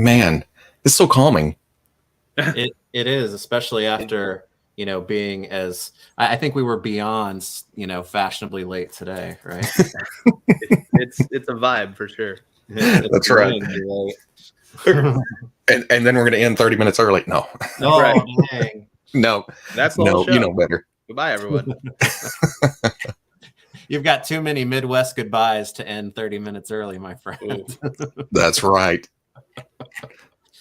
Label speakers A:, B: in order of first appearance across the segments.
A: Man, it's so calming.
B: It is, especially after being as I think we were beyond fashionably late today, right?
C: It's a vibe for sure.
A: That's right. and then we're going to end 30 minutes early. No.
B: Oh,
C: Right.
B: dang.
C: That's the whole show.
A: You know better.
C: Goodbye, everyone.
B: You've got too many Midwest goodbyes to end 30 minutes early, my friend.
A: That's right.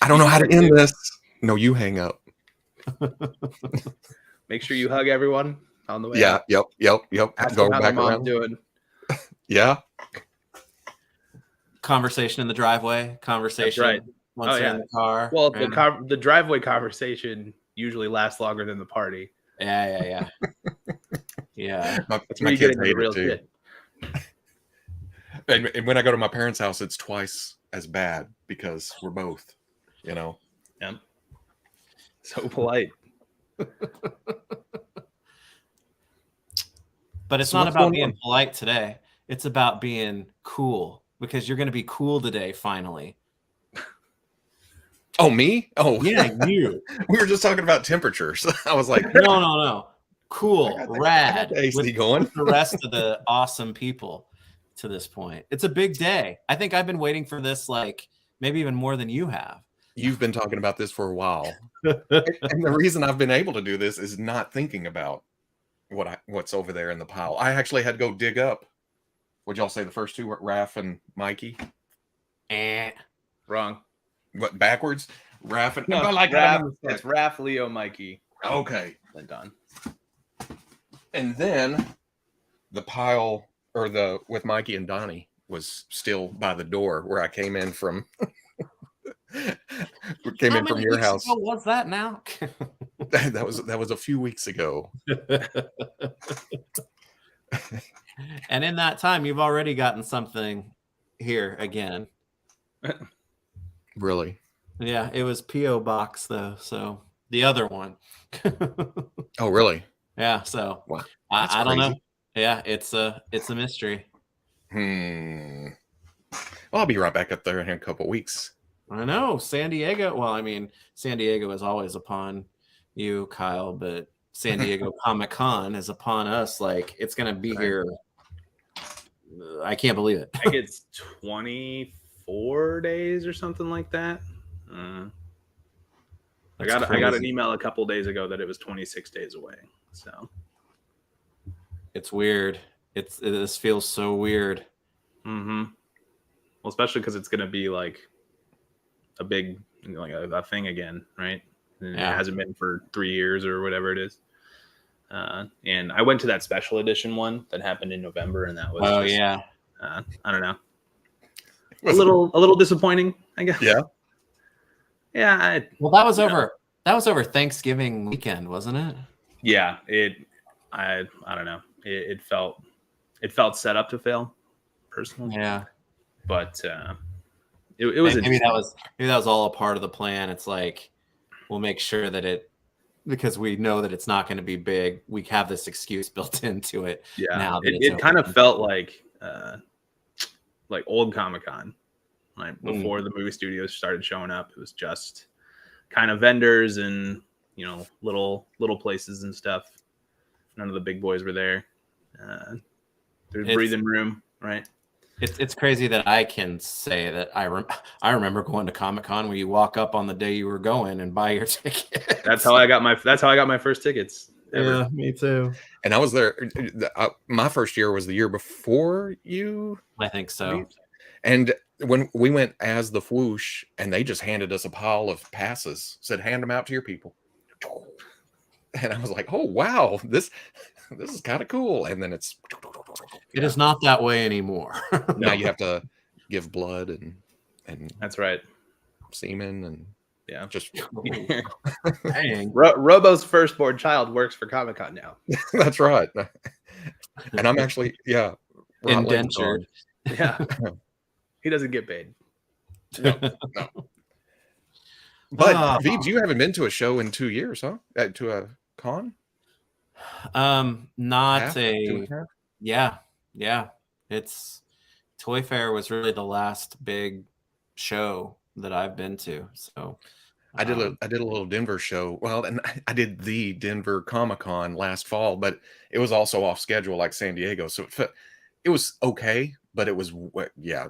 A: I don't know how to end this. No, you hang up.
C: Make sure you hug everyone on the way.
A: Yeah.
C: Out.
A: Yep.
C: Ask
A: Go
C: them how
A: back
C: their mom's
A: around.
C: doing.
A: Yeah.
B: Conversation in the driveway. Conversation.
C: That's right.
B: Once you're in the car.
C: Well, the driveway conversation usually lasts longer than the party.
B: Yeah. Yeah.
C: That's where you get into the real shit.
A: And when I go to my parents' house, it's twice as bad because we're both,
C: Yeah. So polite.
B: But it's not about being polite today. It's about being cool, because you're going to be cool today, finally.
A: Oh, me? Oh,
B: yeah, you.
A: We were just talking about temperatures. I was like,
B: no. Cool, rad.
A: AC
B: with the rest of the awesome people to this point. It's a big day. I think I've been waiting for this, like maybe even more than you have.
A: You've been talking about this for a while. And the reason I've been able to do this is not thinking about what's over there in the pile. I actually had to go dig up. Would y'all say the first two were Raph and Mikey?
C: Wrong.
A: What, backwards? Raph and
C: Raph. It's Raph, Leo, Mikey.
A: Okay.
C: Then done.
A: And then the pile with Mikey and Donnie was still by the door where I came in from. From your house.
B: What was that now?
A: that was a few weeks ago.
B: And in that time, you've already gotten something here again.
A: Really?
B: Yeah, it was P.O. Box though, so the other one.
A: Oh, really?
B: Yeah, so
A: wow.
B: I don't know. Yeah, it's a mystery.
A: Well, I'll be right back up there in a couple weeks.
B: I know. San Diego. Well, I mean, San Diego is always upon you, Kyle, but San Diego Comic-Con is upon us. Like, it's going to be here. I can't believe it.
C: I think it's 24 days or something like that. I got an email a couple days ago that it was 26 days away. So
B: it's weird. This feels so weird.
C: Mm-hmm. Well, especially because it's going to be like a big, like a thing again, right? And It hasn't been for 3 years or whatever it is. And I went to that special edition one that happened in November, and that was I don't know, a little disappointing, I guess. Yeah.
B: Well, that was over Thanksgiving weekend, wasn't it?
C: Yeah. I don't know. It felt set up to fail, personally.
B: Yeah.
C: But it was
B: maybe that was all a part of the plan. It's like, we'll make sure that because we know that it's not going to be big, we have this excuse built into it.
C: Yeah.
B: Now
C: it kind of felt like old Comic-Con, like before the movie studios started showing up. It was just kind of vendors and little places and stuff. None of the big boys were there. There's breathing room, right?
B: It's crazy that I can say that I remember going to Comic-Con where you walk up on the day you were going and buy your ticket.
C: That's how I got my first tickets ever.
B: Yeah, me too.
A: And I was there. My first year was the year before you.
B: I think so.
A: And when we went as the Fwoosh, and they just handed us a pile of passes, said, hand them out to your people. And I was like, oh, wow, this is kind of cool. And then it
B: is not that way anymore.
A: Now you have to give blood and
C: that's right,
A: semen and just
C: dang. Robo's firstborn child works for Comic-Con now.
A: That's right. And I'm actually
B: indentured.
C: Yeah. He doesn't get paid.
A: No. But Veebs, you haven't been to a show in 2 years, huh? To a con?
B: It's Toy Fair was really the last big show that I've been to. So
A: I did a little Denver show. Well, and I did the Denver Comic-Con last fall, but it was also off schedule like San Diego. So it was okay, but it was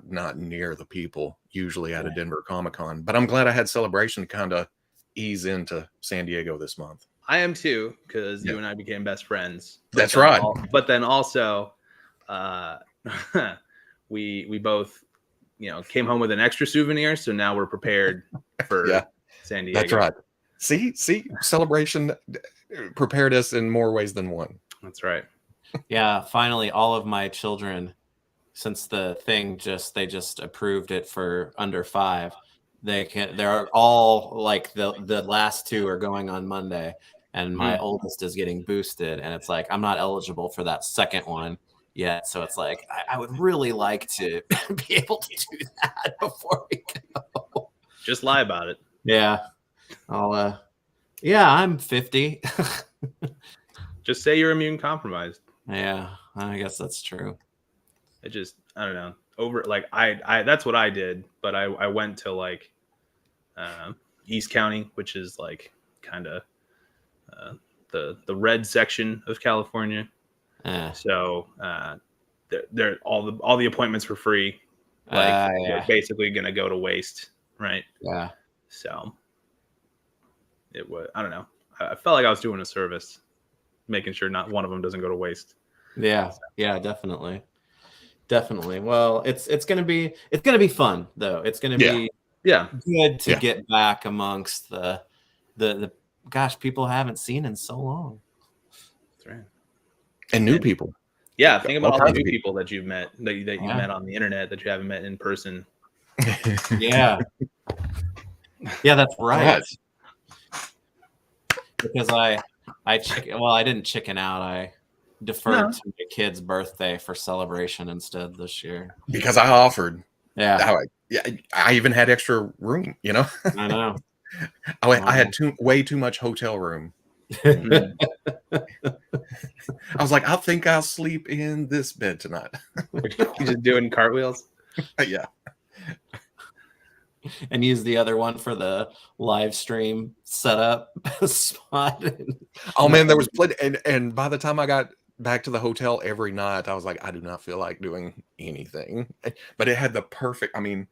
A: not near the people usually at a Denver Comic-Con. But I'm glad I had Celebration to kind of ease into San Diego this month.
C: I am too, because you and I became best friends.
A: That's right.
C: But then also, we both, came home with an extra souvenir, so now we're prepared for San Diego.
A: That's right. See, Celebration prepared us in more ways than one.
C: That's right.
B: Yeah, finally, all of my children, since the thing they just approved it for under 5, they're all like the last 2 are going on Monday, and my oldest is getting boosted, and it's like I'm not eligible for that second one yet, so it's like I would really like to be able to do that before we go.
C: Just lie about it.
B: Yeah, I'm 50.
C: Just say you're immune compromised.
B: Yeah, I guess that's true.
C: I don't know. I that's what I did, but I went to like East County, which is like kind of the red section of California. So they're all the appointments were free. They're basically gonna go to waste, right?
B: Yeah.
C: So it was. I don't know. I felt like I was doing a service, making sure not one of them doesn't go to waste.
B: Yeah. Yeah. Definitely. Well, it's gonna be fun though. It's gonna be good to get back amongst the gosh, people I haven't seen in so long.
C: That's right.
A: And new people.
C: Yeah, think about all the new people that you've met that you met on the internet that you haven't met in person.
B: Yeah. Yeah, that's right. Because I didn't chicken out. I deferred to my kid's birthday for Celebration instead this year.
A: Because I offered.
B: Yeah.
A: I even had extra room,
B: I know.
A: I had way too much hotel room. I was like, I think I'll sleep in this bed tonight.
C: You just doing cartwheels?
A: Yeah.
B: And use the other one for the live stream setup spot.
A: Oh man, there was plenty. And by the time I got back to the hotel every night, I was like, I do not feel like doing anything. But it had the perfect. I mean,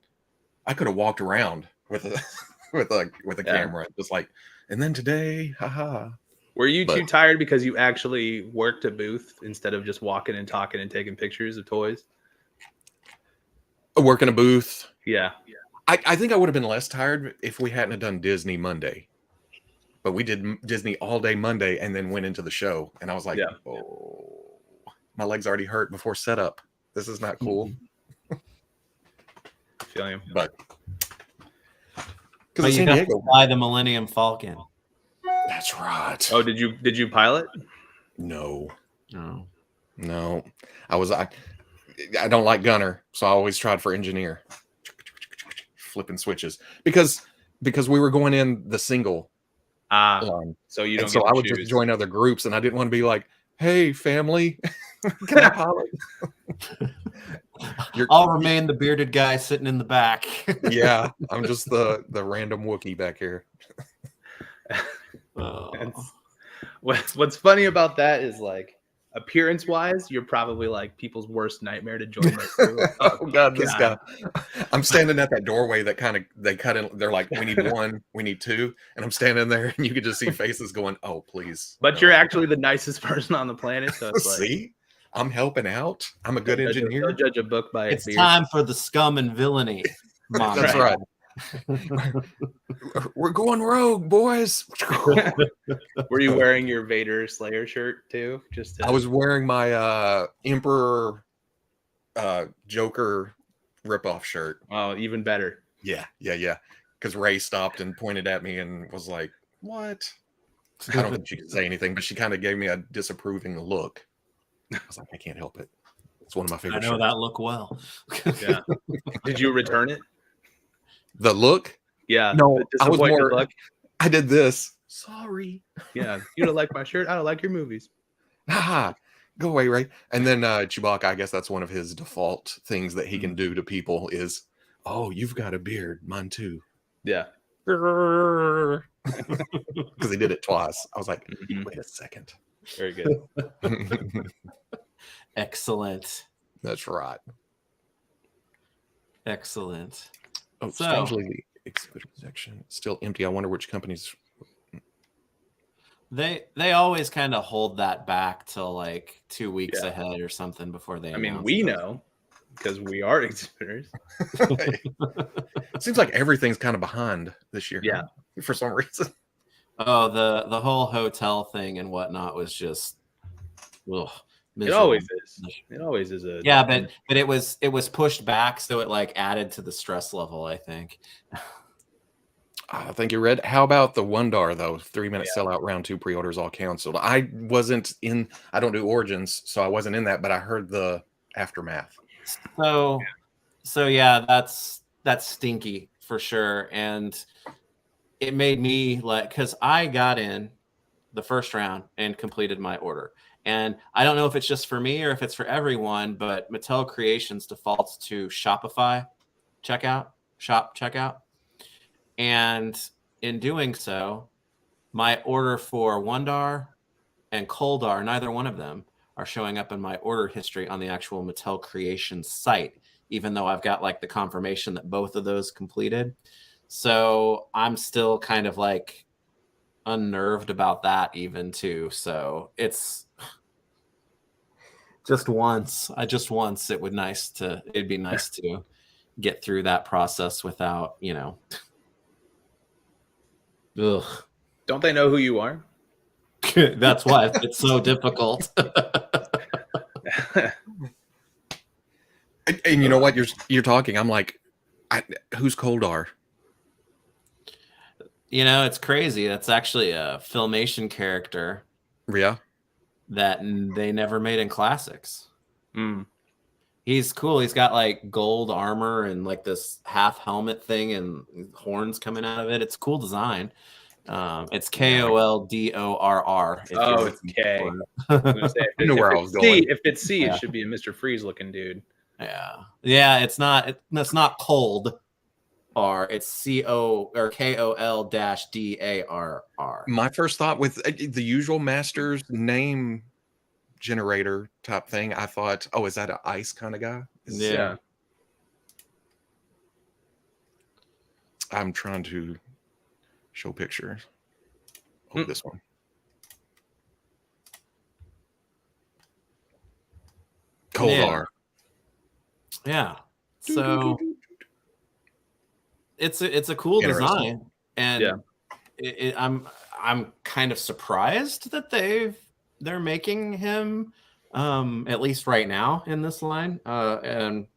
A: I could have walked around with a camera, just like. And then today, haha.
C: Were you too tired because you actually worked a booth instead of just walking and talking and taking pictures of toys?
A: Working a booth.
C: Yeah.
A: I think I would have been less tired if we hadn't done Disney Monday. But we did Disney all day Monday and then went into the show. And I was like, oh, my legs already hurt before setup. This is not cool.
C: Feeling him.
A: But
B: you
A: San
B: got
A: Diego,
B: to fly the Millennium Falcon.
A: That's right.
C: Oh, did you pilot?
A: No. I don't like gunner, so I always tried for engineer. Flipping switches because we were going in the single line.
C: So you don't.
A: So I would just join other groups, and I didn't want to be like, "Hey, family, can I pilot?"
B: I'll remain the bearded guy sitting in the back.
A: Yeah, I'm just the random Wookiee back here.
C: What's funny about that is like appearance wise, you're probably like people's worst nightmare to join their crew.
A: Oh God, this guy. I'm standing at that doorway that they cut in. They're like, we need 1, we need 2. And I'm standing there and you could just see faces going, oh, please.
C: But you're actually the nicest person on the planet. So it's like,
A: see, I'm helping out. I'm a good engineer.
C: Don't judge a book by its beard.
B: Time for the scum and villainy.
A: That's right. We're going rogue, boys.
C: Were you wearing your Vader Slayer shirt too?
A: I was wearing my Emperor Joker ripoff shirt.
C: Oh, even better.
A: Yeah. Because Ray stopped and pointed at me and was like, "What?" I don't think she could say anything, but she kind of gave me a disapproving look. I was like, I can't help it. It's one of my favorite.
B: I know that look well.
C: Yeah. Did you return it?
A: The look?
C: Yeah.
A: No, I was more.
C: Look.
A: I did this. Sorry.
C: Yeah. You don't like my shirt. I don't like your movies.
A: Haha. Go away, Ray. And then Chewbacca, I guess that's one of his default things that he can do to people is, Oh, you've got a beard. Mine too.
C: Yeah.
A: Because he did it twice. I was like,
C: Mhm.
A: wait a second.
C: Very good.
B: Excellent.
A: That's right.
B: Excellent.
A: Oh,
B: So-
A: strangely, the exhibitor section is still empty. I wonder which companies.
B: They always kind of hold that back till like 2 weeks
C: Yeah.
B: ahead or something before they
C: I mean,
B: announce
C: we
B: it.
C: know because we are exhibitors.
A: Seems like everything's kind of behind this year.
C: Yeah.
A: huh? For some reason.
B: Oh, the whole hotel thing and whatnot was just ugh,
C: It
B: miserable.
C: always is. It always is a
B: Yeah, but it was pushed back, so it like added to the stress level, I think.
A: I think you read. How about the Wondar though? 3-minute sellout round 2 pre-orders all canceled. I wasn't in. I don't do Origins, so I wasn't in that. But I heard the aftermath.
B: So yeah, that's stinky for sure, and it made me like, because I got in the first round and completed my order, and I don't know if it's just for me or if it's for everyone, but Mattel Creations defaults to Shopify checkout. And in doing so, my order for Wondar and Koldar, neither one of them are showing up in my order history on the actual Mattel Creations site, even though I've got like the confirmation that both of those completed. So I'm still kind of like unnerved about that even too. So it's it'd be nice to get through that process without, ugh.
C: Don't they know who you are?
B: That's why it's so difficult.
A: And you know what? You're talking. I'm like, who's Koldar?
B: It's crazy. That's actually a Filmation character
A: Yeah.
B: that they never made in classics.
C: Mm.
B: He's cool. He's got like gold armor and like this half helmet thing and horns coming out of it. It's a cool design. It's Koldorr.
C: Oh, it's K.
B: I
C: was gonna say,
A: I knew where I was going.
C: If it's C,
B: Yeah.
C: it should be a Mr. Freeze looking dude.
B: Yeah. It's not cold R. It's KOL-DARR.
A: My first thought with the usual Masters name generator type thing, I thought, oh, is that an ice kind of guy?
B: Yeah.
A: I'm trying to show pictures. Oh, this one. Koldar.
B: Yeah. So it's a cool design, and I'm kind of surprised that they're making him at least right now in this line, and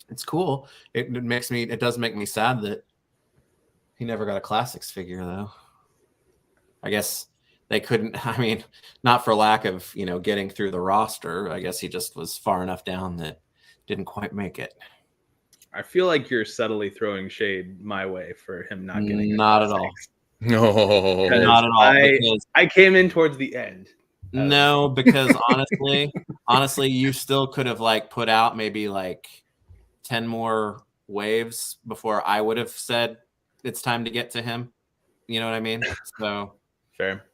B: it's cool. It does make me sad that he never got a classics figure though. I guess they couldn't. I mean, not for lack of getting through the roster. I guess he just was far enough down that didn't quite make it.
C: I feel like you're subtly throwing shade my way for him not getting.
B: Not at all.
A: No,
B: Not at all.
C: I came in towards the end.
B: No, because honestly, you still could have like put out maybe like 10 more waves before I would have said it's time to get to him. You know what I mean? So
C: fair.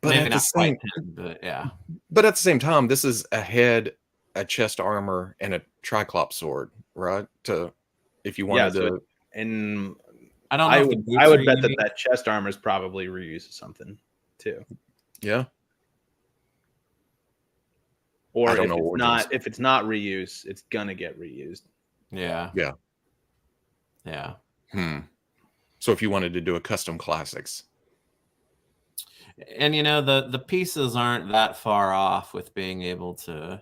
A: But
B: maybe
A: at
B: not
A: the
B: quite
A: same,
B: 10, but yeah.
A: But at the same time, this is a head, a chest armor, and a Triclops sword, right? If you wanted to,
C: and
B: I don't know.
C: I would bet that chest armor is probably reused something too.
A: Yeah.
C: Or if it's not reused, it's gonna get reused.
B: Yeah.
A: Yeah.
B: Yeah.
A: So if you wanted to do a custom classics.
B: And the pieces aren't that far off with being able to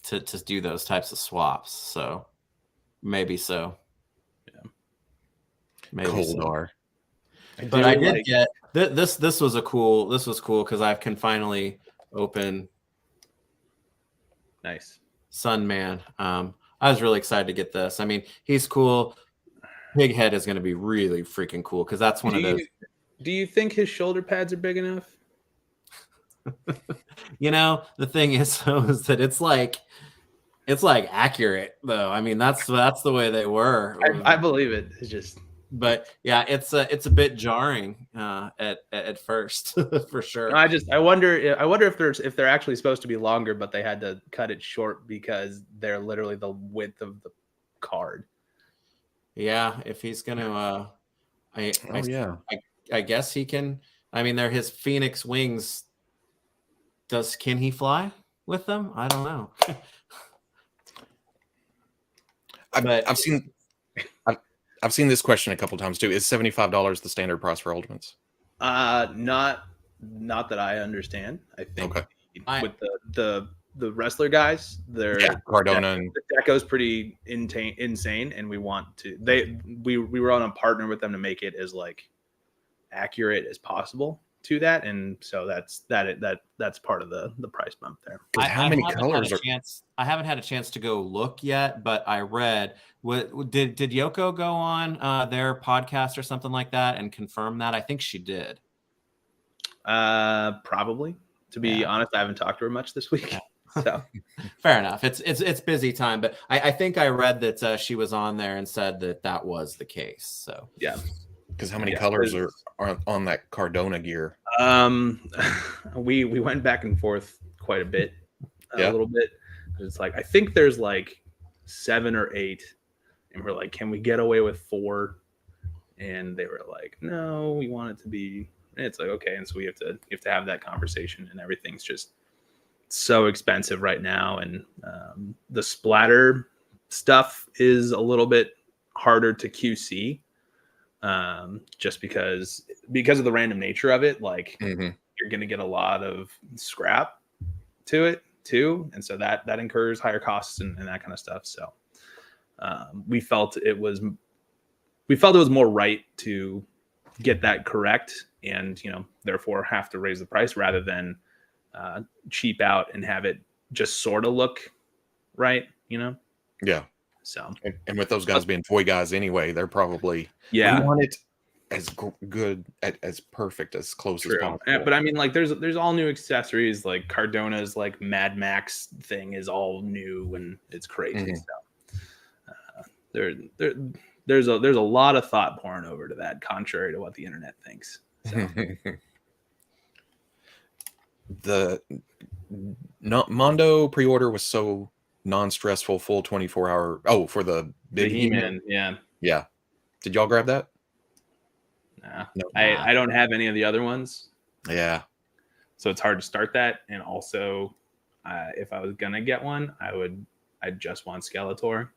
B: to do those types of swaps. So maybe so.
C: Yeah.
A: Maybe Koldar.
B: So. But I did get this was cool because I can finally open
C: nice
B: Sunman. I was really excited to get this. I mean, he's cool. Big head is going to be really freaking cool because that's one of those.
C: Do you think his shoulder pads are big enough?
B: The thing is, though, is that it's like It's like accurate though. I mean, that's the way they were.
C: I believe it. It's just,
B: but yeah, it's a bit jarring at first for sure.
C: I wonder if they're actually supposed to be longer, but they had to cut it short because they're literally the width of the card.
B: Yeah, if he's gonna, I guess he can. I mean, they're his Phoenix wings. Can he fly with them? I don't know.
A: I've seen this question a couple times too. Is $75 the standard price for Ultimates?
C: Not that I understand. I think with the wrestler guys,
A: Cardona and
C: the deco's pretty insane, and we want to. We were on a partner with them to make it as like accurate as possible to that, and so that's part of the price bump there.
A: How many colors are?
B: I haven't had a chance to go look yet, but I read. Did Yoko go on their podcast or something like that and confirm that? I think she did.
C: Probably. To be honest, I haven't talked to her much this week. So
B: fair enough. It's busy time, but I think I read that she was on there and said that was the case. So
C: yeah.
A: Because how many colors are on that Cardona gear?
C: We went back and forth quite a bit, a little bit. It's like, I think there's like 7 or 8, and we're like, can we get away with 4? And they were like, no, we want it to be. And it's like, okay, and so we have to have that conversation, and everything's just so expensive right now, and the splatter stuff is a little bit harder to QC. Just because of the random nature of it, like you're going to get a lot of scrap to it too. And so that incurs higher costs and that kind of stuff. So, we felt it was more right to get that correct and, therefore have to raise the price rather than, cheap out and have it just sort of look right,
A: Yeah.
C: So,
A: and with those guys being toy guys anyway, they're probably we want it as good, as perfect, as close as possible.
C: But I mean, like, there's all new accessories. Like Cardona's like Mad Max thing is all new and it's crazy. So there's a lot of thought pouring over to that, contrary to what the internet thinks. So.
A: The Mondo pre-order was so non-stressful, full 24-hour. For the big
C: He-Man,
A: yeah. Did y'all grab that?
C: Nah. No, I don't have any of the other ones.
A: Yeah,
C: so it's hard to start that. And also, if I was gonna get one, I'd just want Skeletor.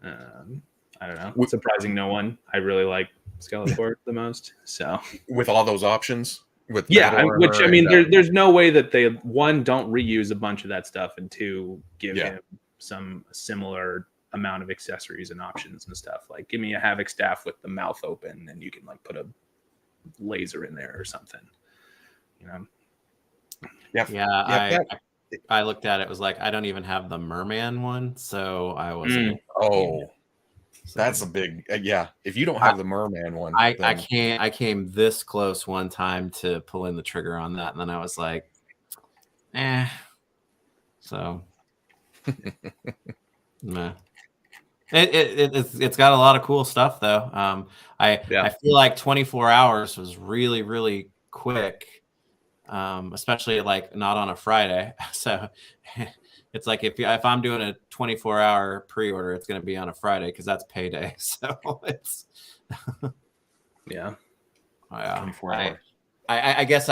C: I don't know. Surprising no one. I really like Skeletor the most. So
A: with all those options. Which
C: I mean, there's no way that they, 1, don't reuse a bunch of that stuff, and 2, give him some similar amount of accessories and options and stuff. Like, give me a Havoc staff with the mouth open, and you can like put a laser in there or something.
B: I looked at it. Was like, I don't even have the Merman one, so I wasn't.
A: That's a big if you don't have the Merman one,
B: I came this close one time to pulling the trigger on that, and then I was like, so nah. It's got a lot of cool stuff though. I feel like 24 hours was really, really quick, especially like not on a Friday. So it's like if I'm doing a 24-hour pre-order, it's going to be on a Friday because that's payday. So it's
A: 24 hours.
B: I guess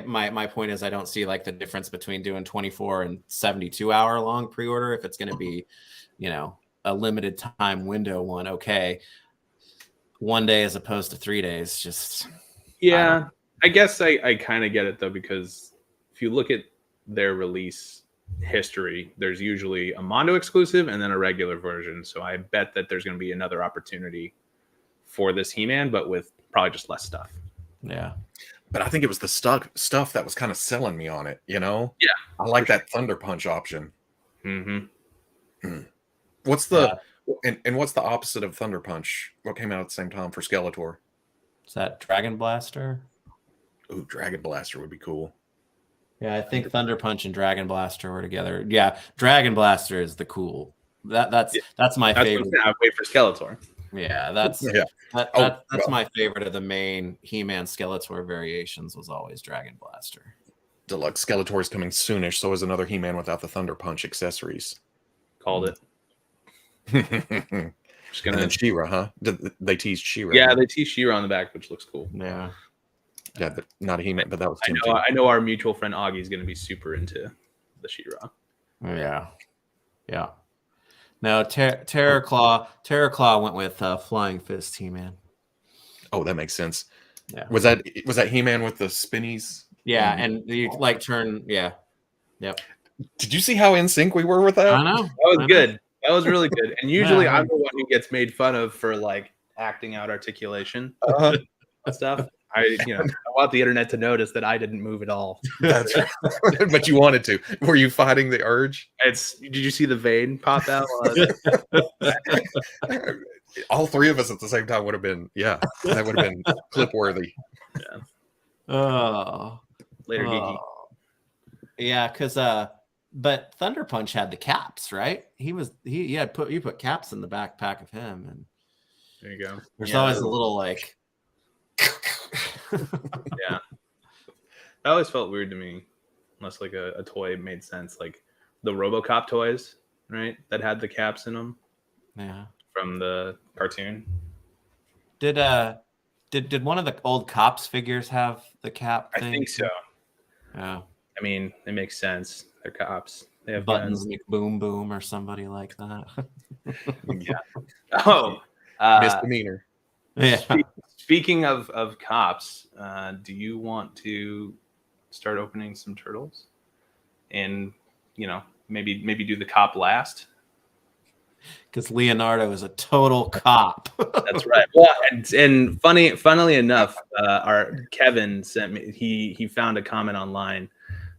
B: my point is I don't see like the difference between doing 24 and 72-hour long pre-order if it's going to be, a limited time window one. Okay, 1 day as opposed to 3 days. Just
C: I guess I kind of get it though, because if you look at their release history, there's usually a Mondo exclusive and then a regular version. So I bet that there's going to be another opportunity for this He-Man, but with probably just less stuff.
B: Yeah.
A: But I think it was the stuff that was kind of selling me on it,
C: Yeah.
A: I like that Thunder Punch option. What's what's the opposite of Thunder Punch? What came out at the same time for Skeletor?
B: Is that Dragon Blaster?
A: Ooh, Dragon Blaster would be cool.
B: Yeah, I think Thunder Punch and Dragon Blaster were together. Yeah, Dragon Blaster is the cool. That's my favorite.
C: I wait for Skeletor.
B: Yeah, that's my favorite of the main He-Man Skeletor variations was always Dragon Blaster.
A: Deluxe Skeletor is coming soonish, so is another He-Man without the Thunder Punch accessories.
C: Called it.
A: Just gonna. And then She-Ra, huh? They teased She-Ra.
C: Yeah, they teased She-Ra on the back, which looks cool.
B: Yeah.
A: Yeah, but not a He-Man, but that was
C: I know our mutual friend Augie is going to be super into the She-Ra.
B: Yeah. Yeah. No, Terror Claw went with Flying Fist He-Man.
A: Oh, that makes sense.
B: Yeah.
A: Was that He-Man with the spinnies?
B: Yeah, and you like turn. Yeah. Yep.
A: Did you see how in sync we were with that?
B: I know.
C: That was good. That was really good. And usually I'm the one who gets made fun of for like acting out articulation stuff. I want the internet to notice that I didn't move at all.
A: That's right. But you wanted to. Were you fighting the urge?
C: Did you see the vein pop out?
A: All three of us at the same time would have been, that would have been clip worthy.
C: Yeah.
B: Oh.
C: Later, geeky.
B: Yeah, because but Thunder Punch had the caps, right? You put caps in the backpack of him, and
C: there you go.
B: There's always a little like.
C: Yeah, that always felt weird to me, unless like a toy made sense, like the RoboCop toys, right? That had the caps in them.
B: Yeah,
C: from the cartoon.
B: Did one of the old Cops figures have the cap thing?
C: I think so.
B: Yeah.
C: I mean, it makes sense. They're cops. They have
B: Buttons like Boom Boom or somebody like that.
C: Yeah. Oh,
A: misdemeanor.
B: Yeah.
C: Speaking of cops, do you want to start opening some turtles, and maybe do the cop last?
B: Because Leonardo is a total cop.
C: That's right. Well, and funnily enough, our Kevin sent me. He found a comment online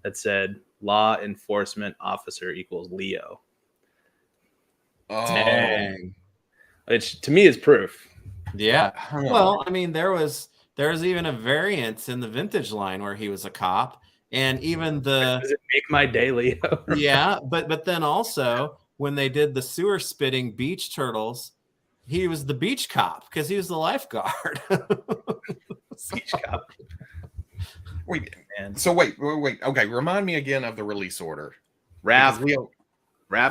C: that said law enforcement officer equals Leo.
A: Oh,
B: dang.
C: Which to me is proof.
B: Yeah. Well, I mean, there was even a variant in the vintage line where he was a cop, and even
C: does it make my day, Leo?
B: Yeah, but then also when they did the sewer spitting beach turtles, he was the beach cop because he was the lifeguard.
C: Beach cop.
A: Wait, man. So wait. Okay, remind me again of the release order.
C: Raph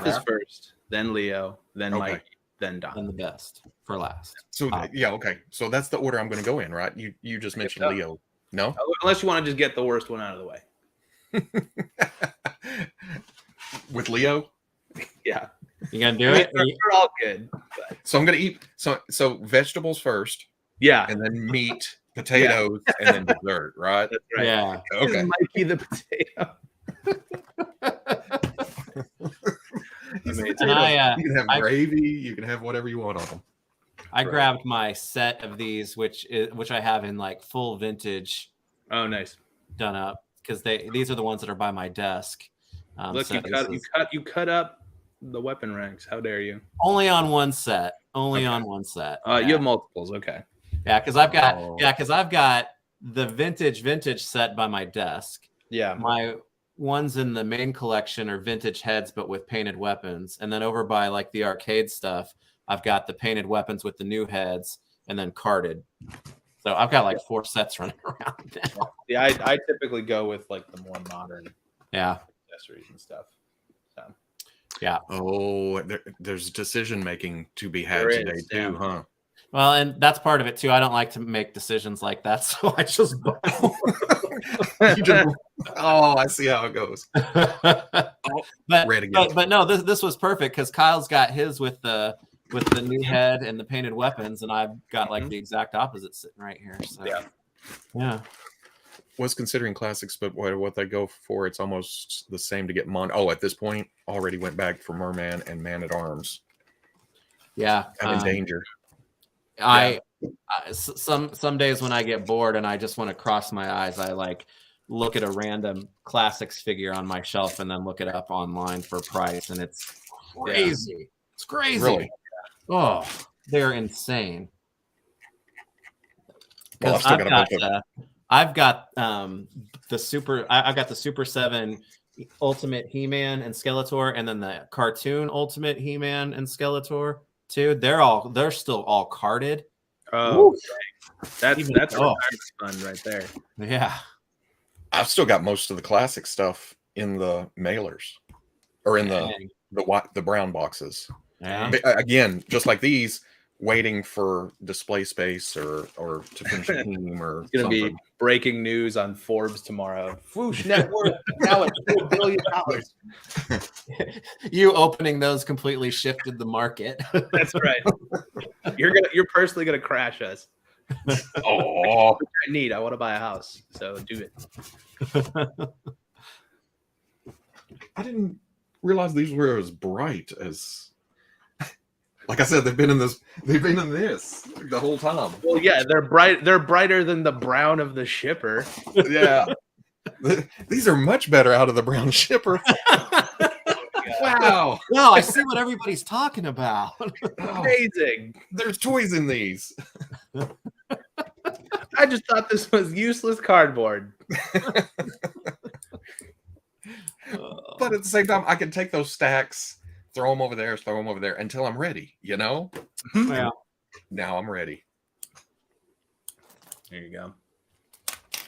C: is first, then Leo, then Mike, then Don.
B: And the best for last.
A: So okay. So that's the order I'm going to go in, right? You just mentioned Leo. No?
C: Unless you want to just get the worst one out of the way.
A: With Leo?
C: Yeah.
B: You gonna do it?
C: They're all good. But.
A: So I'm gonna eat so vegetables first.
C: Yeah.
A: And then meat, potatoes, and then dessert, right?
C: That's right.
B: Yeah.
A: Okay.
C: Mikey the potato.
A: You can have gravy, you can have whatever you want on them.
B: I grabbed my set of these, which I have in like full vintage.
C: Oh, nice.
B: Done up because these are the ones that are by my desk.
C: Look, so you cut up the weapon ranks. How dare you?
B: Only on one set. On one set.
C: You have multiples. Okay.
B: Yeah, because I've got the vintage set by my desk.
C: Yeah.
B: My ones in the main collection are vintage heads, but with painted weapons. And then over by like the arcade stuff, I've got the painted weapons with the new heads and then carded. So I've got like 4 sets running around now.
C: Yeah, I typically go with like the more modern accessories and stuff. So.
B: Yeah.
A: Oh, there's decision making to be had today too, huh?
B: Well, and that's part of it too. I don't like to make decisions like that, so I just
A: I see how it goes.
B: But no, this was perfect because Kyle's got his with the new head and the painted weapons, and I've got like the exact opposite sitting right here. So yeah.
A: Was considering classics, but what they go for, it's almost the same to get at this point already went back for Merman and Man at Arms.
B: Yeah,
A: I'm in danger.
B: Some days when I get bored and I just want to cross my eyes, I like look at a random classics figure on my shelf and then look it up online for price, and it's crazy. Yeah. It's crazy.
A: Really?
B: Oh, they're insane.
A: Well,
B: I've got the Super7 Ultimate He-Man and Skeletor, and then the cartoon Ultimate He-Man and Skeletor too. They're still all carded.
C: Oh, that's
B: Even-
C: a retirement fund right there.
B: Yeah.
A: I've still got most of the classic stuff in the mailers or in the brown boxes.
B: Yeah.
A: But again, just like these, waiting for display space or to finish a team or
C: It's going to be breaking news on Forbes tomorrow. Fwoosh net worth now at $2 billion.
B: You opening those completely shifted the market.
C: That's right. You're personally gonna crash us.
A: Oh,
C: I want to buy a house, so do it.
A: I didn't realize these were as bright as. Like I said, they've been in this the whole time.
C: Well, yeah, they're bright. They're brighter than the brown of the shipper.
A: Yeah, these are much better out of the brown shipper. Wow!
B: No, I see what everybody's talking about.
C: Amazing.
A: There's toys in these.
C: I just thought this was useless cardboard.
A: But at the same time, I can take those stacks, throw them over there until I'm ready, you know?
B: Yeah.
A: Now I'm ready.
C: There you go.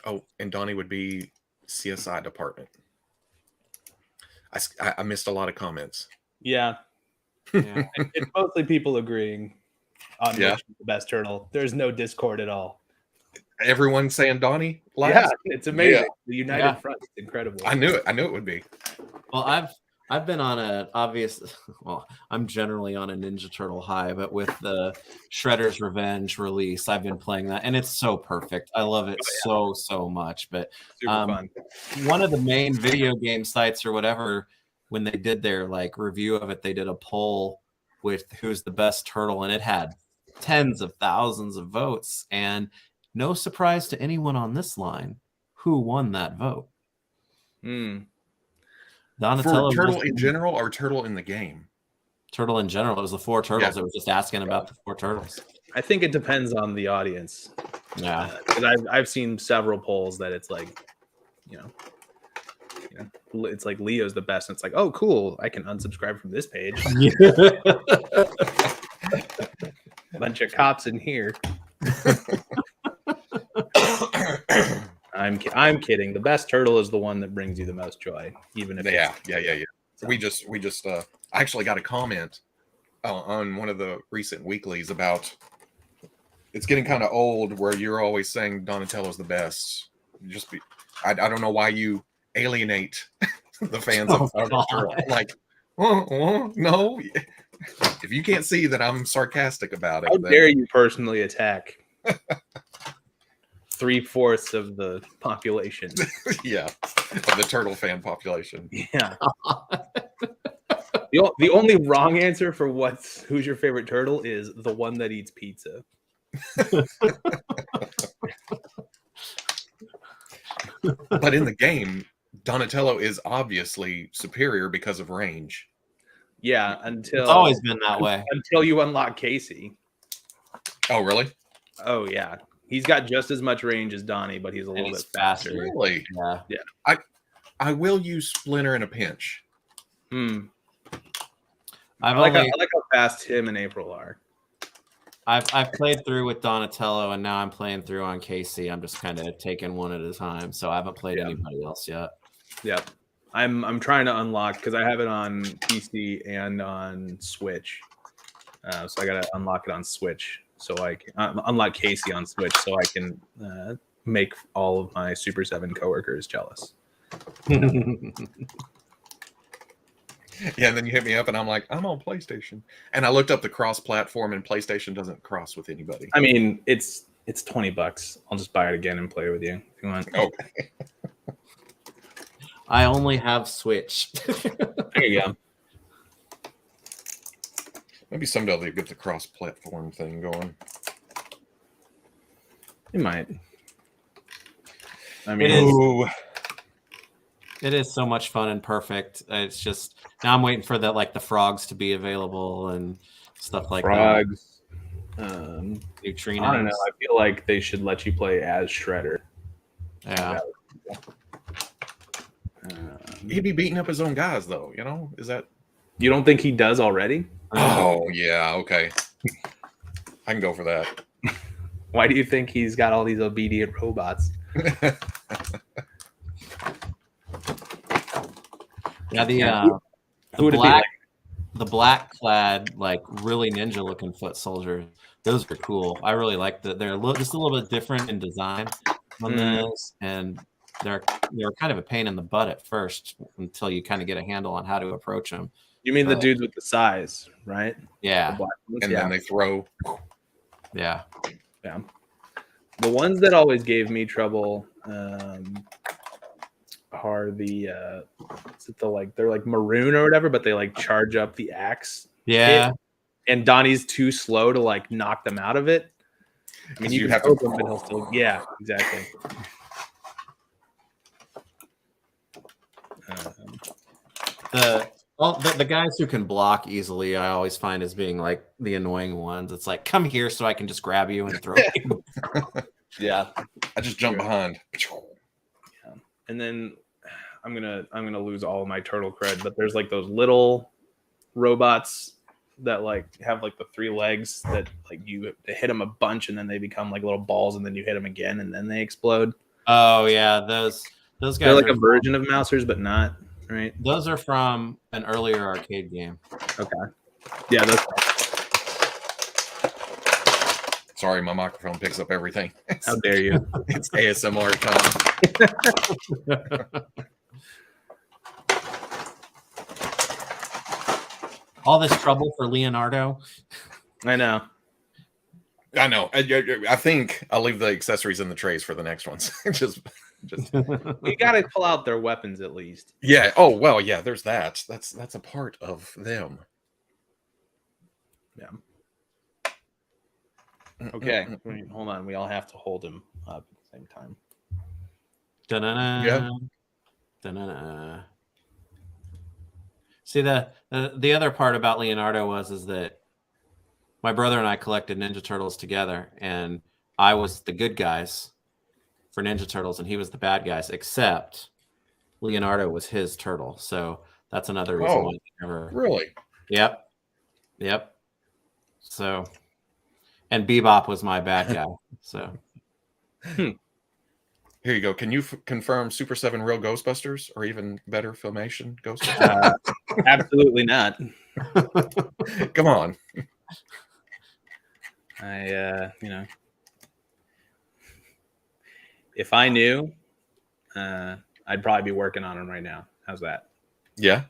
A: Oh, and Donnie would be CSI department. I missed a lot of comments.
C: Yeah. It's mostly people agreeing on which is the best turtle. There's no discord at all.
A: Everyone saying Donnie?
C: Yeah, it's amazing.
A: Yeah.
C: The United Front is incredible.
A: I knew it would be.
B: Well, I've been on I'm generally on a Ninja Turtle high, but with the Shredder's Revenge release, I've been playing that, and it's so perfect. I love it so much. But
C: super fun.
B: One of the main video game sites or whatever, when they did their like review of it, they did a poll with who's the best turtle, and it had tens of thousands of votes. And no surprise to anyone on this line, who won that vote? Donatello.
A: For turtle in general or turtle in the game?
B: Turtle in general. It was the 4 turtles. It was just asking about the 4 turtles.
C: I think it depends on the audience.
B: Yeah.
C: Because I've seen several polls that it's like, it's like Leo's the best. And it's like, oh, cool. I can unsubscribe from this page. Bunch of cops in here. I'm kidding. The best turtle is the one that brings you the most joy, even if
A: yeah.
C: So.
A: We just I actually got a comment on one of the recent weeklies about it's getting kind of old where you're always saying Donatello's the best. I don't know why you alienate the fans of Turtle. Like, no. If you can't see that I'm sarcastic about it,
C: how dare you personally attack 3/4 of the population?
A: Yeah, of the turtle fan population.
C: Yeah. The only wrong answer for who's your favorite turtle is the one that eats pizza.
A: But in the game, Donatello is obviously superior because of range.
C: Yeah, until
B: it's always been that way.
C: Until you unlock Casey.
A: Oh, really?
C: Oh, yeah. He's got just as much range as Donnie, but he's a little bit faster.
A: Really?
B: Yeah.
A: I will use Splinter in a pinch.
C: I like how fast him and April are.
B: I've played through with Donatello, and now I'm playing through on Casey. I'm just kind of taking one at a time, so I haven't played anybody else yet.
C: Yep. I'm trying to unlock because I have it on PC and on Switch. So I got to unlock it on Switch. So I can unlock Casey on Switch so I can make all of my Super7 coworkers jealous.
A: Yeah, and then you hit me up and I'm like, I'm on PlayStation. And I looked up the cross-platform and PlayStation doesn't cross with anybody.
C: I mean, it's $20. I'll just buy it again and play with you if you want.
A: Okay.
B: I only have Switch.
C: There you go.
A: Maybe someday they'll get the cross-platform thing going.
C: You might. I mean,
B: it is so much fun and perfect. It's just now I'm waiting for the frogs to be available and stuff like
C: frogs.
B: Neutrinos.
C: I don't know. I feel like they should let you play as Shredder.
B: Yeah.
A: He'd be beating up his own guys, though. You know, is that?
C: You don't think he does already?
A: Oh yeah, okay. I can go for that.
C: Why do you think he's got all these obedient robots?
B: Yeah, the black clad, like really ninja looking foot soldiers. Those are cool. I really like that. They're just a little bit different in design on those, and they're kind of a pain in the butt at first until you kind of get a handle on how to approach them.
C: You mean the dudes with the size, right?
B: Yeah.
C: The black ones?
A: And then they throw.
B: Yeah.
C: Yeah. The ones that always gave me trouble are the they're like maroon or whatever, but they like charge up the axe.
B: Yeah.
C: Hit, and Donnie's too slow to like knock them out of it. I mean, you have to him, but he'll still. Yeah, exactly.
B: The guys who can block easily, I always find as being like the annoying ones. It's like, come here so I can just grab you and throw you.
C: Yeah,
A: I just jump behind.
C: Yeah. And then I'm gonna lose all of my turtle cred, but there's like those little robots that like have like the 3 legs that like you hit them a bunch and then they become like little balls and then you hit them again and then they explode.
B: Oh yeah, those guys.
C: They're like a version of Mousers, but not. Right.
B: Those are from an earlier arcade game.
C: Okay. Yeah.
A: Sorry, my microphone picks up everything.
C: How dare you?
A: It's ASMR time.
B: All this trouble for Leonardo.
C: I know.
A: I think I'll leave the accessories in the trays for the next ones. just
C: You got to pull out their weapons at least.
A: Yeah. Oh well. Yeah. There's that. That's a part of them.
C: Yeah. Okay. Hold on. We all have to hold him up at the same time.
B: Da-na-na.
A: Yeah.
B: Da-na-na. See, the other part about Leonardo is that my brother and I collected Ninja Turtles together, and I was the good guys for Ninja Turtles, and he was the bad guys, except Leonardo was his turtle. So that's another reason why he never...
A: Really?
B: Yep. So, and Bebop was my bad guy. So,
A: here you go. Can you confirm Super7 real Ghostbusters, or even better, Filmation Ghostbusters?
C: Absolutely not.
A: Come on.
C: If I knew, I'd probably be working on them right now. How's that?
A: Yeah.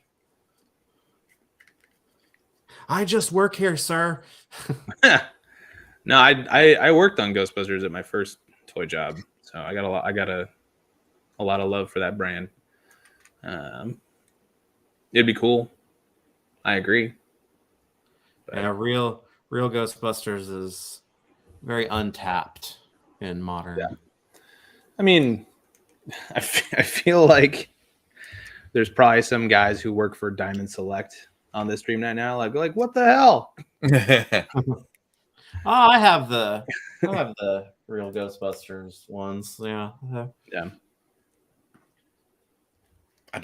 B: I just work here, sir.
C: No, I worked on Ghostbusters at my first toy job, so I got a lot of love for that brand. It'd be cool. I agree.
B: But yeah, real Ghostbusters is very untapped in modern.
C: Yeah. I mean, I feel like there's probably some guys who work for Diamond Select on this stream right now. Like what the hell?
B: I have the real Ghostbusters ones. Yeah.
C: Yeah.
A: I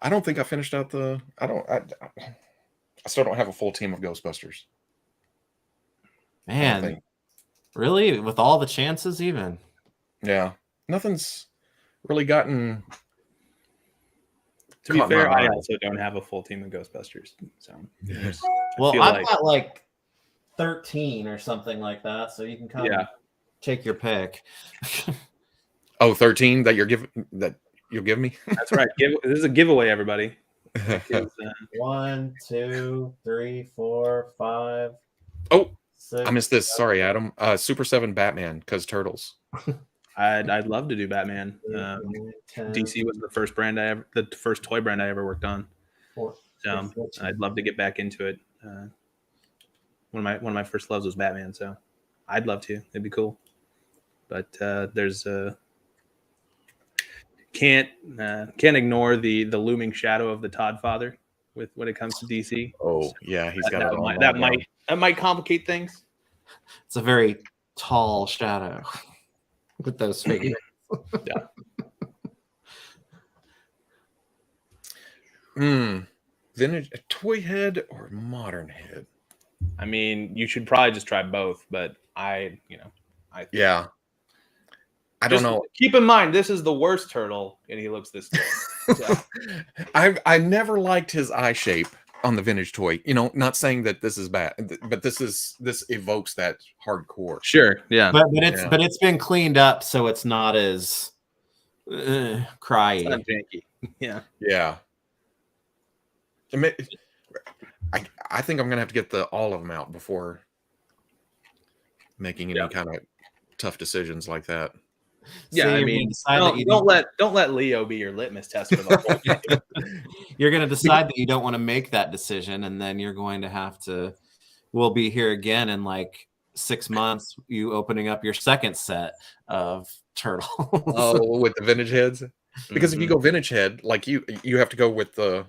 A: don't think I finished out I still don't have a full team of Ghostbusters.
B: Man, really? With all the chances even?
A: Yeah. Nothing's really gotten...
C: To be fair, I also don't have a full team of Ghostbusters. So,
B: well, I've got like 13 or something like that, so you can kind of take your pick.
A: Oh, 13 that you'll give me? That's
C: right. This is a giveaway, everybody.
B: 1, 2, 3, 4, 5.
A: Oh,
B: 6,
A: I missed this. Sorry, Adam. Super7 Batman, because turtles.
C: I'd love to do Batman. 10, DC was the first toy brand I ever worked on.
B: 4,
C: so 14. I'd love to get back into it. One of my first loves was Batman, so I'd love to. It'd be cool. But there's can't ignore the looming shadow of the Todd father when it comes to DC.
A: Oh yeah, he's got
C: that might complicate things.
B: It's a very tall shadow. with those figures.
A: Vintage toy head or modern head?
C: I mean, you should probably just try both, but I
A: don't know.
C: Keep in mind, this is the worst turtle, and he looks this good. So.
A: I never liked his eye shape on the vintage toy. Not saying that this is bad, but this evokes that hardcore.
C: Sure, yeah.
B: But it's been cleaned up, so it's not as cryy.
C: It's not janky. Yeah.
A: Yeah. I think I'm gonna have to get all of them out before making any kind of tough decisions like that.
C: Yeah,
B: so
C: I mean, don't let Leo be your litmus test for the whole game.
B: You're going to decide that you don't want to make that decision, and then you're going to have to. We'll be here again in like 6 months. You opening up your second set of turtles.
A: Oh, with the vintage heads, because if you go vintage head, like you have to go with the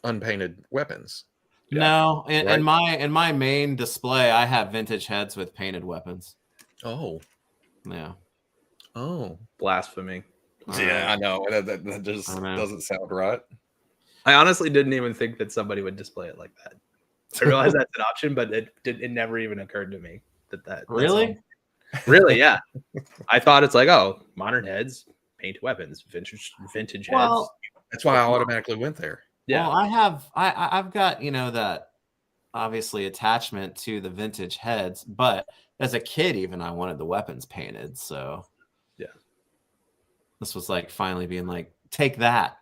A: unpainted weapons.
B: No, in my main display, I have vintage heads with painted weapons.
A: Oh,
B: yeah.
C: Oh, blasphemy.
A: Yeah, I know. That just doesn't sound right.
C: I honestly didn't even think that somebody would display it like that. I realize that's an option, but it never even occurred to me that
B: really?
C: Really, yeah. I thought it's like, oh, modern heads, painted weapons, vintage heads.
A: That's why I automatically went there.
B: Yeah. Well, I've got, that obviously attachment to the vintage heads, but as a kid, even I wanted the weapons painted. So
C: yeah,
B: this was like finally being like, take that.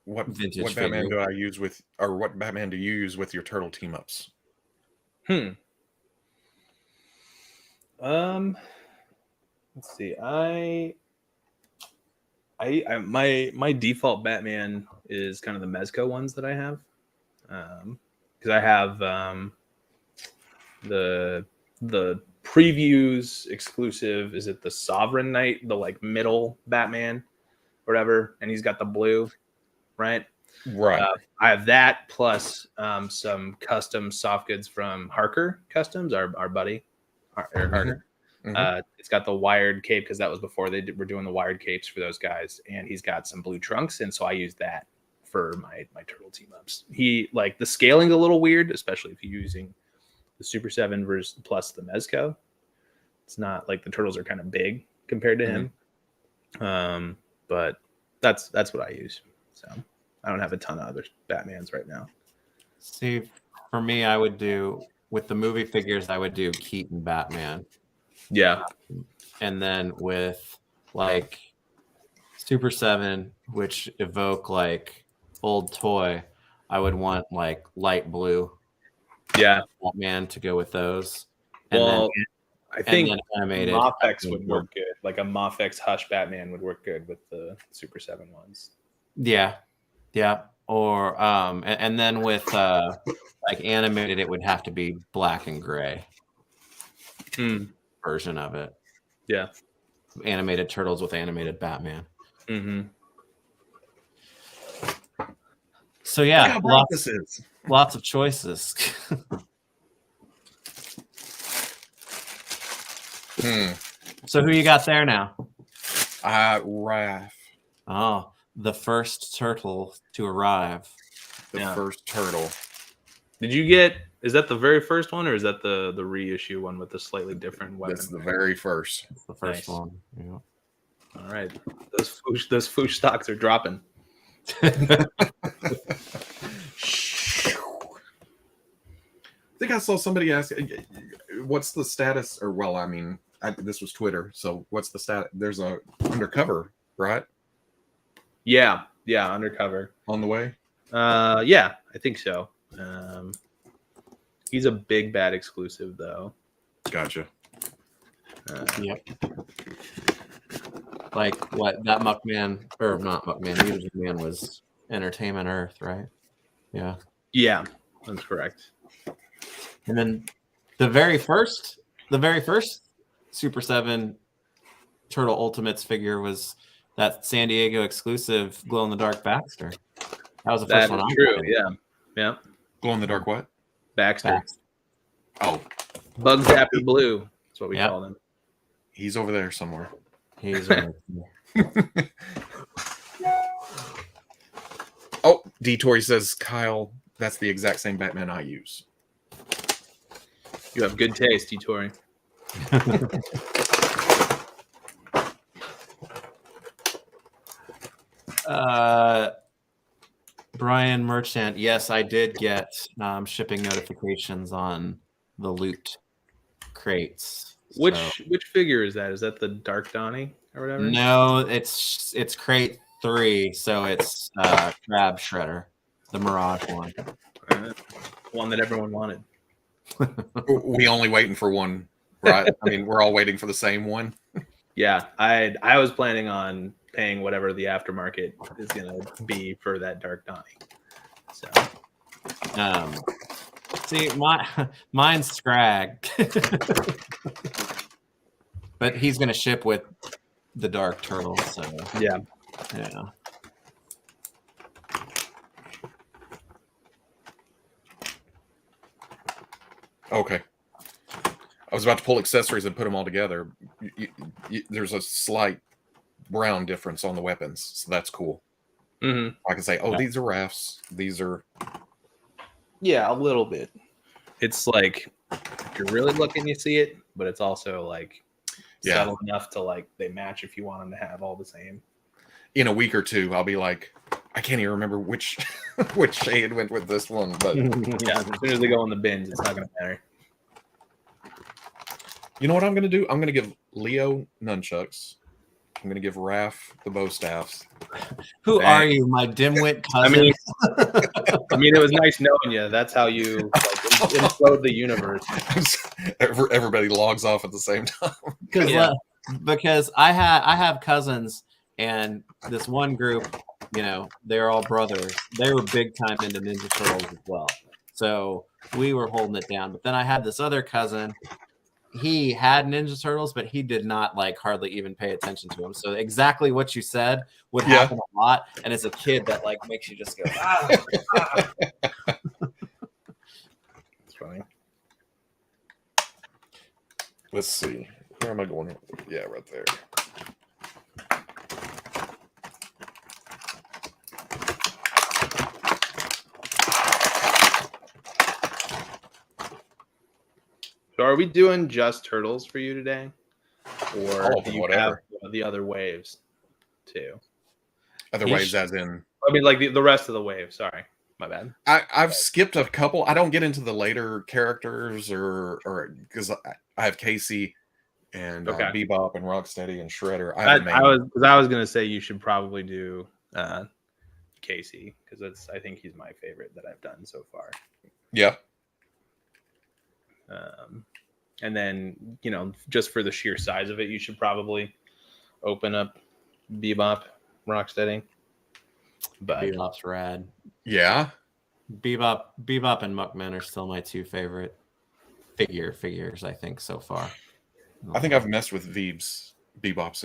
A: What Batman do I use with, or what Batman do you use with your turtle team ups?
C: Let's see. My default Batman is kind of the Mezco ones that I have, because I have the previews exclusive. Is it the Sovereign Knight, the like middle Batman, whatever, and he's got the blue, right?
A: Right.
C: I have that plus some custom soft goods from Harker Customs, our buddy, Eric Harker. It's got the wired cape because that was before they were doing the wired capes for those guys, and he's got some blue trunks, and so I use that for my turtle team ups. He like the scaling's a little weird, especially if you're using the Super 7 versus plus the Mezco. It's not like the turtles are kind of big compared to him, but that's what I use. So I don't have a ton of other Batmans right now.
B: See, for me, I would do with the movie figures. I would do Keaton Batman.
C: Yeah.
B: And then with like Super 7, which evoke like old toy, I would want like light blue.
C: Yeah.
B: Batman to go with those.
C: And I think
B: animated
C: Mafex would work good. Like a Mafex Hush Batman would work good with the Super 7 ones.
B: Yeah. Yeah. Or and then with like animated, it would have to be black and gray. Version of it.
C: Yeah.
B: Animated turtles with animated Batman. So yeah, lots of choices. So who you got there now?
A: Raph.
B: Oh, the first turtle to arrive.
A: The first turtle.
C: Did you get? Is that the very first one, or is that the reissue one with the slightly different weapon?
A: That's the very first.
B: It's the first one. Yeah.
C: All right, those Fwoosh stocks are dropping.
A: I think I saw somebody ask, "What's the status?" Or well, I mean, this was Twitter. So what's the status? There's a undercover, right?
C: Yeah, undercover
A: on the way.
C: Yeah, I think so. He's a big bad exclusive though.
A: Gotcha.
B: Yep. Like what that Muckman or not Muckman, Music Man was Entertainment Earth, right? Yeah.
C: Yeah, that's correct.
B: And then the very first Super 7 Turtle Ultimates figure was that San Diego exclusive glow in the dark Baxter. That was the first one.
C: True. Yeah.
A: Glow in the dark what?
C: Baxter.
A: Oh,
C: Bugs after blue. That's what we call them.
A: He's over there somewhere.
B: He's over there.
A: Oh, D-Tory says, Kyle, that's the exact same Batman I use.
C: You have good taste, Tori.
B: Brian Merchant, yes, I did get shipping notifications on the loot crates.
C: Which figure is that? Is that the Dark Donnie or whatever?
B: No, it's crate 3, so it's Crab Shredder, the Mirage one.
C: One that everyone wanted.
A: We only waiting for one, right? I mean, we're all waiting for the same one.
C: Yeah, I was planning on paying whatever the aftermarket is gonna be for that Dark Donnie. So,
B: see, mine's Scrag, but he's gonna ship with the Dark Turtle. So
C: yeah.
A: Okay. I was about to pull accessories and put them all together. There's a slight brown difference on the weapons, so that's cool.
C: Mm-hmm.
A: I can say, oh, these are rafts. These are...
C: Yeah, a little bit. It's like, if you're really looking, you see it, but it's also like subtle enough to like they match if you want them to have all the same.
A: In a week or two, I'll be like, I can't even remember which which shade went with this one, but
C: yeah, as soon as they go in the bins, it's not going to matter.
A: You know what I'm going to do? I'm going to give Leo nunchucks. I'm going to give Raph the bow staffs.
B: Who are you, my dimwit cousin?
C: I mean, it was nice knowing you. That's how you implode the universe.
A: Everybody logs off at the same time.
B: Because I have cousins, and this one group, you know, they're all brothers. They were big time into Ninja Turtles as well. So we were holding it down. But then I had this other cousin. He had Ninja Turtles, but he did not like hardly even pay attention to them. So exactly what you said would happen a lot. And as a kid, that like makes you just go, ah.
C: It's funny.
A: Let's see. Where am I going? Yeah, right there.
C: So are we doing just Turtles for you today? Or do you
A: whatever.
C: have the other waves too?
A: Other waves as in...
C: I mean, like the rest of the waves. Sorry. My bad.
A: I've skipped a couple. I don't get into the later characters or because I have Casey and Bebop and Rocksteady and Shredder.
C: I was gonna say you should probably do Casey because I think he's my favorite that I've done so far.
A: Yeah.
C: And then, you know, just for the sheer size of it, you should probably open up Bebop, Rocksteady. But
B: Bebop's rad.
A: Yeah.
B: Bebop and Muckman are still my two favorite figures, I think, so far.
A: I think I've messed with Bebop's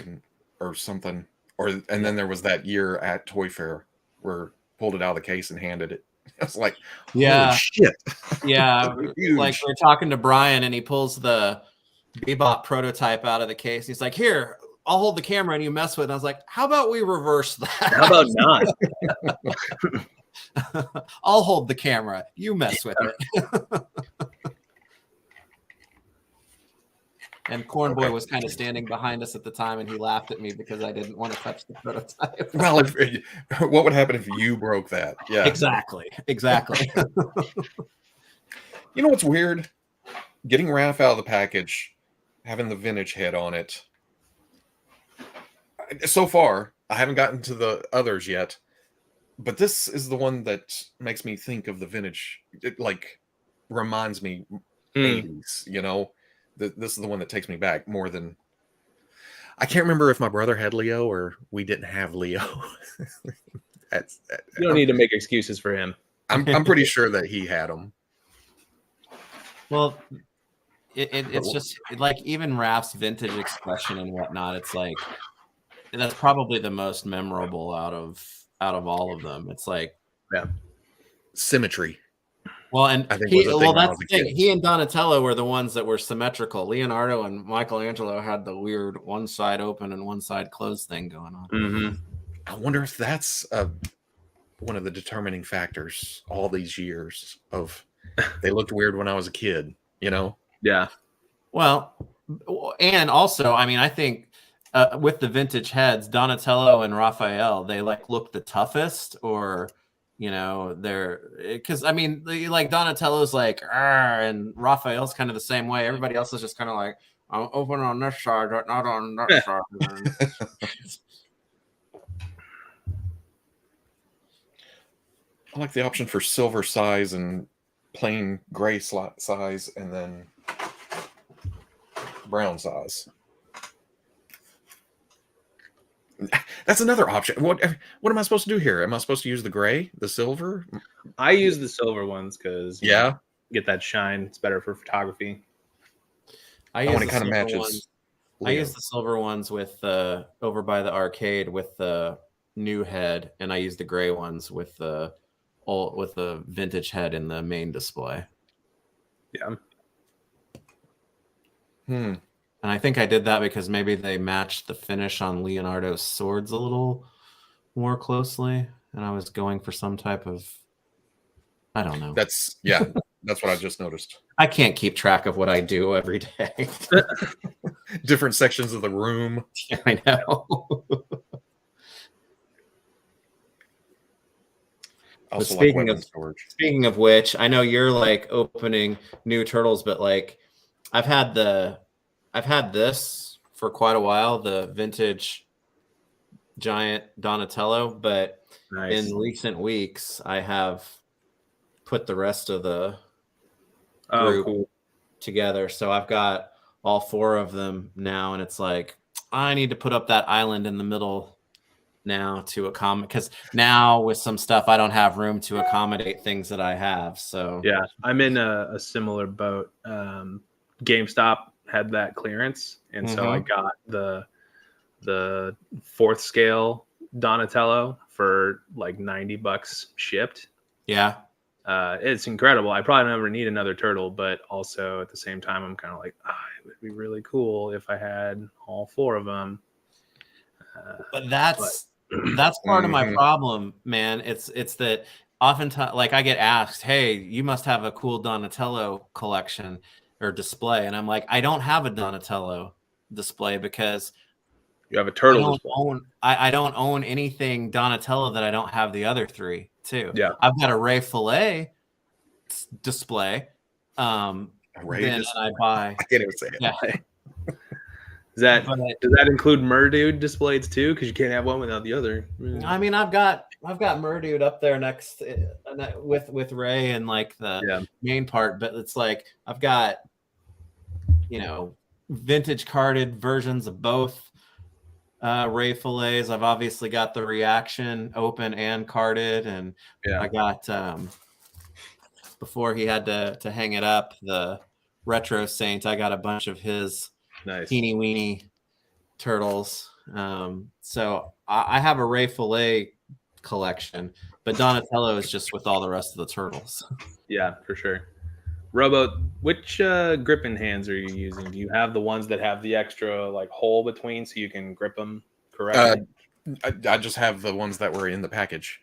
A: or something. And then there was that year at Toy Fair where pulled it out of the case and handed it. I was like, holy shit.
B: Yeah. Like we're talking to Brian and he pulls the Bebop prototype out of the case. He's like, here, I'll hold the camera and you mess with it. And I was like, how about we reverse that?
C: How about not?
B: I'll hold the camera. You mess with it. And Cornboy was kind of standing behind us at the time, and he laughed at me because I didn't want to touch the prototype.
A: Well, what would happen if you broke that? Yeah,
B: exactly.
A: You know what's weird? Getting Raph out of the package, having the vintage head on it. So far, I haven't gotten to the others yet, but this is the one that makes me think of the vintage. It like reminds me 80s, you know. This is the one that takes me back more than... I can't remember if my brother had Leo or we didn't have Leo.
C: You don't need to make excuses for him.
A: I'm pretty sure that he had them.
B: Well, it's just like even Raph's vintage expression and whatnot. It's like that's probably the most memorable out of all of them. It's like
A: symmetry.
B: Well, and
A: I think was a thing when I
B: that's
A: was
B: the
A: a
B: thing.
A: kid.
B: He and Donatello were the ones that were symmetrical. Leonardo and Michelangelo had the weird one side open and one side closed thing going on.
C: Mm-hmm.
A: I wonder if that's one of the determining factors all these years of they looked weird when I was a kid, you know?
C: Yeah.
B: Well, and also, I mean, I think with the vintage heads, Donatello and Raphael, they like look the toughest, or they're because I mean, like Donatello's like, and Raphael's kind of the same way. Everybody else is just kind of like, I'm open on this side, but not on that side.
A: I like the option for silver size and plain gray size, and then brown size. That's another option. What am I supposed to do here? Am I supposed to use the gray, the silver?
C: I use the silver ones because get that shine. It's better for photography.
B: I
A: when it kind of matches.
B: I use the silver ones with over by the arcade with the new head, and I use the gray ones with the vintage head in the main display.
C: Yeah.
B: And I think I did that because maybe they matched the finish on Leonardo's swords a little more closely, and I was going for some type of, I don't know.
A: That's what I just noticed.
B: I can't keep track of what I do every day.
A: Different sections of the room.
B: Yeah, I know.
A: Also,
B: speaking of which, I know you're like opening new turtles, but like I've had this for quite a while, the vintage giant Donatello, but in recent weeks I have put the rest of the group together. So I've got all 4 of them now, and it's like I need to put up that island in the middle now to accommodate, because now with some stuff I don't have room to accommodate things that I have. So
C: yeah, I'm in a similar boat. GameStop had that clearance, and so I got the 4th scale Donatello for like $90 shipped.
B: Yeah.
C: It's incredible. I probably never need another turtle, but also at the same time, I'm kind of like, it would be really cool if I had all 4 of them.
B: But that's part of my problem, man. It's that oftentimes, like I get asked, "Hey, you must have a cool Donatello collection or display," and I'm like, I don't have a Donatello display because
C: you have a turtle display.
B: I don't own anything Donatello that I don't have the other 3 too.
C: Yeah,
B: I've got a Ray Fillet display.
A: Then
B: I buy.
A: I can't even say it.
B: Yeah.
C: Does that include Murdude displays too? Because you can't have one without the other.
B: I mean, I've got Murdude up there next with Ray and like the main part, but it's like I've got vintage carded versions of both Ray Fillets. I've obviously got the reaction open and carded, and I got before he had to hang it up, the Retro Saint. I got a bunch of his teeny weeny turtles. So I have a Ray Fillet collection, but Donatello is just with all the rest of the turtles.
C: Yeah, for sure. Robo, which gripping hands are you using? Do you have the ones that have the extra like hole between so you can grip them correctly?
A: I just have the ones that were in the package.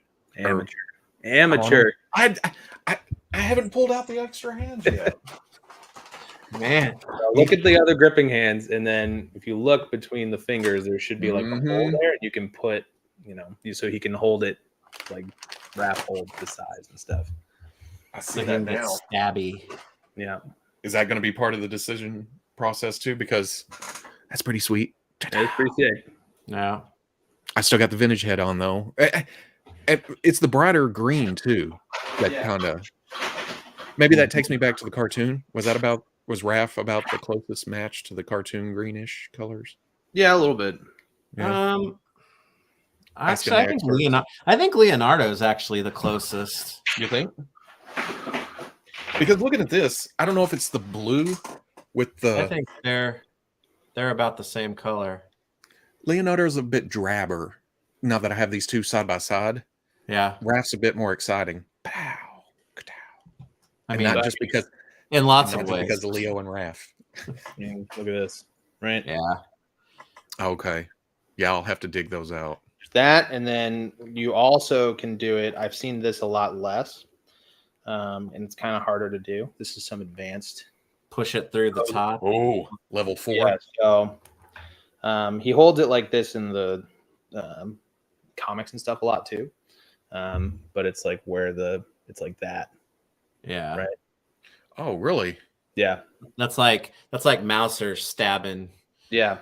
C: Amateur.
A: I haven't pulled out the extra hands yet.
B: Man,
C: look at the other gripping hands, and then if you look between the fingers, there should be like a hole there. You can put, so he can hold it, like wrap hold the size and stuff.
A: I see that now.
B: Stabby.
C: Yeah.
A: Is that going to be part of the decision process too? Because that's pretty sweet.
C: That's pretty sick.
B: Yeah.
A: I still got the vintage head on though. It's the brighter green too. That kind of. Maybe that takes me back to the cartoon. Was Raph about the closest match to the cartoon greenish colors?
C: Yeah, a little bit.
A: Yeah.
B: Actually, I think Leonardo is actually the closest.
A: You think? Because looking at this, I don't know if it's the blue with the.
B: I think they're about the same color.
A: Leonardo's a bit drabber. Now that I have these 2 side by side.
B: Yeah.
A: Raph's a bit more exciting. Pow.
B: I
A: And
B: mean,
A: not just because
B: in lots
A: not
B: of
A: just
B: ways.
A: because of Leo and Raph.
C: Look at this, right?
B: Yeah.
A: Okay. Yeah, I'll have to dig those out.
D: That, and then you also can do it. I've seen this a lot less, and it's kind of harder to do. This is some advanced.
B: Push it through the top.
A: Oh, level 4.
D: Yeah, so he holds it like this in the comics and stuff a lot too. But it's like it's like that.
B: Yeah.
D: Right.
A: Oh, really?
D: Yeah.
B: That's like Mouser stabbing
D: Yeah.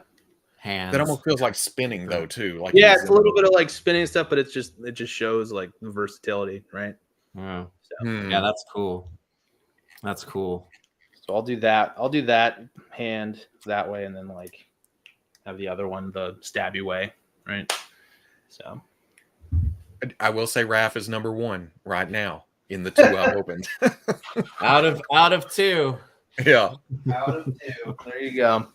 B: hands.
A: That almost feels like spinning though, too. Like
D: Yeah,
A: he's,
D: it's a little bit of like spinning stuff, but it just shows like the versatility, right?
B: Yeah.
D: So,
B: Yeah, that's cool. That's cool.
D: so I'll do that. I'll do that hand that way, and then like have the other one the stabby way, right? So
A: I will say Raph is number 1 right now in the 2 I opened.
B: Out of 2.
A: Yeah.
D: out of 2. There you go.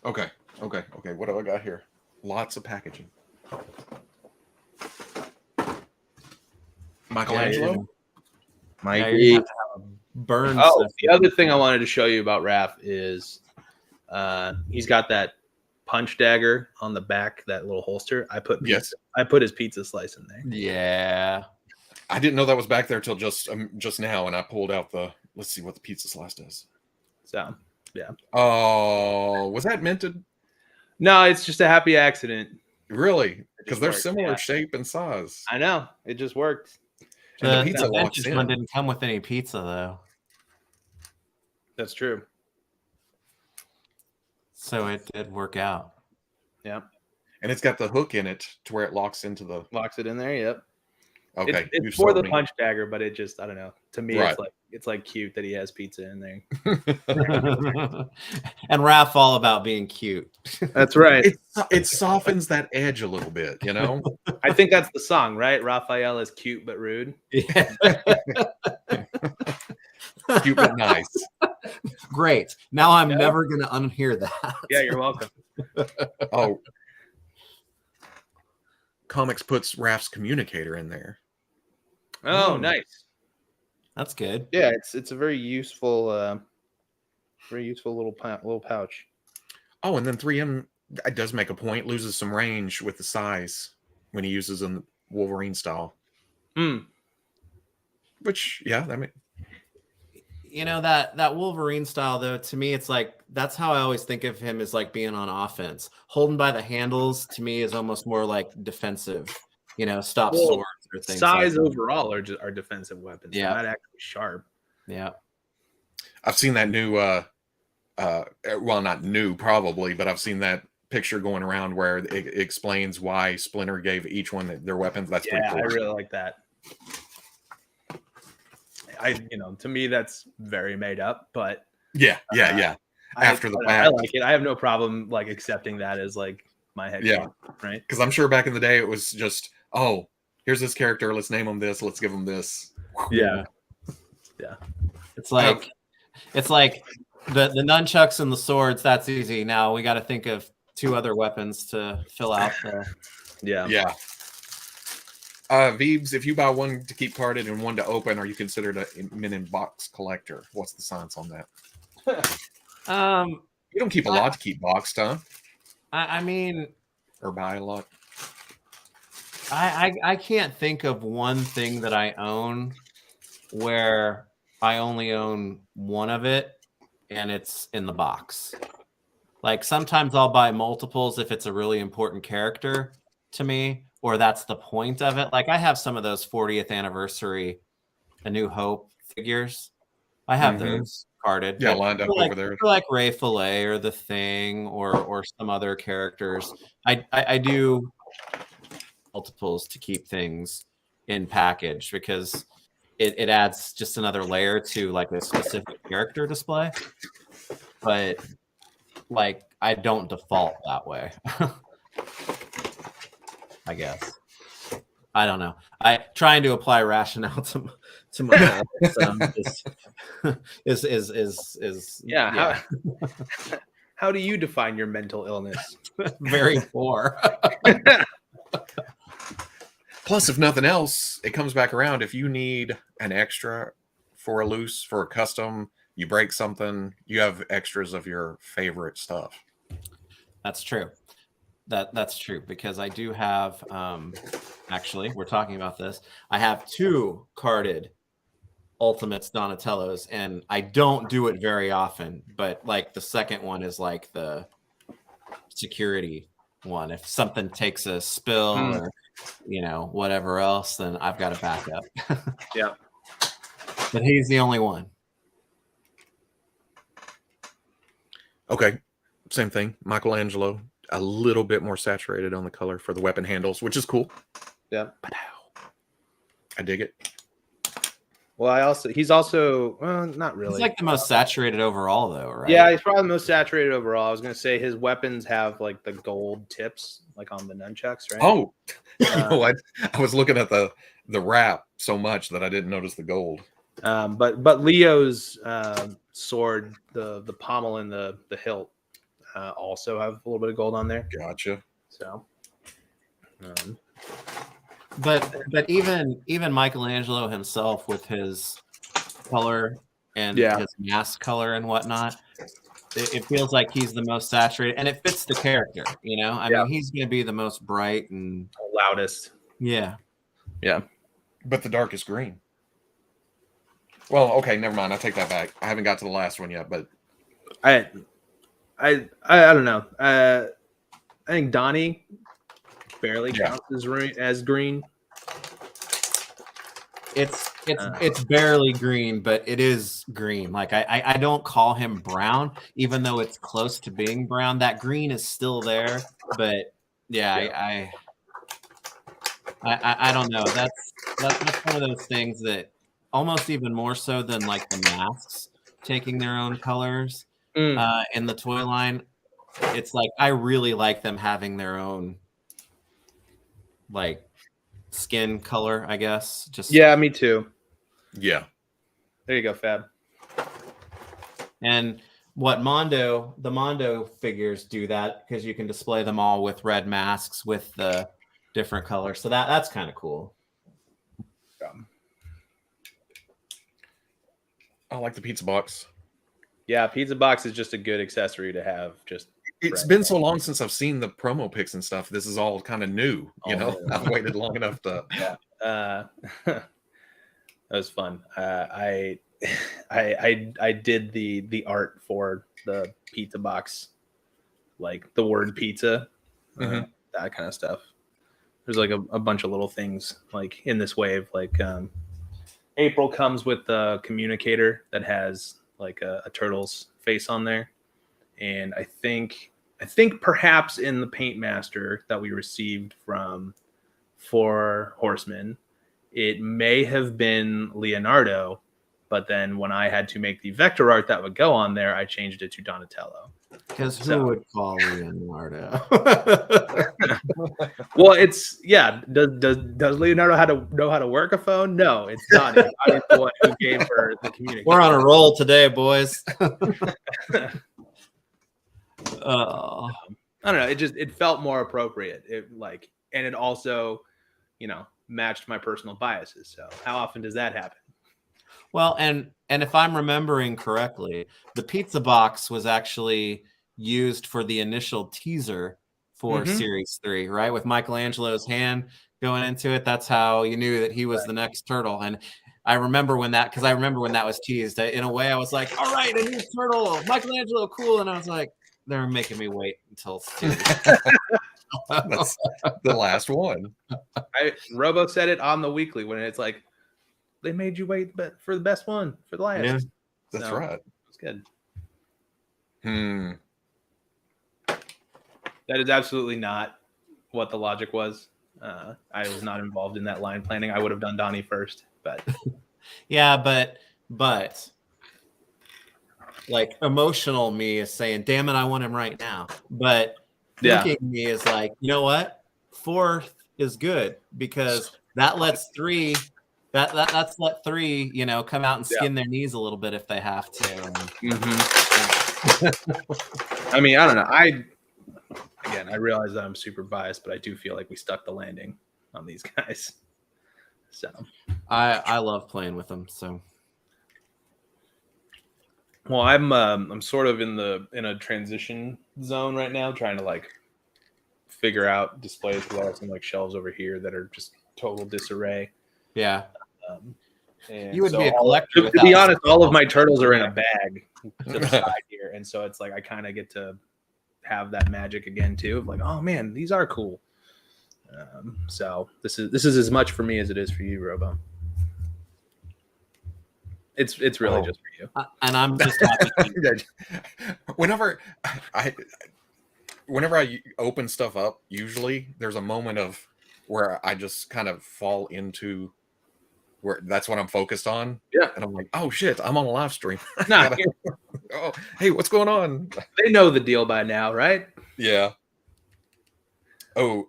A: Okay. What do I got here? Lots of packaging. Michelangelo?
B: Yeah, you have to have a burn.
D: Oh,
B: stuff.
D: the other thing I wanted to show you about Raph is he's got that punch dagger on the back, that little holster. I put his pizza slice in there.
B: Yeah.
A: I didn't know that was back there till just now, and I pulled out the. Let's see what the pizza slice does.
D: So yeah.
A: Oh, was that meant to?
D: No, it's just a happy accident.
A: Really? Because they're
D: worked,
A: similar
D: yeah.
A: shape and size.
D: I know. It just worked.
A: And the pizza
B: the
A: locks
B: vintage
A: in.
B: one didn't come with any pizza though,
D: That's true.
B: so it did work out.
D: Yeah.
A: And it's got the hook in it to where it locks into the.
D: Locks it in there. Yep.
A: Okay.
D: It's for the punch dagger, but it just, I don't know. To me,
A: Right.
D: it's like cute that he has pizza in there.
B: And Raph all about being cute.
D: That's right.
A: It softens that edge a little bit, you know.
D: I think that's the song, right? Raphael is cute but rude.
B: Yeah.
A: Cute but nice.
B: Great. Now I'm never gonna unhear that.
D: Yeah, you're welcome.
A: Oh. Comics puts Raph's communicator in there.
D: Oh,
B: Hmm.
D: nice.
B: That's good.
D: Yeah, it's a very useful little pouch.
A: Oh, and then 3M does make a point, loses some range with the size when he uses in the Wolverine style. Which, yeah, that mean.
B: You know, that Wolverine style though, to me it's like that's how I always think of him, as like being on offense. Holding by the handles to me is almost more like defensive, you know, stop swords or things.
D: Size
B: like
D: overall are defensive weapons.
B: Yeah.
D: They're not actually sharp.
B: Yeah.
A: I've seen that new well, not new probably, but I've seen that picture going around where it explains why Splinter gave each one their weapons. That's pretty cool.
D: I really like that. To me that's very made up, but
A: Yeah. After the fact,
D: I like it. I have no problem like accepting that as like my head.
A: Yeah.
D: Right.
A: Because I'm sure back in the day it was just, oh, here's this character, let's name him this, let's give him this.
D: Yeah.
B: It's like the nunchucks and the swords, that's easy. Now we got to think of 2 other weapons to fill out the
A: Yeah. Veebs, if you buy one to keep carded and one to open, are you considered a Men in Box collector? What's the science on that? You don't keep a lot to keep boxed, huh?
B: I mean,
A: Or buy a lot?
B: I can't think of one thing that I own where I only own one of it and it's in the box. Like sometimes I'll buy multiples if it's a really important character to me, or that's the point of it. Like I have some of those 40th anniversary A New Hope figures. I have those carded.
A: Yeah, lined up over there.
B: For like Ray Fillet or The Thing or some other characters. I do multiples to keep things in package because it adds just another layer to like a specific character display. But like I don't default that way. I guess. I don't know. I trying to apply rationale to my is
D: How do you define your mental illness?
B: very poor.
A: Plus, if nothing else, it comes back around. If you need an extra for a loose, for a custom, you break something, you have extras of your favorite stuff.
B: That's true. That's true, because I do have actually, we're talking about this. I have 2 carded Ultimates Donatellos, and I don't do it very often, but like the second one is like the security one. If something takes a spill or whatever else, then I've got a backup.
D: Yeah.
B: But he's the only one.
A: Okay. Same thing. Michelangelo, a little bit more saturated on the color for the weapon handles, which is cool.
D: Yeah.
A: I dig it.
D: Well, he's also not really.
B: He's like the most saturated overall, though, right?
D: Yeah, he's probably the most saturated overall. I was gonna say his weapons have like the gold tips, like on the nunchucks, right?
A: Oh, I was looking at the wrap so much that I didn't notice the gold.
D: But Leo's sword, the pommel and the hilt, also have a little bit of gold on there.
A: Gotcha.
D: So,
B: but even Michelangelo himself, with his color and his mask color and whatnot, it feels like he's the most saturated, and it fits the character. I mean, he's going to be the most bright and
D: loudest.
B: Yeah.
A: But the darkest green. Well, okay, never mind. I take that back. I haven't got to the last one yet, but
D: I don't know. I think Donnie barely counts as green.
B: It's barely green, but it is green. Like I don't call him brown, even though it's close to being brown. That green is still there, but I don't know. That's one of those things that almost even more so than like the masks taking their own colors in the toy line. It's like I really like them having their own like skin color, I guess.
D: Me too.
A: Yeah.
D: There you go, Fab.
B: And what the Mondo figures do that, because you can display them all with red masks with the different colors. So that's kind of cool.
A: I like the pizza box.
D: Yeah, pizza box is just a good accessory to have.
A: It's been so long since I've seen the promo pics and stuff. This is all kind of new, I've waited long enough to.
D: Yeah, that was fun. I did the art for the pizza box, like the word pizza, that kind of stuff. There's like a bunch of little things like in this wave. Like April comes with a communicator that has like a turtle's face on there, and I think perhaps in the Paint Master that we received from Four Horsemen, it may have been Leonardo, but then when I had to make the vector art that would go on there, I changed it to Donatello.
B: Because who would call Leonardo?
D: Well, it's Does Leonardo know how to work a phone? No, it's Donnie. Donnie's the one who gave her the communication.
B: We're on a roll today, boys.
D: I don't know. It felt more appropriate. And it also, matched my personal biases. So how often does that happen?
B: Well, and if I'm remembering correctly, the pizza box was actually used for the initial teaser for Series 3, right? With Michelangelo's hand going into it. That's how you knew that he was the next turtle. And I remember when that was teased. In a way, I was like, all right, a new turtle, Michelangelo, cool. And I was like, they're making me wait until
A: That's the last one.
D: Robo said it on the weekly when it's like, they made you wait for the best one for the last.
A: Yeah, that's right.
D: It's good. That is absolutely not what the logic was. I was not involved in that line planning. I would have done Donnie first, but
B: yeah, but like emotional me is saying, damn it, I want him right now. But thinking me is like, you know what? 4th is good because that lets 3. That's let 3, come out and skin their knees a little bit if they have to.
D: I mean, I don't know. I realize that I'm super biased, but I do feel like we stuck the landing. on these guys. So
B: I love playing with them. So
D: well, I'm sort of in a transition zone right now, trying to like figure out displays, because I have some like shelves over here that are just total disarray.
B: yeah,
D: And
B: you would
D: so
B: be a collector.
D: to be honest, all of my turtles are in a bag to the side here, and so it's like I kind of get to have that magic again too, of like, oh man, these are cool. So this is as much for me as it is for you, Robo. It's really just for you.
B: And I'm just happy.
A: Whenever I open stuff up, usually there's a moment of where I just kind of fall into where that's what I'm focused on.
D: Yeah.
A: And I'm like, oh shit, I'm on a live stream.
D: Nah,
A: Oh, hey, what's going on?
D: they know the deal by now, right?
A: Yeah. Oh,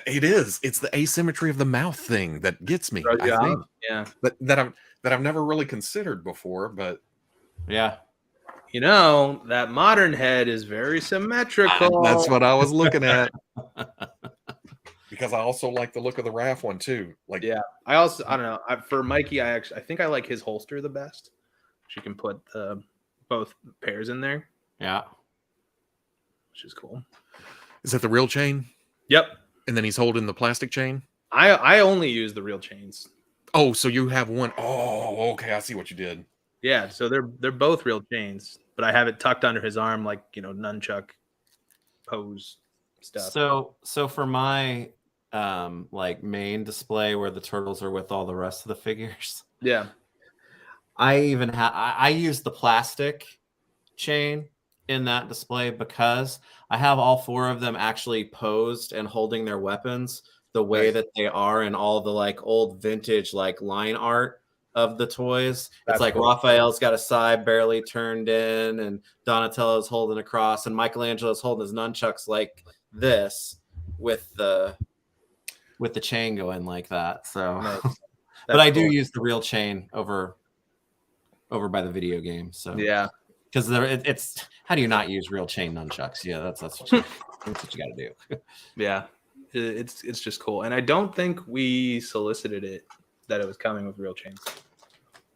A: it is. It's the asymmetry of the mouth thing that gets me. I think.
D: Yeah.
A: That I've never really considered before, but
B: Yeah.
D: You know, that modern head is very symmetrical.
A: That's what I was looking at. Because I also like the look of the RAF one too. Like,
D: yeah, I don't know. For Mikey, I think I like his holster the best. You can put both pairs in there.
B: Yeah,
D: which is cool.
A: Is that the real chain?
D: Yep.
A: And then he's holding the plastic chain.
D: I only use the real chains.
A: Oh, so you have one. Oh, okay. I see what you did.
D: Yeah, so they're both real chains, but I have it tucked under his arm, like nunchuck pose stuff.
B: So for my like main display where the turtles are with all the rest of the figures.
D: Yeah.
B: I even I use the plastic chain in that display because I have all four of them actually posed and holding their weapons the way that they are in all the like old vintage like line art of the toys. It's like cool. Raphael's got a side barely turned in, and Donatello's holding a cross, and Michelangelo's holding his nunchucks like this with the chain going like that. So, but I do use the real chain over by the video game. So
D: yeah,
B: because it's how do you not use real chain nunchucks? Yeah, that's what you got to do.
D: Yeah, it's just cool, and I don't think we solicited it that it was coming with real chains.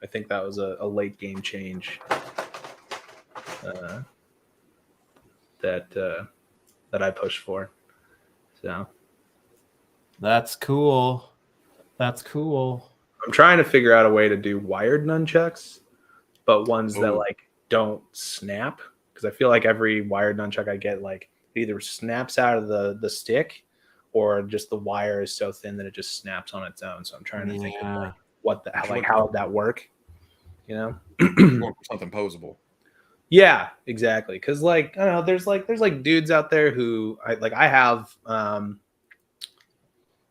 D: I think that was a late game change that I pushed for. So
B: that's cool. That's cool.
D: I'm trying to figure out a way to do wired nunchucks, but ones that like don't snap, because I feel like every wired nunchuck I get like either snaps out of the stick, or just the wire is so thin that it just snaps on its own. So I'm trying to think of like how would that work?
A: Something posable.
D: Yeah, exactly. Because like I don't know, there's like dudes out there who I have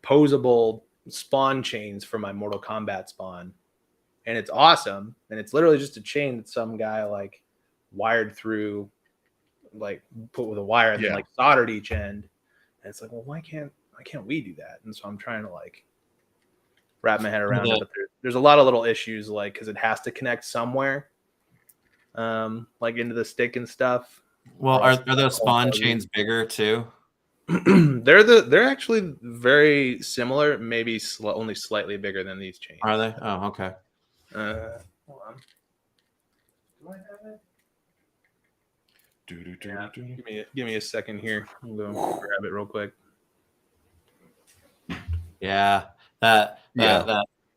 D: posable spawn chains for my Mortal Kombat spawn, and it's awesome. And it's literally just a chain that some guy like wired through, like put with a wire and then like soldered each end. And it's like, well, why can't we do that? And so I'm trying to like wrap my head around it. But there's a lot of little issues, like because it has to connect somewhere, like into the stick and stuff.
B: Well, are those spawn chains bigger too?
D: They're actually very similar, maybe only slightly bigger than these chains.
B: Are they? Oh, okay.
D: Hold on. Do I have it? Give me a second here. I'll go grab it real quick.
B: Yeah, that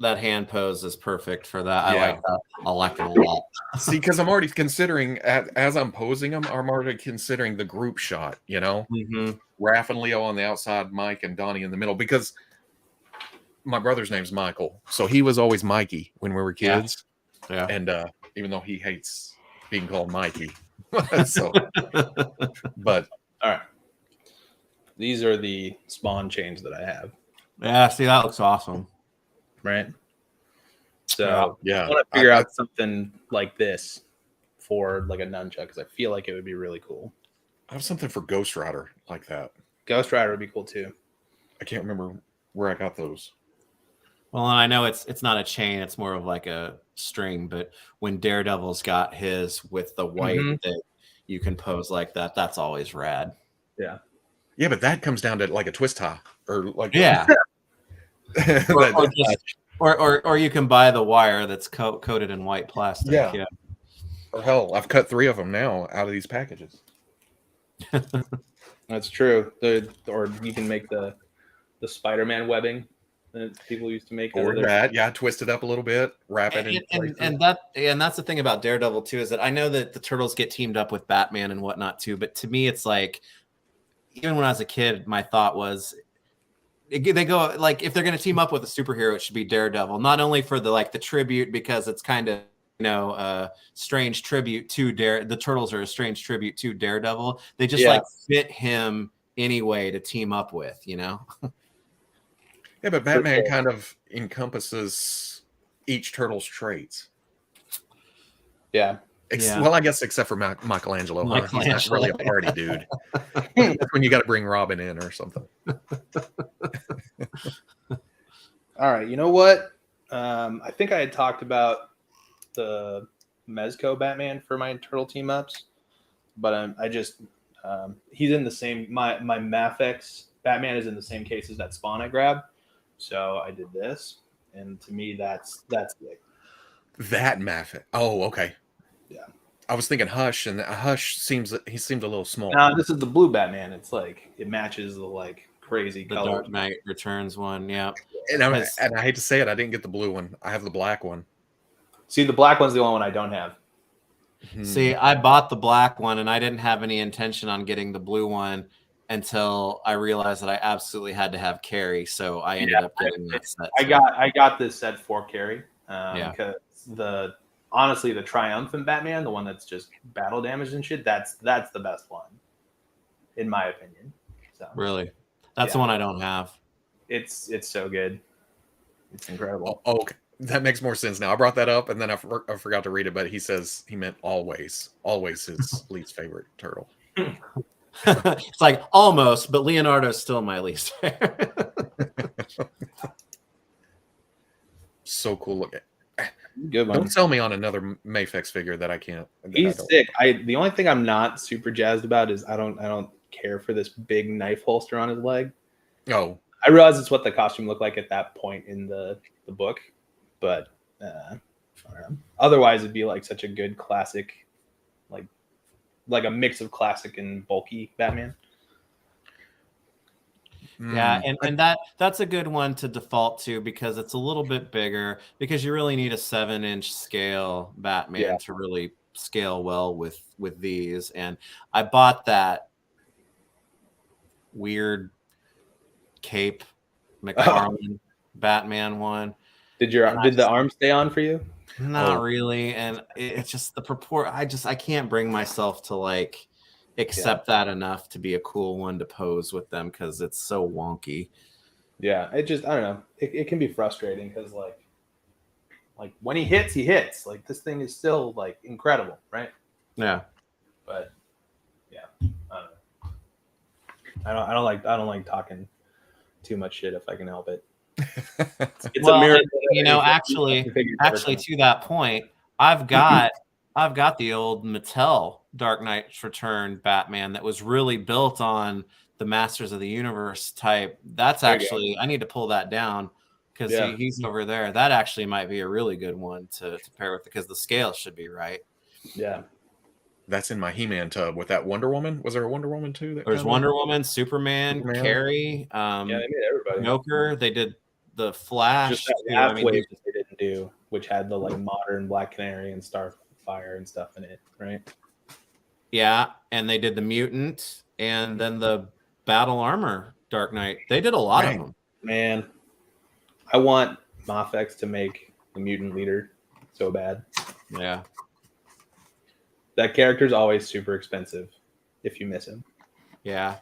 B: hand pose is perfect for that. I like that. I like it a lot.
A: See, because I'm already considering as I'm posing them, I'm already considering the group shot.
B: Mm-hmm.
A: Raph and Leo on the outside, Mike and Donnie in the middle. Because my brother's name's Michael, so he was always Mikey when we were kids.
B: Yeah.
A: And even though he hates being called Mikey. So, but
D: all right, these are the spawn chains that I have.
B: Yeah, see, that looks awesome,
D: right? So
A: yeah,
D: I want to figure out something like this for like a nunchuck, because I feel like it would be really cool.
A: I have something for Ghost Rider like that.
D: Ghost Rider would be cool too.
A: I can't remember where I got those.
B: Well, and I know it's not a chain; it's more of like a string. But when Daredevil's got his with the white that you can pose like that, that's always rad.
D: Yeah,
A: Yeah, but that comes down to like a twist tie or like
B: Yeah.
A: that,
B: Or you can buy the wire that's coated in white plastic.
A: Yeah. Or hell, I've cut 3 of them now out of these packages.
D: That's true. Or you can make the Spider-Man webbing that people used to make.
A: Or that, yeah, twist it up a little bit, wrap it in place.
B: And that's the thing about Daredevil too, is that I know that the Turtles get teamed up with Batman and whatnot too, but to me it's like, even when I was a kid, my thought was they go like, if they're going to team up with a superhero, it should be Daredevil, not only for the tribute, because it's kind of strange tribute to the Turtles are a strange tribute to Daredevil. They just fit him anyway to team up with, Yeah,
A: but Batman kind of encompasses each Turtle's traits.
D: Yeah.
A: Well, I guess except for Michelangelo. He's not really a party dude. That's when you got to bring Robin in or something.
D: All right. You know what? I think I had talked about the Mezco Batman for my Turtle team ups, but I just he's in the same. My Mafex Batman is in the same case as that Spawn I grabbed, so I did this, and to me that's it.
A: That Mafex. Oh, okay.
D: Yeah,
A: I was thinking Hush, and Hush seems a little small.
D: No, this is the blue Batman. It's like it matches the crazy
B: the
D: color.
B: Dark Knight Returns one. Yeah,
A: and I hate to say it, I didn't get the blue one. I have the black one.
D: See, the black one's the only one I don't have.
B: See, I bought the black one, and I didn't have any intention on getting the blue one until I realized that I absolutely had to have Carrie. So I ended up getting that set.
D: I got this set for Carrie because honestly, the Triumphant Batman, the one that's just battle damage and shit, that's the best one, in my opinion. So
B: really, that's the one I don't have.
D: It's so good. It's incredible.
A: Oh, okay. That makes more sense now. I brought that up, and then I forgot to read it, but he says he meant always his least favorite turtle.
B: It's like almost, but Leonardo's still my least favorite.
A: So cool looking.
D: Good one.
A: Don't sell me on another Mafex figure that I can't.
D: He's sick. The only thing I'm not super jazzed about is I don't care for this big knife holster on his leg.
A: Oh,
D: I realize it's what the costume looked like at that point in the book, but I don't know. Otherwise it'd be like such a good classic, like a mix of classic and bulky Batman.
B: Yeah, and that's a good one to default to because it's a little bit bigger, because you really need a 7-inch scale Batman to really scale well with these. And I bought that weird Cape McFarlane Batman one.
D: Did the arm stay on for you?
B: Not really, and it's just the purport. I can't bring myself to accept that enough to be a cool one to pose with them because it's so wonky.
D: Yeah, I don't know. It can be frustrating because like when he hits, Like this thing is still incredible, right?
B: Yeah.
D: But yeah, I don't know. I don't like talking too much shit if I can help it.
B: It's a miracle. Actually to that point, I've got the old Mattel Dark Knight's Return Batman that was really built on the Masters of the Universe type. That's actually, I need to pull that down because he's over there. That actually might be a really good one to pair with because the scale should be right.
D: Yeah.
A: That's in my He-Man tub with that Wonder Woman. Was there a Wonder Woman too?
B: There's Wonder Woman, Superman, Carrie,
D: they made everybody.
B: Joker. They did the Flash.
D: Just that halfway they didn't do, which had the modern Black Canary and Starfire and stuff in it, right?
B: Yeah, and they did the Mutant and then the Battle Armor Dark Knight. They did a lot of them.
D: Man, I want Mafex to make the Mutant leader so bad.
B: Yeah.
D: That character's always super expensive if you miss him.
B: Yeah.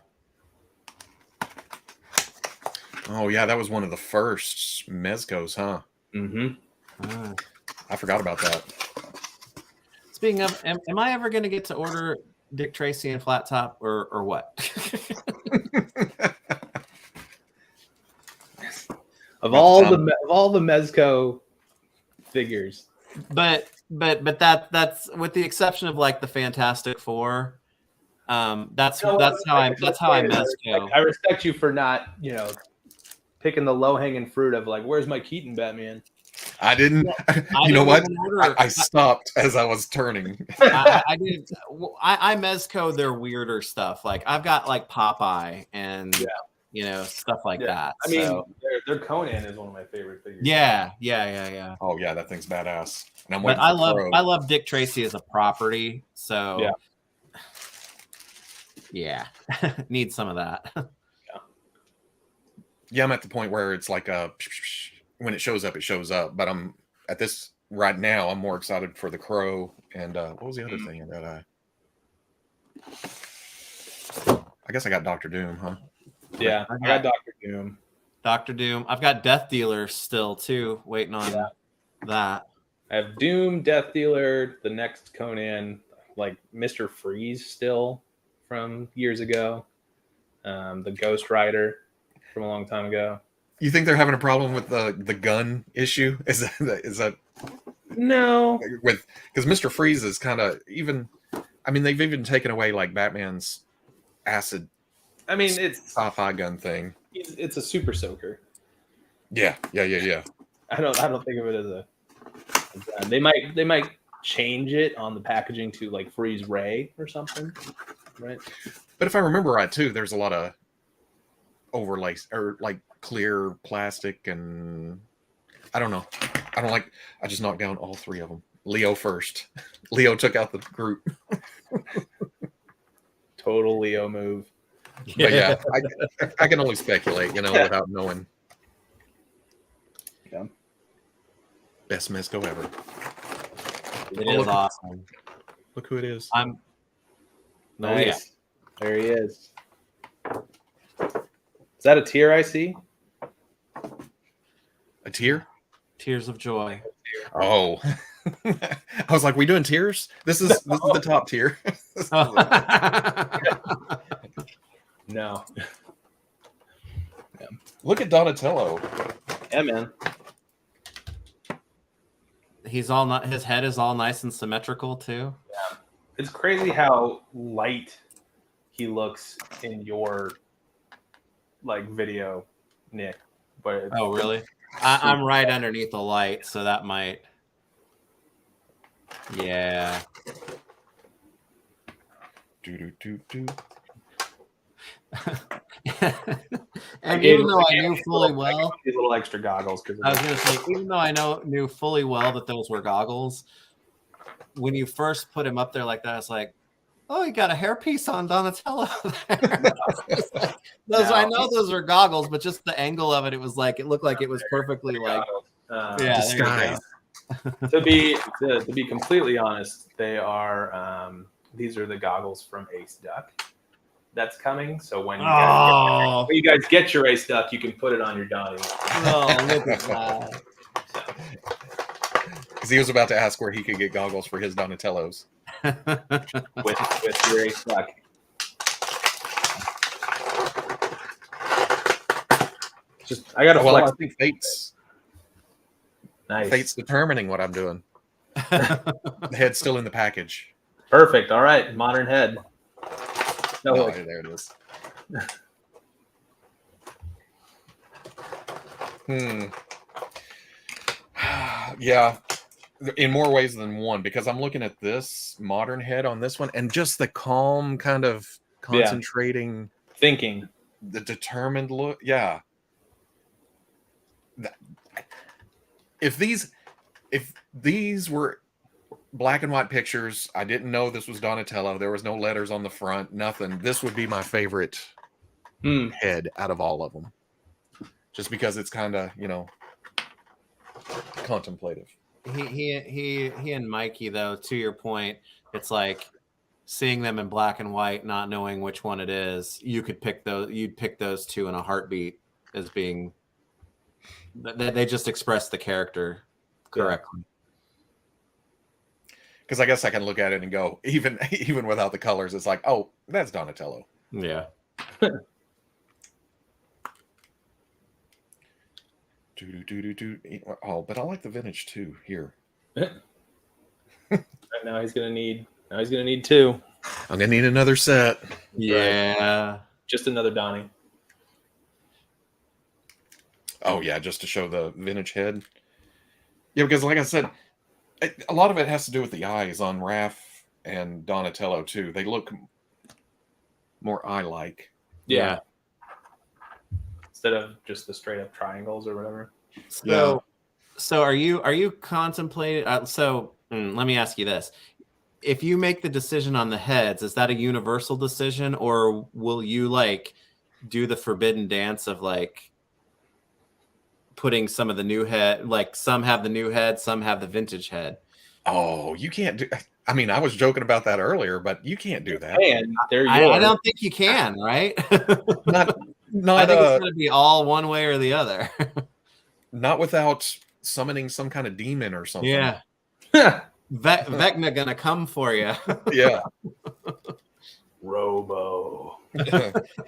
A: Oh, yeah, that was one of the first Mezcos, huh?
D: Mm-hmm.
A: I forgot about that.
B: Speaking of, am I ever going to get to order Dick Tracy and Flat Top or what?
D: Of all the Mezco figures.
B: But that's with the exception of the Fantastic Four. That's
D: You know
B: that's
D: what?
B: how I mezco.
D: I respect you for not, picking the low hanging fruit of like, where's my Keaton Batman?
A: I didn't.
B: I
A: You know
B: didn't
A: what?
B: even order.
A: I stopped as I was turning.
B: I did. I mezco their weirder stuff. Like I've got like Popeye and stuff like that.
D: I mean,
B: So
D: their Conan is one of my favorite figures.
B: yeah.
A: Oh yeah, that thing's badass. And I'm
B: But
A: waiting for Crow.
B: I love Dick Tracy as a property. So yeah, need some of that.
A: Yeah, I'm at the point where it's like when it shows up, it shows up. But I'm at this right now. I'm more excited for the Crow and what was the other thing that I guess I got Dr. Doom, huh?
D: Yeah, I got Dr. Doom.
B: Dr. Doom. I've got Death Dealer still too, waiting on that.
D: I have Doom, Death Dealer, the next Conan, like Mr. Freeze still from years ago, the Ghost Rider from a long time ago.
A: You think they're having a problem with the gun issue? Is that
D: no?
A: With because Mr. Freeze is kind of even. I mean, they've even taken away like Batman's acid.
D: I mean, it's
A: sci-fi gun thing.
D: It's a super soaker.
A: Yeah.
D: I don't think of it as a gun. They might change it on the packaging to like Freeze Ray or something, right?
A: But if I remember right, too, there's a lot of overlays or like clear plastic, and I don't know. I just knocked down all three of them. Leo first. Leo took out the group.
D: Total Leo move.
A: But yeah, I can only speculate, without knowing.
D: Yeah.
A: Best Mezco ever.
B: It is awesome.
A: Look who it is.
B: I'm
D: nice. There he is. Is that a tear I see?
A: A tear?
B: Tears of joy.
A: Oh. I was like, we doing tears? This is the top tier.
D: No.
A: Yeah. Look at Donatello.
D: Yeah, man.
B: He's all not. His head is all nice and symmetrical too.
D: Yeah, it's crazy how light he looks in your video, Nick. But
B: oh, really? I'm right underneath the light, so that might. Yeah.
A: Do.
B: And even though I knew fully well,
D: these little extra goggles.
B: I was going to say, even though I knew fully well that those were goggles, when you first put him up there like that, it's like, oh, you got a hairpiece on Donatello there. I know those are goggles, but just the angle of it, it was like it looked like it was perfectly like
A: disguised.
D: To be completely honest, they are these are the goggles from Ace Duck. That's coming. So when you guys get your Ace Duck, you can put it on your Donnie.
B: Oh, look at that.
A: Because he was about to ask where he could get goggles for his Donatellos.
D: with your Ace Duck. I got to flex.
A: I think Fate's
D: nice.
A: Fate's determining what I'm doing. The head's still in the package.
D: Perfect. All right, modern head.
A: No, there it is. Yeah, in more ways than one, because I'm looking at this modern head on this one, and just the calm kind of concentrating,
D: thinking,
A: the determined look. Yeah. If these were black and white pictures, I didn't know this was Donatello. There was no letters on the front, nothing. This would be my favorite head out of all of them, just because it's kind of contemplative.
B: He and Mikey, though, to your point, it's like seeing them in black and white, not knowing which one it is. You'd pick those two in a heartbeat as being. They just express the character correctly.
A: Because I guess I can look at it and go, even without the colors, it's like, oh, that's Donatello.
B: Yeah.
A: Oh, but I like the vintage too. Here.
D: Now he's gonna need two.
A: I'm gonna need another set.
B: Yeah.
D: Just another Donnie.
A: Oh yeah, just to show the vintage head. Yeah, because like I said, a lot of it has to do with the eyes on Raph and Donatello too. They look more eye-like.
B: Yeah.
D: Instead of just the straight up triangles or whatever.
B: So, so are you contemplating? Let me ask you this: if you make the decision on the heads, is that a universal decision, or will you like do the forbidden dance of like putting some of the new head, like some have the new head, some have the vintage head?
A: Oh, you can't do. I mean, I was joking about that earlier, but you can't do that.
D: And they're yours.
B: I don't think you can, right?
A: Not
B: I think it's going to be all one way or the other.
A: not without summoning some kind of demon or something.
B: Yeah. Vecna gonna come for you.
A: Yeah.
D: Robo.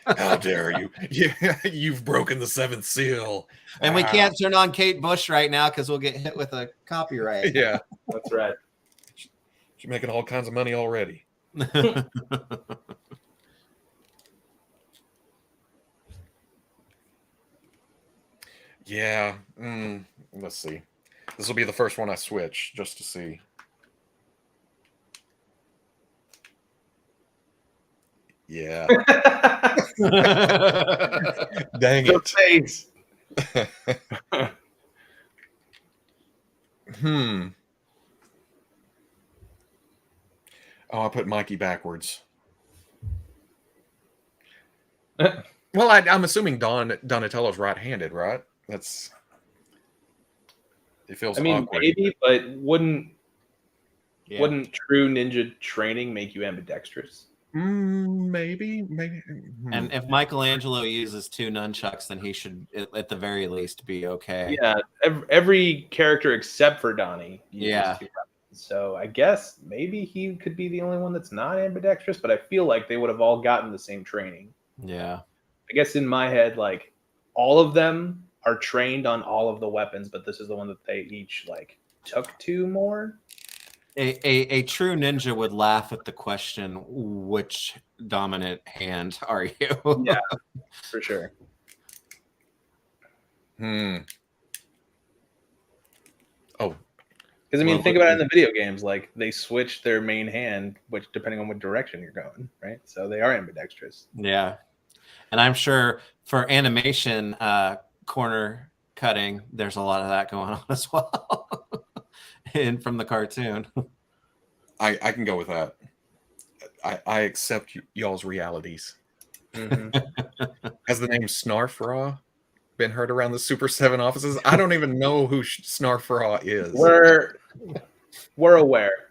A: How dare you? Yeah, you've broken the seventh seal.
B: And we can't turn on Kate Bush right now because we'll get hit with a copyright.
A: Yeah,
D: That's right.
A: she's making all kinds of money already. Yeah. Let's see. This will be the first one I switch just to see. Yeah. Dang
D: The
A: it.
D: face.
A: Oh, I put Mikey backwards. Well, I'm assuming Donatello's right-handed, right? That's. It feels.
D: I mean,
A: awkward.
D: maybe, but wouldn't true ninja training make you ambidextrous?
A: Maybe.
B: And if Michelangelo uses two nunchucks, then he should, at the very least, be okay.
D: Yeah, every character except for Donnie uses
B: Yeah.
D: two weapons. So I guess maybe he could be the only one that's not ambidextrous, but I feel like they would have all gotten the same training.
B: Yeah.
D: I guess in my head, like all of them are trained on all of the weapons, but this is the one that they each like took to more.
B: A true ninja would laugh at the question, which dominant hand are you?
D: Yeah, for sure.
A: Oh.
D: Because I mean, think about it in the video games. Like they switch their main hand, which depending on what direction you're going, right? So they are ambidextrous.
B: Yeah. And I'm sure for animation corner cutting, there's a lot of that going on as well. And from the cartoon.
A: I can go with that. I accept y'all's realities.
D: Mm-hmm.
A: Has the name Snarfraw been heard around the Super 7 offices? I don't even know who Snarfraw is.
D: We're aware.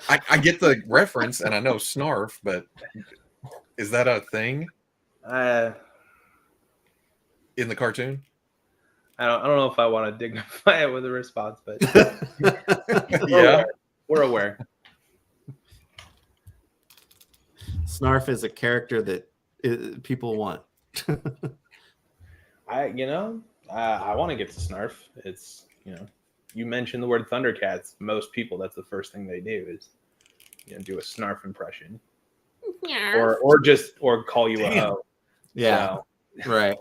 A: I get the reference and I know Snarf, but is that a thing in the cartoon?
D: I don't know if I want to dignify it with a response, but
A: Yeah,
D: we're aware.
B: Snarf is a character that people want.
D: I want to get to Snarf. It's you mentioned the word Thundercats. Most people, that's the first thing they do is do a Snarf impression, or call you a hoe.
B: Yeah,
D: so,
B: right.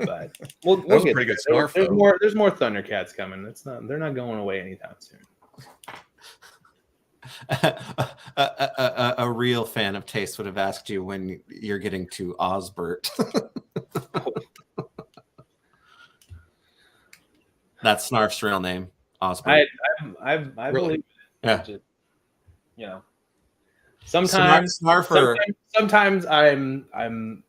D: But we'll get
A: pretty good
D: there.
A: Snarf.
D: There's more Thundercats coming. They're not going away anytime soon.
B: A real fan of taste would have asked you when you're getting to Osbert. That's Snarf's real name, Osbert.
D: I
A: Really?
D: believe.
B: Yeah.
D: Just, sometimes I'm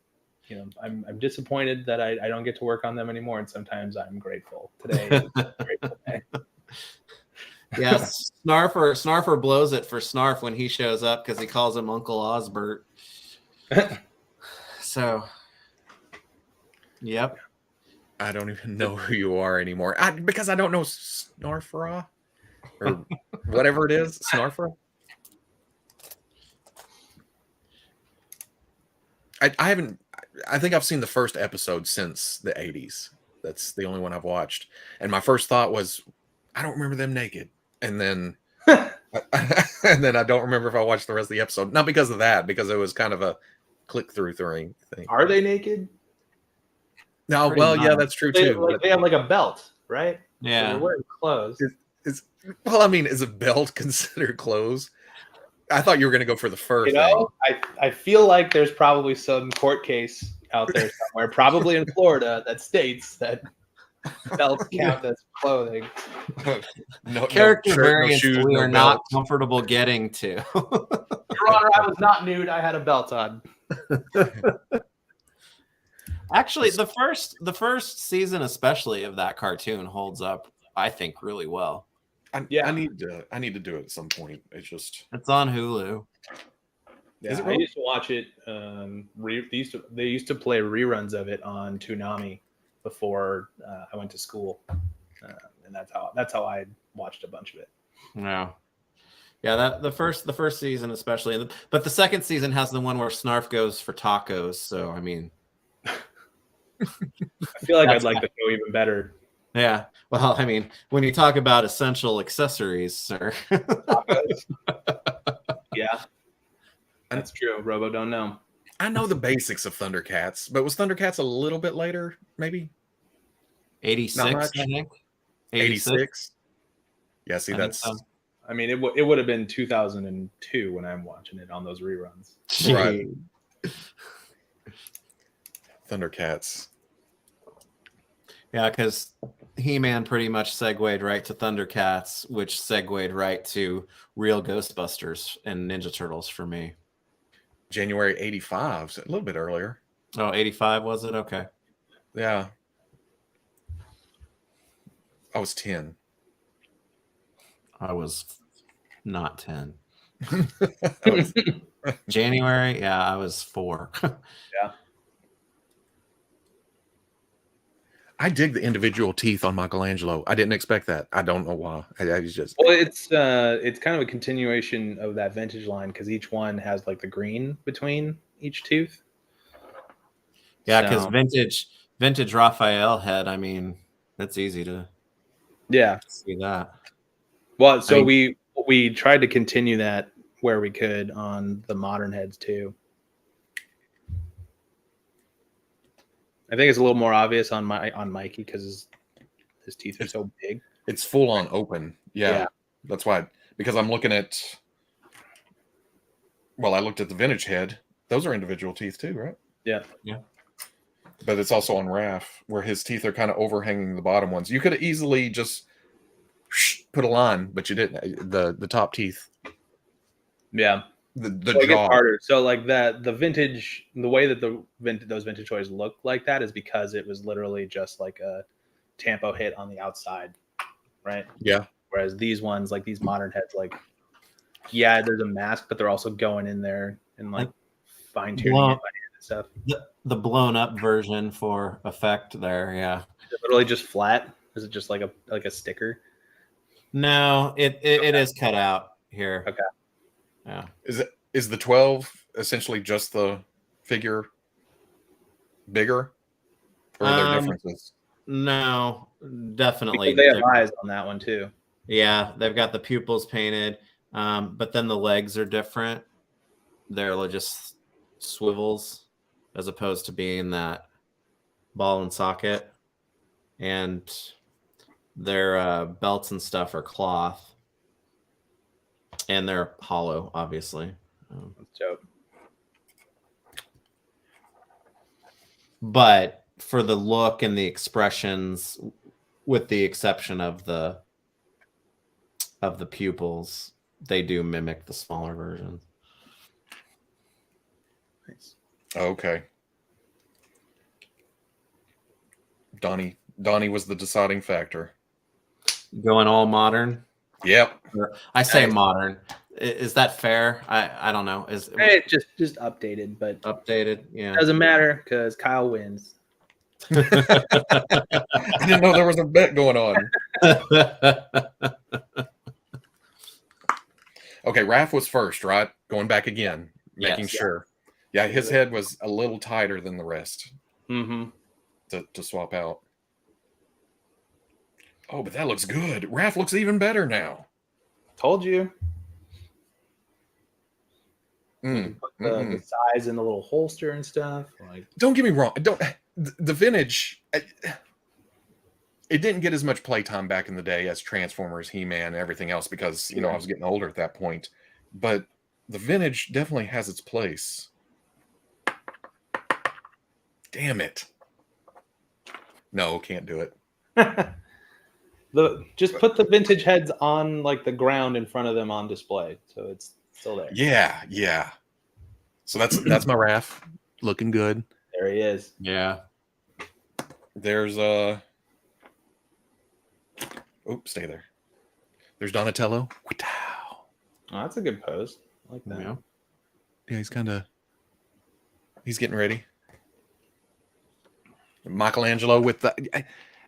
D: disappointed that I don't get to work on them anymore, and sometimes I'm grateful. Today is a grateful day.
B: Yes, Snarfer blows it for Snarf when he shows up because he calls him Uncle Osbert. So, yep.
A: I don't even know who you are anymore. Because I don't know Snarfraw or whatever it is. Snarfraw. I haven't. I think I've seen the first episode since the 80s. That's the only one I've watched. And my first thought was, I don't remember them naked. And then and then I don't remember if I watched the rest of the episode. Not because of that, because it was kind of a click-through thing.
D: Are they naked?
A: No, well, yeah, that's true too.
D: They have like a belt, right?
B: Yeah.
D: So they're wearing clothes.
A: Well, I mean, is a belt considered clothes? I thought you were going to go for the fur thing.
D: I feel like there's probably some court case out there somewhere, probably in Florida, that states that belts count as clothing.
A: No
B: Character
A: shirt,
B: variants
A: shoes,
B: we
A: no
B: are not
A: belt.
B: comfortable getting to.
D: Your Honor, I was not nude. I had a belt on.
B: Actually, the first season, especially of that cartoon, holds up, I think, really well.
A: I need to do it at some point.
B: It's on Hulu.
D: Yeah,
A: it
D: I
A: really?
D: used to watch it. They used to play reruns of it on Toonami before I went to school, and that's how I watched a bunch of it.
B: Yeah, the first season especially, but the second season has the one where Snarf goes for tacos. So I mean,
D: I feel like I'd like the show even better.
B: Yeah. Well, I mean, when you talk about essential accessories, sir.
D: Yeah. That's true. Robo don't know.
A: I know the basics of Thundercats, but was Thundercats a little bit later, maybe?
B: 86, I think.
A: 86? Yeah, see, that's...
D: I mean, it would have been 2002 when I'm watching it on those reruns.
A: Right. Thundercats.
B: Yeah, because He-Man pretty much segued right to Thundercats, which segued right to real Ghostbusters and Ninja Turtles for me.
A: January 85, so a little bit earlier.
B: Oh, 85 was it? Okay.
A: Yeah. I was 10.
B: I was not 10. January? Yeah, I was 4.
D: Yeah.
A: I dig the individual teeth on Michelangelo. I didn't expect that. I don't know why. I just...
D: Well, it's kind of a continuation of that vintage line because each one has like the green between each tooth.
B: Yeah, because vintage Raphael head, I mean, that's easy to see that.
D: Well, so we tried to continue that where we could on the modern heads too. I think it's a little more obvious on Mikey because his teeth are so big.
A: It's full on open. Yeah. That's why, because I'm looking at, well, I looked at the vintage head. Those are individual teeth too, right?
D: Yeah.
B: Yeah.
A: But it's also on Raph where his teeth are kind of overhanging the bottom ones. You could have easily just put a line, but you didn't. The top teeth.
D: Yeah.
A: The
D: so it
A: jaw.
D: gets harder. So like the vintage, the way that those vintage toys look like that is because it was literally just like a tampo hit on the outside, right?
A: Yeah.
D: Whereas these ones, like these modern heads, like there's a mask, but they're also going in there and like fine tuning it by hand and stuff.
B: The blown up version for effect there, yeah.
D: Is it literally just flat? Is it just like a sticker?
B: No, it is cut out here.
D: Okay.
B: Yeah.
A: Is the 12 essentially just the figure bigger? Or are there differences?
B: No, definitely.
D: Because they have eyes on that one too.
B: Yeah, they've got the pupils painted, but then the legs are different. They're just swivels as opposed to being that ball and socket. And their belts and stuff are cloth. And they're hollow, obviously.
D: That's dope.
B: But for the look and the expressions, with the exception of the pupils, they do mimic the smaller versions.
D: Nice.
A: Okay. Donnie was the deciding factor.
B: Going all modern.
A: Yep.
B: I say modern. Is that fair? I don't know. Is
D: it just updated, but
B: updated? Yeah.
D: Doesn't matter because Kyle wins.
A: I didn't know there was a bet going on. Okay, Raph was first, right? Going back again, making sure. Yeah, his head was a little tighter than the rest.
D: Mm-hmm.
A: To swap out. Oh, but that looks good. Raph looks even better now.
D: Told you. You
A: Mm,
D: can put the size in the little holster and stuff. Like,
A: don't get me wrong. The vintage. It didn't get as much playtime back in the day as Transformers, He-Man, and everything else because I was getting older at that point. But the vintage definitely has its place. Damn it! No, can't do it.
D: just put the vintage heads on like the ground in front of them on display, so it's still there.
A: Yeah. So that's my Raph, looking good.
D: There he is.
B: Yeah.
A: There's stay there. There's Donatello.
D: Oh, that's a good pose. I like that.
B: Yeah.
A: He's getting ready. Michelangelo with the.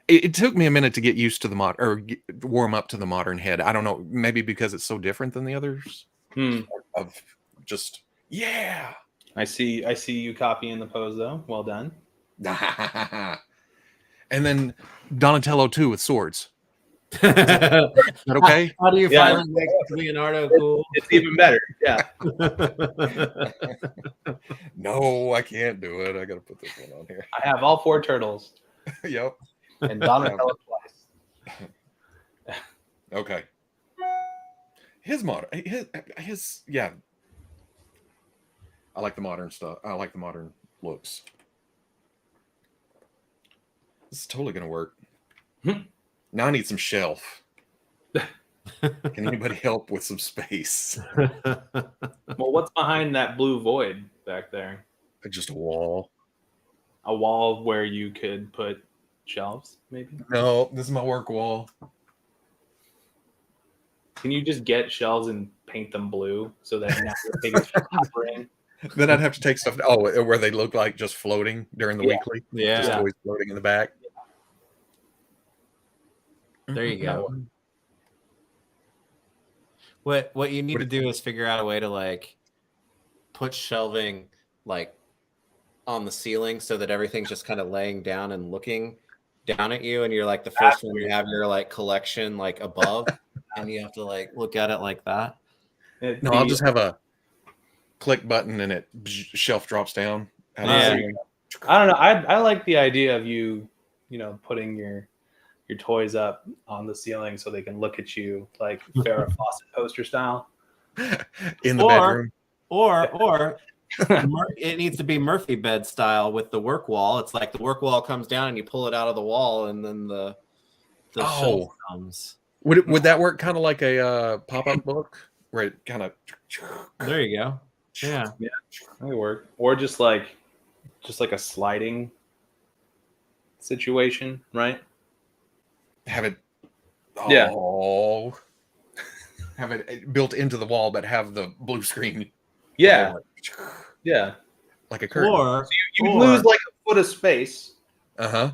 A: It took me a minute to get used to the warm up to the modern head. I don't know, maybe because it's so different than the others. Of just
D: I see you copying the pose though. Well done.
A: And then Donatello too with swords. Is that okay?
B: How do you finally make Leonardo cool?
D: It's even better. Yeah.
A: No, I can't do it. I got to put this one on here.
D: I have all 4 turtles.
A: Yep.
D: And Donatello twice.
A: Okay. His yeah. I like the modern stuff. I like the modern looks. This is totally gonna work. Now I need some shelf. Can anybody help with some space?
D: Well, what's behind that blue void back there?
A: Just a wall.
D: A wall where you could put shelves, maybe?
A: No, this is my work wall.
D: Can you just get shelves and paint them blue so that now you're taking ring?
A: Then I'd have to take stuff. Oh, where they look like just floating during the weekly.
B: Yeah.
A: Just always floating in the back.
B: There you go. What you need to do is figure out a way to like put shelving like on the ceiling so that everything's just kind of laying down and looking down at you, and you're like the first one you have your like collection like above, and you have to like look at it like that.
A: No, I'll just have a click button and it shelf drops down.
D: I don't know. I like the idea of you putting your toys up on the ceiling so they can look at you like Farrah Fawcett poster style
A: in the bedroom.
B: Or it needs to be Murphy bed style with the work wall. It's like the work wall comes down and you pull it out of the wall, and then the shelf comes.
A: Would that work kind of like a pop-up book where it kind of?
B: There you go. Yeah,
D: that would work. Or just like a sliding situation, right?
A: Have it.
D: Yeah.
A: Oh. Have it built into the wall, but have the blue screen.
D: Yeah. Yeah.
A: Like a curtain.
D: Or you lose like a foot of space.
A: Uh-huh.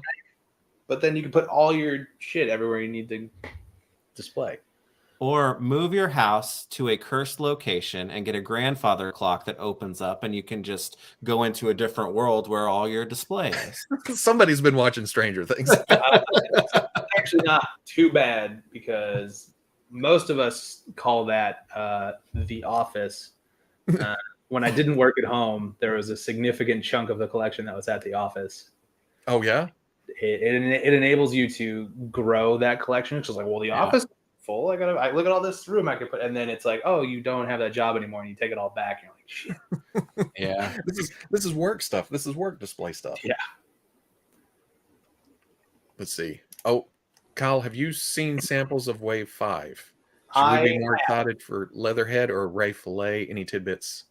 D: But then you can put all your shit everywhere you need to display.
B: Or move your house to a cursed location and get a grandfather clock that opens up, and you can just go into a different world where all your display is.
A: Somebody's been watching Stranger Things.
D: It's actually not too bad because most of us call that The Office. When I didn't work at home, there was a significant chunk of the collection that was at the office.
A: Oh, yeah?
D: It enables you to grow that collection. It's just like, well, the office is full. I look at all this room I could put, and then it's like, oh, you don't have that job anymore, and you take it all back. And you're like, shit.
B: Yeah.
A: This is work stuff. This is work display stuff.
D: Yeah.
A: Let's see. Oh, Kyle, have you seen samples of Wave 5? Should we be more excited for Leatherhead or Ray Fillet? Any tidbits?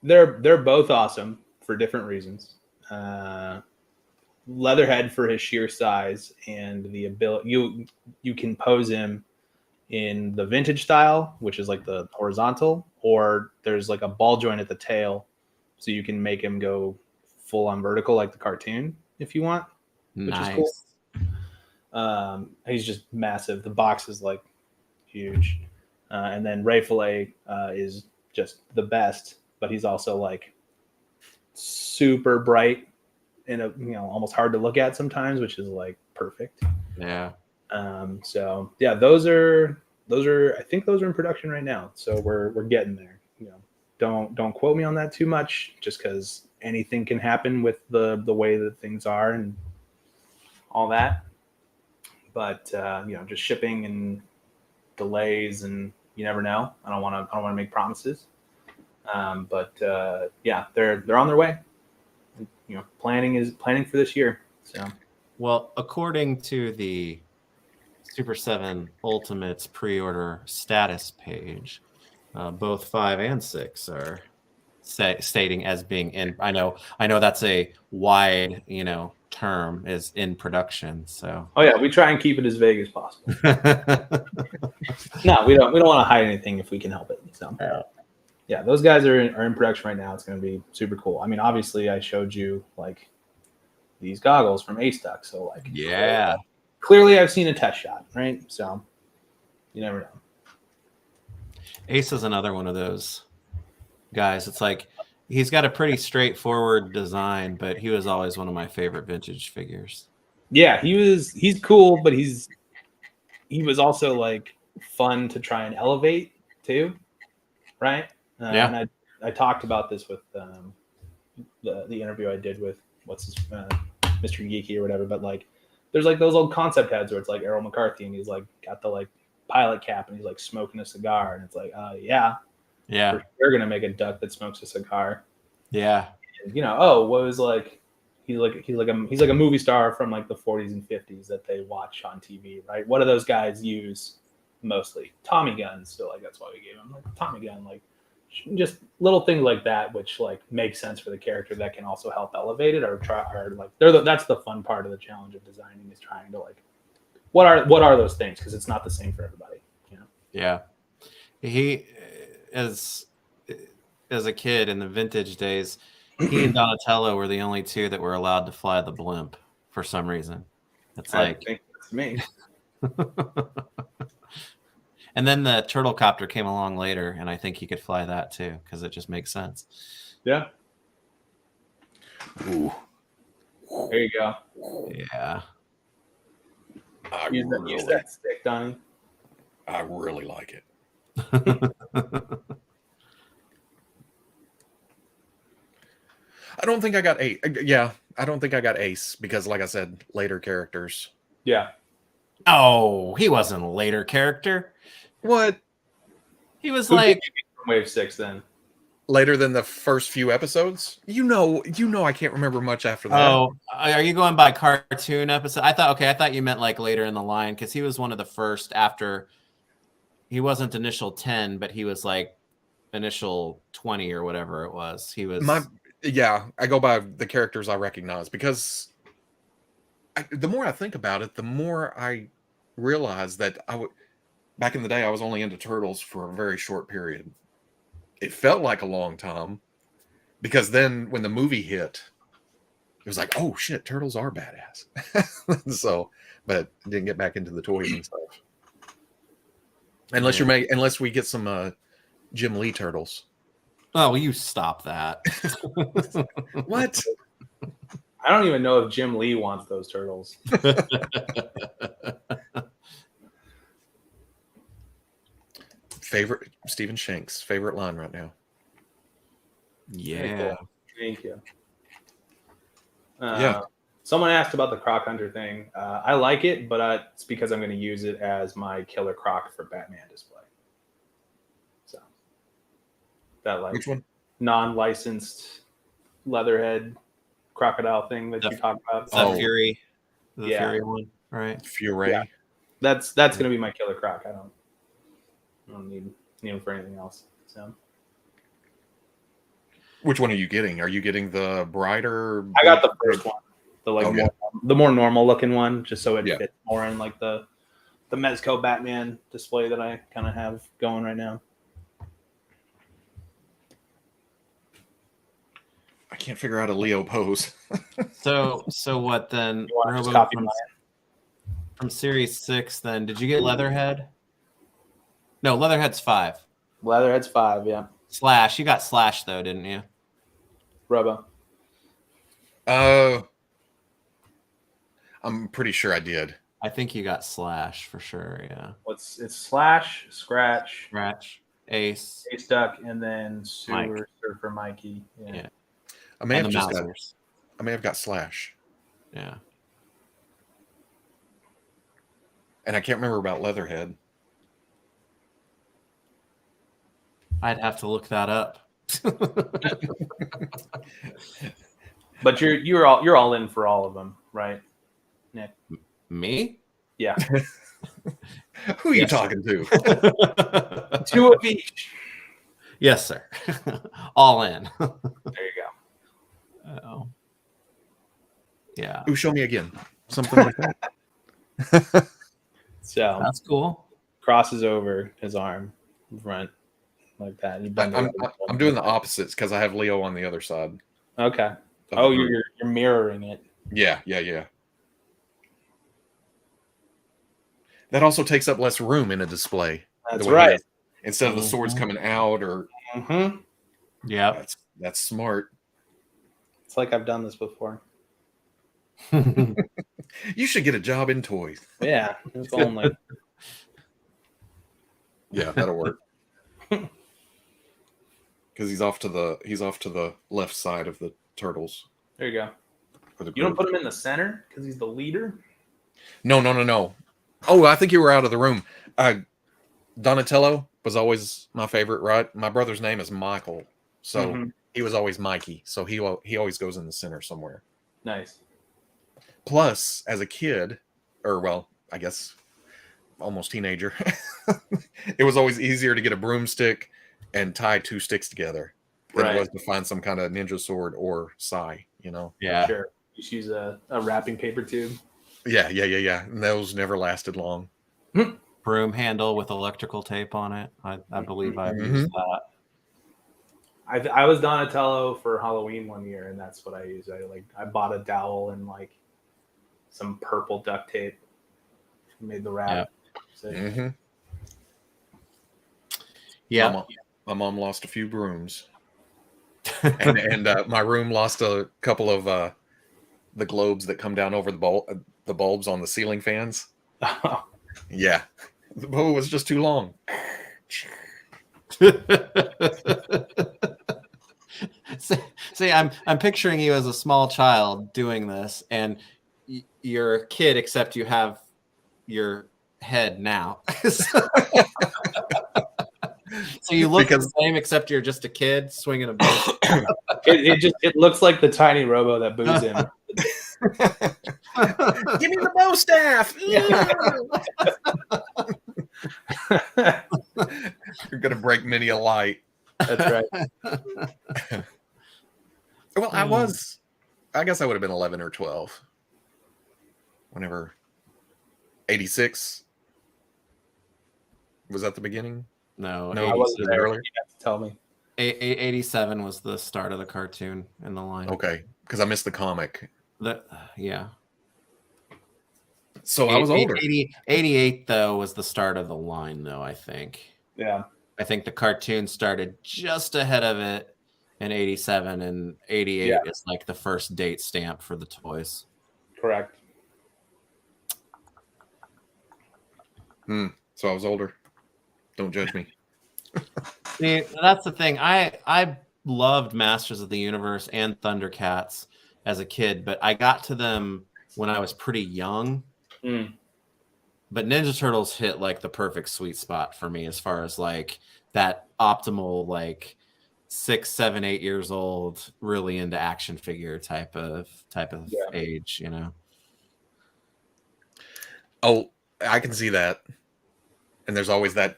D: They're both awesome for different reasons. Leatherhead for his sheer size and the ability you can pose him in the vintage style, which is like the horizontal, or there's like a ball joint at the tail, so you can make him go full on vertical like the cartoon if you want, which is cool. He's just massive. The box is like huge, and then Ray Fillet is just the best, but he's also like super bright and almost hard to look at sometimes, which is like perfect.
B: Yeah.
D: So yeah, those are I think those are in production right now. So we're getting there. Don't quote me on that too much, just because anything can happen with the way that things are and all that. But just shipping and delays, and you never know. I don't want to make promises. But yeah, they're on their way. Planning for this year. So,
B: well, according to the Super7 Ultimates pre-order status page, both 5 and 6 are stating as being in. I know that's a wide term, is in production. So
D: oh yeah, we try and keep it as vague as possible. No, we don't want to hide anything if we can help it. So yeah, those guys are in production right now. It's going to be super cool. I mean, obviously, I showed you like these goggles from Ace Duck, so like
B: yeah,
D: clearly I've seen a test shot, right? So you never know.
B: Ace is another one of those guys. It's like he's got a pretty straightforward design, but he was always one of my favorite vintage figures.
D: Yeah, he's cool, but he was also like fun to try and elevate too, right?
B: Yeah.
D: And I talked about this with the interview I did with Mr. Geeky or whatever, but like there's like those old concept heads where it's like Errol McCarthy and he's like got the like pilot cap and he's like smoking a cigar, and it's like yeah, we're gonna make a duck that smokes a cigar.
B: Yeah.
D: And, what was like he's like a movie star from like the 40s and 50s that they watch on TV, right? What do those guys use mostly? Tommy guns. So like that's why we gave him like a Tommy gun, like just little things like that, which like make sense for the character that can also help elevate it that's the fun part of the challenge of designing, is trying to like what are those things, because it's not the same for everybody.
B: Yeah, he as a kid in the vintage days, he and Donatello were the only two that were allowed to fly the blimp for some reason. It's like,
D: I think that's me.
B: And then the turtle copter came along later, and I think he could fly that too, because it just makes sense.
D: Yeah.
A: Ooh.
D: There you go.
B: Yeah.
D: Use that stick, Donnie.
A: I really like it. I don't think I got Ace. Yeah, I don't think I got Ace because, like I said, later characters.
D: Yeah.
B: Oh, he wasn't a later character.
A: What?
B: He was like
D: from Wave 6 then.
A: Later than the first few episodes? I can't remember much after that.
B: Oh, are you going by cartoon episode? I thought you meant like later in the line, because he was one of the first after. He wasn't initial 10, but he was like initial 20 or whatever it was. He was
A: I go by the characters I recognize, because the more I think about it, the more I realize that back in the day I was only into Turtles for a very short period. It felt like a long time, because then when the movie hit, it was like, oh shit, Turtles are badass. So, but didn't get back into the toys and stuff. Unless we get some Jim Lee Turtles.
B: Oh, will you stop that?
A: What?
D: I don't even know if Jim Lee wants those turtles.
A: Favorite Stephen Shanks favorite line right now.
B: Yeah.
D: Cool. Thank you.
A: Yeah.
D: Someone asked about the Croc Hunter thing. I like it, but it's because I'm going to use it as my killer croc for Batman display. So that like
A: Which one?
D: Non-licensed leatherhead crocodile thing that you talked about.
B: Fury, Fury one, right?
A: Fury.
D: Yeah. That's going to be my killer croc. I don't need him for anything else. So.
A: Which one are you getting? Are you getting the brighter?
D: I got the first one, the more normal looking one, just so it fits more in like the Mezco Batman display that I kind of have going right now.
A: I can't figure out a Leo pose.
B: So what then? From Series 6, then did you get Leatherhead? No, Leatherhead's 5.
D: Leatherhead's 5, yeah.
B: Slash, you got Slash though, didn't you?
D: Robo.
A: I'm pretty sure I did.
B: I think you got Slash for sure. Yeah.
D: It's Slash, Scratch,
B: Ace,
D: Duck, and then
B: Mike.
D: Surfer Mikey.
B: Yeah.
A: I may
B: And
A: have
B: the
A: just got.
B: Mousers.
A: I may have got Slash,
B: Yeah.
A: and I can't remember about Leatherhead.
B: I'd have to look that up.
D: But you're all in for all of them, right, Nick?
B: Me?
D: Yeah.
A: Who are you
B: Yes, sir.
A: talking to?
D: 2 of each.
B: Yes, sir. All in.
D: There you go.
B: Oh. Yeah.
A: Ooh, show me again. Something like that.
D: So
B: That's cool.
D: crosses over his arm in front like that. You bend it
A: I'm doing the opposites because I have Leo on the other side.
D: Okay.
A: of
D: Oh,
A: the group.
D: you're mirroring it.
A: Yeah. That also takes up less room in a display.
D: That's
A: the way
D: right.
A: it is. Instead of the swords coming out, or
D: Mm-hmm.
B: Yeah.
A: that's smart.
D: It's like I've done this before.
A: You should get a job in toys.
D: Yeah, if only.
A: Yeah, that'll work. Because he's off to the left side of the turtles.
D: There you go.
A: For the
D: You don't
A: group.
D: put him in the center because he's the leader?
A: No. Oh, I think you were out of the room. Donatello was always my favorite, right? My brother's name is Michael, so he was always Mikey. So he always goes in the center somewhere.
D: Nice.
A: Plus, as a kid, or well, I guess almost teenager, it was always easier to get a broomstick and tie 2 sticks together than it was to find some kind of ninja sword or sai,
B: Yeah.
D: Sure. You just use a wrapping paper tube.
A: Yeah. And those never lasted long.
B: Broom handle with electrical tape on it. I believe I've
A: Mm-hmm.
B: used that.
D: I was Donatello for Halloween one year, and that's what I used. I bought a dowel and like some purple duct tape. Made the wrap. So,
A: Mm-hmm.
B: Yeah.
A: My mom lost a few brooms, and my room lost a couple of the globes that come down over the bulbs on the ceiling fans. Yeah, the bow was just too long.
B: See, I'm picturing you as a small child doing this, and you're a kid, except you have your head now. So you look the same, except you're just a kid swinging a bow.
D: it looks like the tiny robo that boos him.
A: Give me the bow staff. You're gonna break many a light.
D: That's right.
A: Well, I guess I would have been 11 or 12. Whenever 86 was that the beginning?
B: No,
D: I wasn't there.
A: Earlier.
D: You have to tell me.
B: 87 was the start of the cartoon in the line.
A: Okay, because I missed the comic.
B: Yeah.
A: So I was older.
B: 88 though was the start of the line, though. I think.
D: Yeah.
B: I think the cartoon started just ahead of it in 87, and 88 is like the first date stamp for the toys.
D: Correct.
A: So I was older. Don't judge me.
B: See, that's the thing. I loved Masters of the Universe and Thundercats as a kid, but I got to them when I was pretty young. But Ninja Turtles hit like the perfect sweet spot for me as far as like that optimal, like 6, 7, 8 years old, really into action figure type of age,
A: Oh, I can see that. And there's always that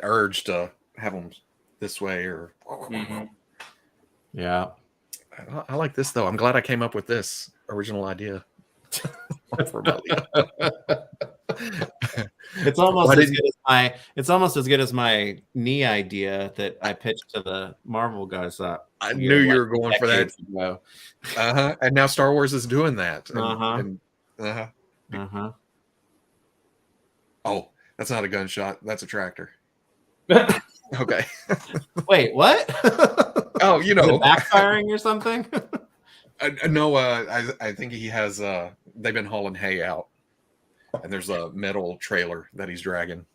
A: urge to have them this way or.
B: Yeah.
A: I like this though. I'm glad I came up with this original idea. For
B: It's almost as good as my knee idea that I pitched to the Marvel guys.
A: I knew you were going for that. And now Star Wars is doing that. Oh, that's not a gunshot. That's a tractor. Okay.
B: Wait, what?
A: Oh,
B: Is it backfiring or something?
A: No, I think he has they've been hauling hay out, and there's a metal trailer that he's dragging.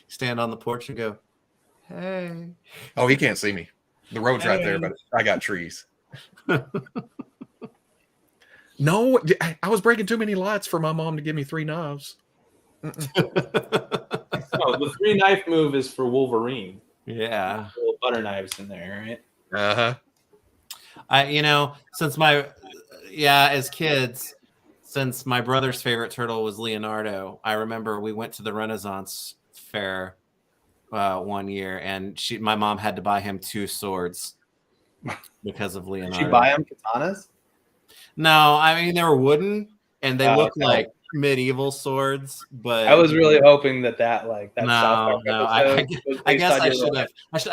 B: Stand on the porch and go, hey.
A: Oh, he can't see me. The road's right there, but I got trees. No, I was breaking too many lights for my mom to give me 3 knives.
D: Oh, the 3 knife move is for Wolverine.
B: Yeah.
D: Little butter knives in there, right?
B: Since as kids, since my brother's favorite turtle was Leonardo, I remember we went to the Renaissance fair one year, and my mom had to buy him 2 swords because of Leonardo.
D: Did she buy him katanas?
B: No, I mean, they were wooden, and they looked like medieval swords, but
D: I was really hoping that South Park
B: episode I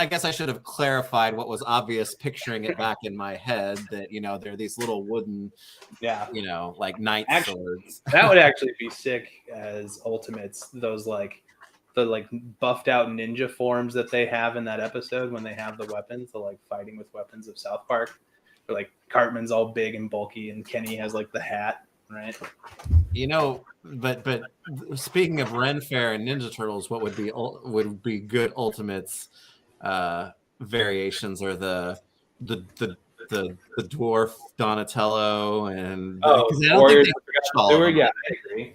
B: guess I should have clarified what was obvious, picturing it back in my head, that they're these little wooden like knight swords.
D: That would actually be sick as Ultimates, those the buffed out ninja forms that they have in that episode when they have the weapons, the fighting with weapons of South Park, where Cartman's all big and bulky and Kenny has the hat. Right.
B: But speaking of Ren Fair and Ninja Turtles, what would be good Ultimates variations are the dwarf Donatello and
D: Warriors. Yeah, I agree.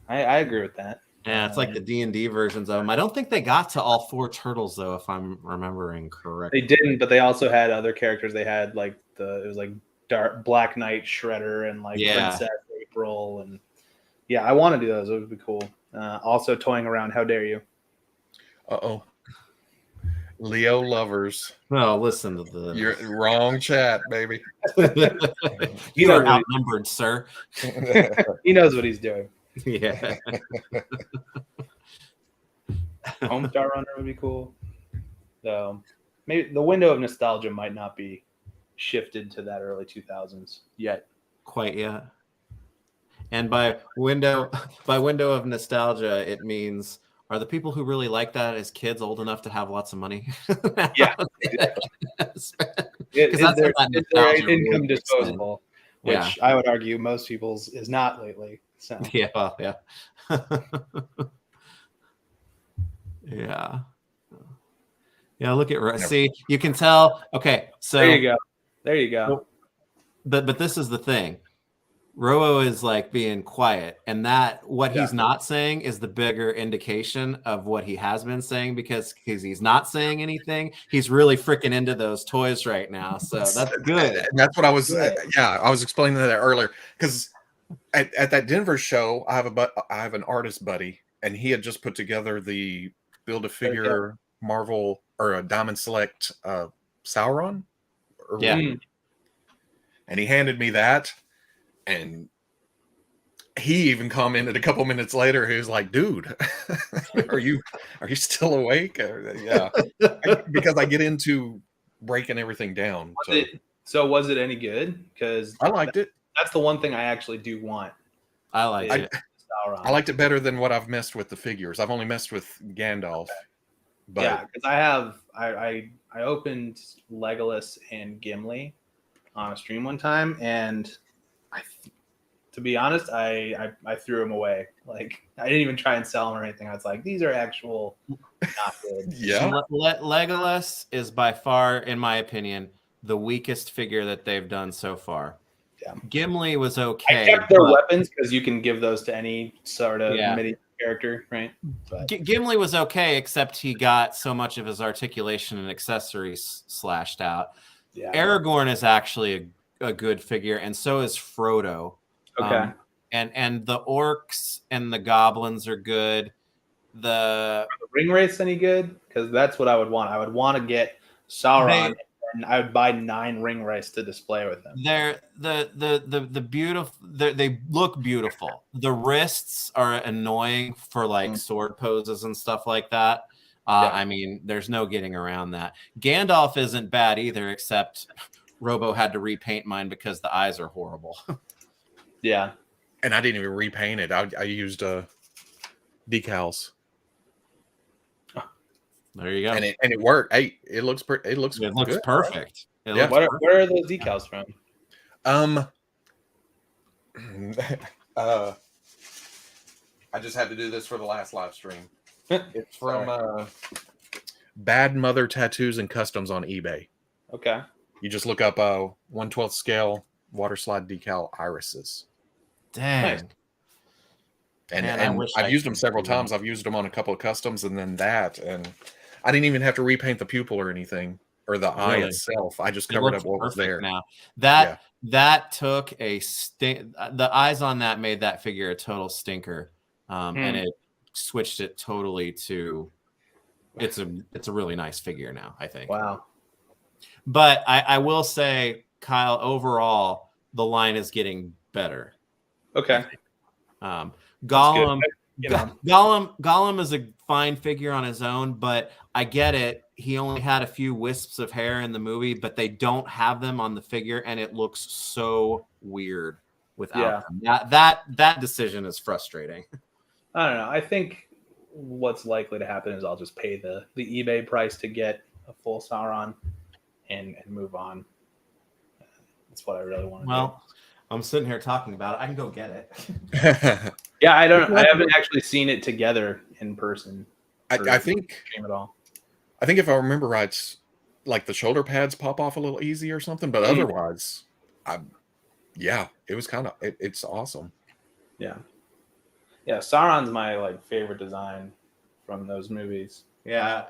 D: I agree with that.
B: Yeah, it's like the D&D versions of them. I don't think they got to all 4 turtles though, if I'm remembering correctly.
D: They didn't, but they also had other characters. They had Dark Black Knight Shredder and Princess April, and I want to do those. It would be cool. Also toying around. How dare you?
A: Leo lovers.
B: No, listen to the.
A: You're wrong chat, baby.
B: You are outnumbered, sir.
D: He knows what he's doing.
B: Yeah.
D: Homestar Runner would be cool. So maybe the window of nostalgia might not be shifted to that early 2000s yet.
B: Quite yet. And by window of nostalgia, it means, are the people who really like that as kids old enough to have lots of money?
D: Yeah.
B: Because that's
D: their income disposable, which I would argue most people's is not lately. So
B: yeah. Yeah. Yeah, look at see, you can tell. Okay, so
D: there you go.
B: But this is the thing. Robo is being quiet, and he's not saying is the bigger indication of what he has been saying, because he's not saying anything. He's really freaking into those toys right now, so that's good.
A: That's what I was. I was explaining that earlier, because at that Denver show, I have an artist buddy, and he had just put together the Build-A-Figure Marvel or a Diamond Select Sauron. And he handed me that, and he even commented a couple minutes later. He was like, "Dude, are you still awake?" Because I get into breaking everything down.
D: Was it any good? Because
A: I liked it.
D: That's the one thing I actually do want.
B: I like it.
A: I liked it better than what I've messed with the figures. I've only messed with Gandalf. But
D: because I opened Legolas and Gimli on a stream one time, and to be honest, I threw them away. I didn't even try and sell them or anything. I was like, these are actual not good.
A: Yeah.
B: Legolas is by far, in my opinion, the weakest figure that they've done so far. Yeah. Gimli was okay.
D: I kept their weapons because you can give those to any sort of medieval character, right? But
B: Gimli was okay, except he got so much of his articulation and accessories slashed out. Yeah. Aragorn is actually a good figure, and so is Frodo.
D: Okay.
B: And the orcs and the goblins are good. Are the
D: ring wraiths any good? Because that's what I would want. I would want to get Sauron, and I would buy 9 ring wraiths to display with them.
B: They're the beautiful. They look beautiful. The wrists are annoying for sword poses and stuff like that. I mean, there's no getting around that. Gandalf isn't bad either, except Robo had to repaint mine because the eyes are horrible.
D: Yeah.
A: And I didn't even repaint it. I used decals.
B: There you go.
A: And it worked. Hey, it looks good.
B: Perfect.
D: Where are those decals from?
A: I just had to do this for the last live stream. It's from Bad Mother Tattoos and Customs on eBay.
D: Okay.
A: You just look up 1/12 scale water slide decal irises.
B: Dang.
D: Nice.
A: And,
B: Man, I
A: and
B: wish
A: I've
B: I
A: used them
B: could
A: several
B: do that.
A: times. I've used them on a couple of customs and then that. And I didn't even have to repaint the pupil or anything or the eye
B: Really?
A: itself. I just
B: It
A: covered
B: looks
A: up what was
B: perfect
A: there.
B: now.
A: Yeah.
B: That took a the eyes on that made that figure a total stinker. And it switched it totally to it's a really nice figure now, I think.
D: Wow.
B: But I will say, Kyle, overall, the line is getting better.
D: Okay.
B: Gollum,
D: You know.
B: Gollum is a fine figure on his own, but I get it. He only had a few wisps of hair in the movie, but they don't have them on the figure, and it looks so weird without them. That decision is frustrating.
D: I don't know. I think what's likely to happen is I'll just pay the eBay price to get a full Sauron and move on. That's what I really want to do.
B: Well, I'm sitting here talking about it. I can go get it.
D: Yeah, I haven't actually seen it together in person.
A: I think
D: At all.
A: I think if I remember right, it's like the shoulder pads pop off a little easy or something, but otherwise, yeah, it was kind of it's awesome.
D: Yeah. Yeah, Sauron's my favorite design from those movies.
B: Yeah,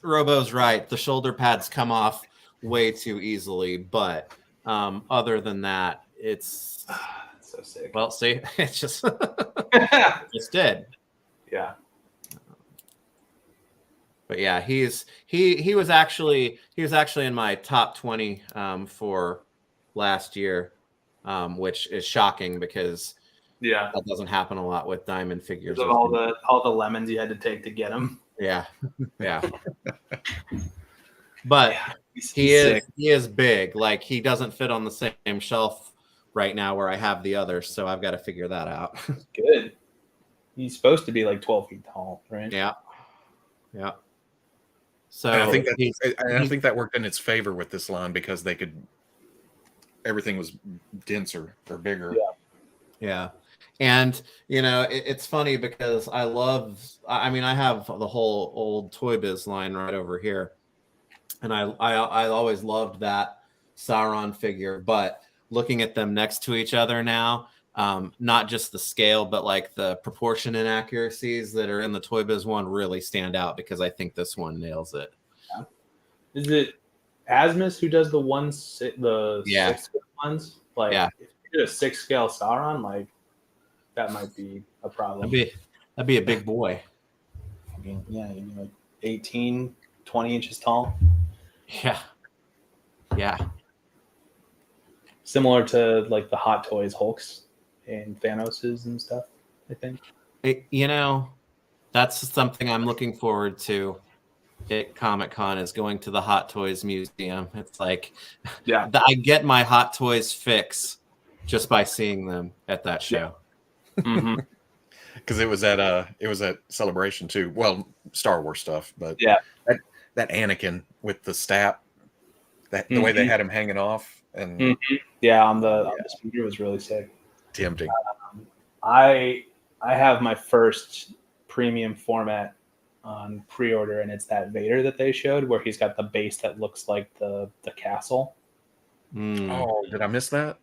B: Robo's right. The shoulder pads come off way too easily, but other than that, it's
D: so sick.
B: Well, see, it's just just did.
D: Yeah.
B: But yeah, he was actually in my top 20 for last year, which is shocking because that doesn't happen a lot with diamond figures.
D: Of all the lemons you had to take to get him.
B: Yeah. But he is big. Like, he doesn't fit on the same shelf right now where I have the others, so I've got to figure that out.
D: Good. He's supposed to be 12 feet tall, right?
B: Yeah. So
A: And I think that worked in its favor with this line because everything was denser or bigger.
B: Yeah. And it's funny because I have the whole old Toy Biz line right over here, and I always loved that Sauron figure. But looking at them next to each other now, not just the scale, but like the proportion inaccuracies that are in the Toy Biz one really stand out because I think this one nails it.
D: Yeah. Is it Asmus who does the 6 ones? If you did a 6 scale Sauron, that might be a problem.
B: That'd be a big boy.
D: You'd be 18, 20 inches tall.
B: Yeah.
D: Similar to the Hot Toys Hulks and Thanoses and stuff, I think.
B: That's something I'm looking forward to at Comic-Con is going to the Hot Toys Museum. It's I get my Hot Toys fix just by seeing them at that show.
D: Mm-hmm.
A: Because it was at Celebration too. Well, Star Wars stuff, but that Anakin with the staff, the way they had him hanging off, and
D: on the speaker was really sick.
A: Tempting.
D: I have my first premium format on pre-order, and it's that Vader that they showed where he's got the base that looks like the castle.
A: Oh, did I miss that?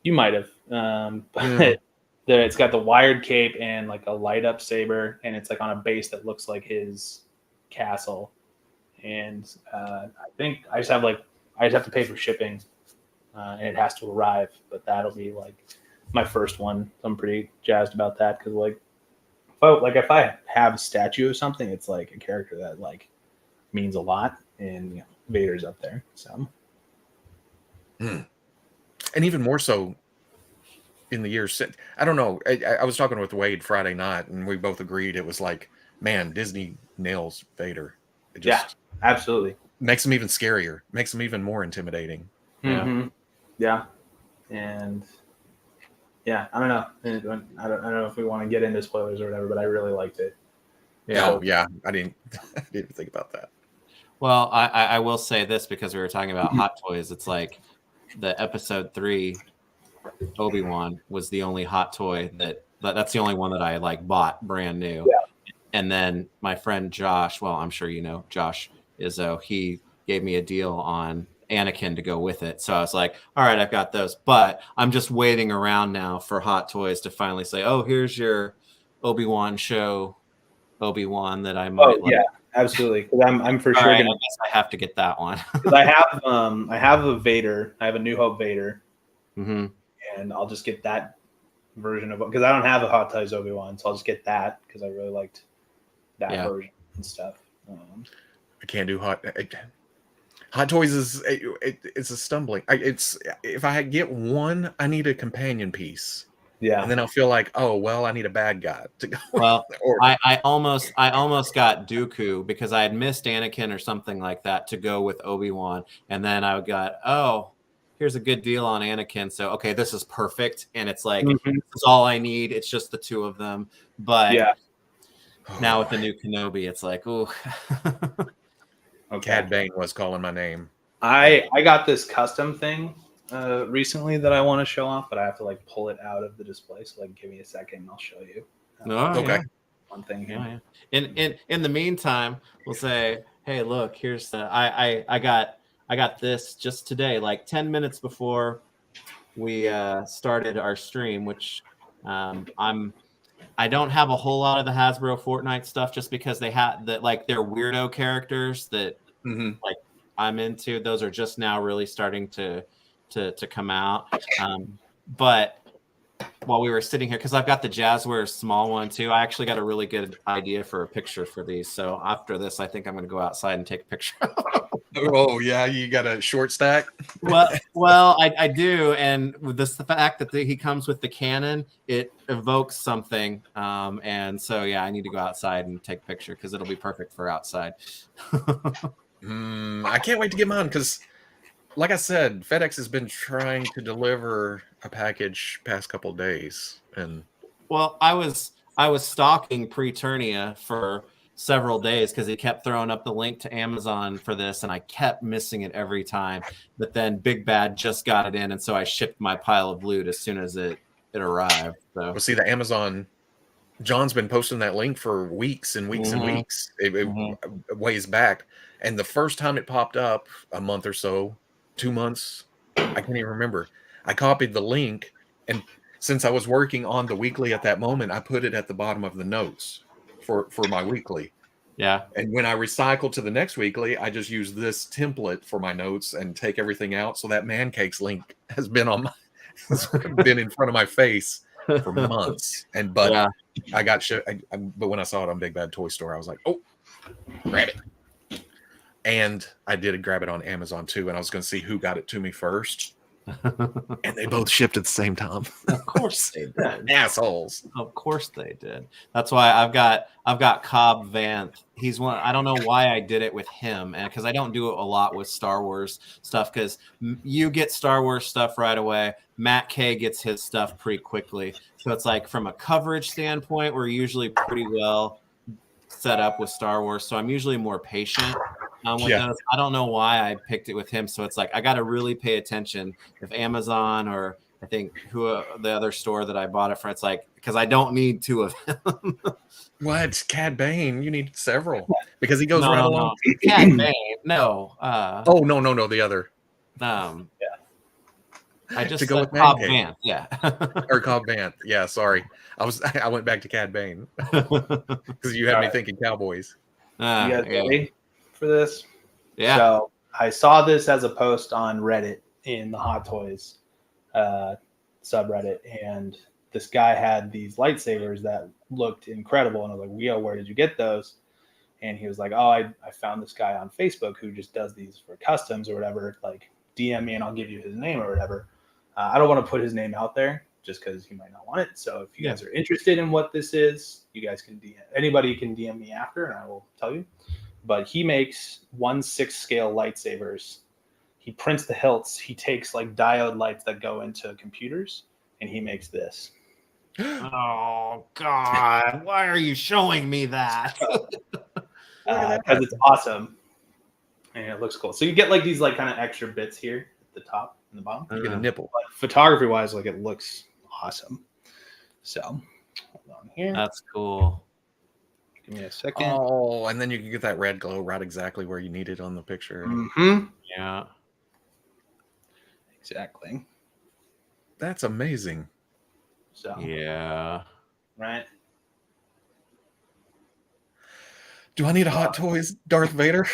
D: You might have, but it's got the wired cape and a light up saber, and it's on a base that looks like his castle. And I think I just have to pay for shipping, and it has to arrive. But that'll be my first one. So I'm pretty jazzed about that because if I have a statue of something, it's a character that means a lot, and Vader's up there. So,
A: and even more so in the years since. I don't know. I was talking with Wade Friday night, and we both agreed it was man, Disney nails Vader. It just
D: absolutely
A: makes him even scarier, makes him even more intimidating.
D: And I don't know. I don't know if we want to get into spoilers or whatever, but I really liked it.
A: I didn't think about that.
B: Well, I will say this because we were talking about Hot Toys. It's the episode 3 Obi-Wan was the only hot toy that's the only one that I like bought brand new.
D: Yeah.
B: And then my friend Josh, well, I'm sure you know Josh Izzo, he gave me a deal on Anakin to go with it. So I was like, all right, I've got those, but I'm just waiting around now for Hot Toys to finally say, oh, here's your Obi-Wan show Obi-Wan that I might like.
D: Yeah, absolutely. Because I'm for sure
B: right,
D: gonna.
B: I guess I have to get that one.
D: Because I have a Vader. I have a New Hope Vader, and I'll just get that version of it because I don't have a Hot Toys Obi-Wan, so I'll just get that because I really liked that version and stuff.
A: I can't do Hot Toys is it's a stumbling. If I get one, I need a companion piece.
D: Yeah,
A: and then I'll feel like, oh well, I need a bad guy to go.
B: Well, I almost got Dooku because I had missed Anakin or something like that to go with Obi-Wan, and then I got here's a good deal on Anakin. So okay, this is perfect, and it's like this is all I need. It's just the two of them, but now with the new Kenobi, it's like ooh.
D: Okay.
A: Cad Bane was calling my name.
D: I got this custom thing recently that I want to show off, but I have to like pull it out of the display. So like, give me a second, and I'll show you.
A: Okay.
D: One thing here.
B: In the meantime, we'll say, hey, look, here's the I got this just today, like 10 minutes before we started our stream, which I don't have a whole lot of the Hasbro Fortnite stuff just because they have that like they're weirdo characters that like I'm into. Those are just now really starting to come out. But while we were sitting here, because I've got the Jazzware small one too, I actually got a really good idea for a picture for these. So after this, I think I'm going to go outside and take a picture.
A: Oh yeah, you got a short stack.
B: Well, I do, and the fact that he comes with the cannon, it evokes something, and so yeah, I need to go outside and take a picture because it'll be perfect for outside.
A: I can't wait to get mine because, like I said, FedEx has been trying to deliver a package past couple of days, and
B: well, I was stalking Preternia for several days because he kept throwing up the link to Amazon for this, and I kept missing it every time. But then Big Bad just got it in, and so I shipped my pile of loot as soon as it arrived. So
A: well, see, the Amazon, John's been posting that link for weeks and weeks and weeks. It ways back, and the first time it popped up a month or so, 2 months, I can't even remember. I copied the link, and since I was working on the weekly at that moment, I put it at the bottom of the notes for my weekly.
B: Yeah. And
A: when I recycle to the next weekly, I just use this template for my notes and take everything out. So that man cakes link has been been in front of my face for months. But I got but when I saw it on Big Bad Toy Store, I was like, oh, grab it. And I did grab it on Amazon too. And I was going to see who got it to me first. And they both shipped at the same time.
B: Of course they did.
A: Assholes.
B: Of course they did. That's why I've got Cobb Vanth. He's one. I don't know why I did it with him, and because I don't do it a lot with Star Wars stuff. Because you get Star Wars stuff right away. Matt K gets his stuff pretty quickly. So it's like from a coverage standpoint, we're usually pretty well set up with Star Wars. So I'm usually more patient. With those. I don't know why I picked it with him. So it's like I got to really pay attention. If Amazon or I think the other store that I bought it from, it's like because I don't need two of them.
A: What? Cad Bane? You need several because he goes right along.
B: Cad Bane? No.
A: Oh no, the other.
B: I just
A: to go with
B: Cobb Vanth,
A: or Cobb Vanth. Yeah, sorry. I went back to Cad Bane because you had me thinking Cowboys.
D: You guys ready for this?
B: Yeah.
D: So I saw this as a post on Reddit in the Hot Toys subreddit, and this guy had these lightsabers that looked incredible, and I was like, "Yo, where did you get those?" And he was like, "Oh, I found this guy on Facebook who just does these for customs or whatever. Like, DM me and I'll give you his name or whatever." I don't want to put his name out there just because he might not want it. So if you guys are interested in what this is, you guys can DM. Anybody can DM me after, and I will tell you. But he makes 1/6 scale lightsabers. He prints the hilts. He takes like diode lights that go into computers, and he makes this.
B: Oh God! Why are you showing me that?
D: Because it's awesome, and it looks cool. So you get like these like kind of extra bits here at the top. in the bottom.
A: You get a nipple.
D: But photography wise, like it looks awesome. So hold on here.
B: That's cool.
D: Give me a second.
A: Oh, and then you can get that red glow right exactly where you need it on the picture.
D: Mm-hmm.
B: Yeah.
D: Exactly.
A: That's amazing.
D: So
B: Yeah.
D: right.
A: Do I need a Hot Toys Darth Vader?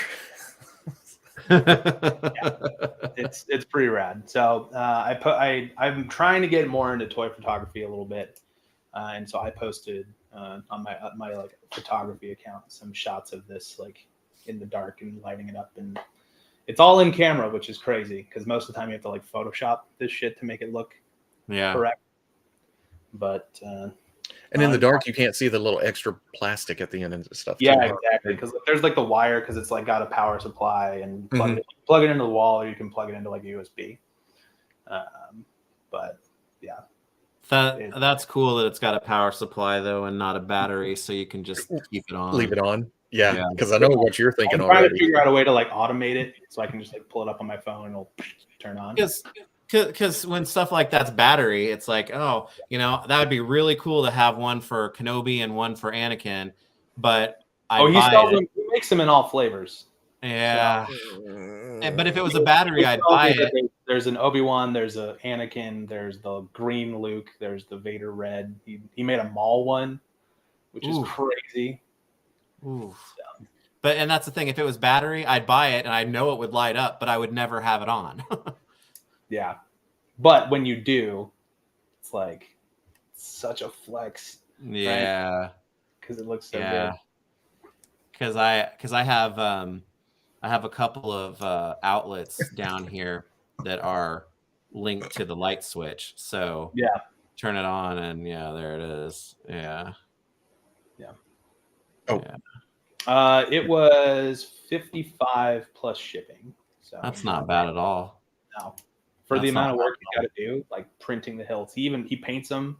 D: It's pretty rad. So I'm trying to get more into toy photography a little bit, and so I posted on my like photography account some shots of this like in the dark and lighting it up, and it's all in camera, which is crazy because most of the time you have to like Photoshop this shit to make it look correct. But
A: and in the dark, you can't see the little extra plastic at the end and stuff.
D: Yeah, exactly. Because there's like the wire, because it's like got a power supply and plug it into the wall, or you can plug it into like USB. But yeah,
B: that's cool that it's got a power supply though, and not a battery, so you can just keep it on.
A: Leave it on. Yeah, because I know what you're thinking
D: I'm trying
A: already.
D: to figure out a way to like automate it, so I can just like pull it up on my phone and it'll turn on.
B: Because when stuff like that's battery, it's like, oh, you know, that would be really cool to have one for Kenobi and one for Anakin. But
D: he makes them in all flavors.
B: Yeah. But if it was a battery, I'd buy it.
D: There's an Obi-Wan, there's a Anakin, there's the green Luke, there's the Vader red. He made a Maul one, which is crazy.
B: Ooh. And that's the thing. If it was battery, I'd buy it and I know it would light up, but I would never have it on.
D: Yeah. But when you do, it's like such a flex.
B: Yeah.
D: Because it looks so good.
B: Because I have a couple of outlets down here that are linked to the light switch. So turn it on and there it is. Yeah.
A: Oh.
B: Yeah.
D: It was $55 plus shipping. So
B: that's not bad at all.
D: No. For the amount of work you got to do, like printing the hilts, he paints them,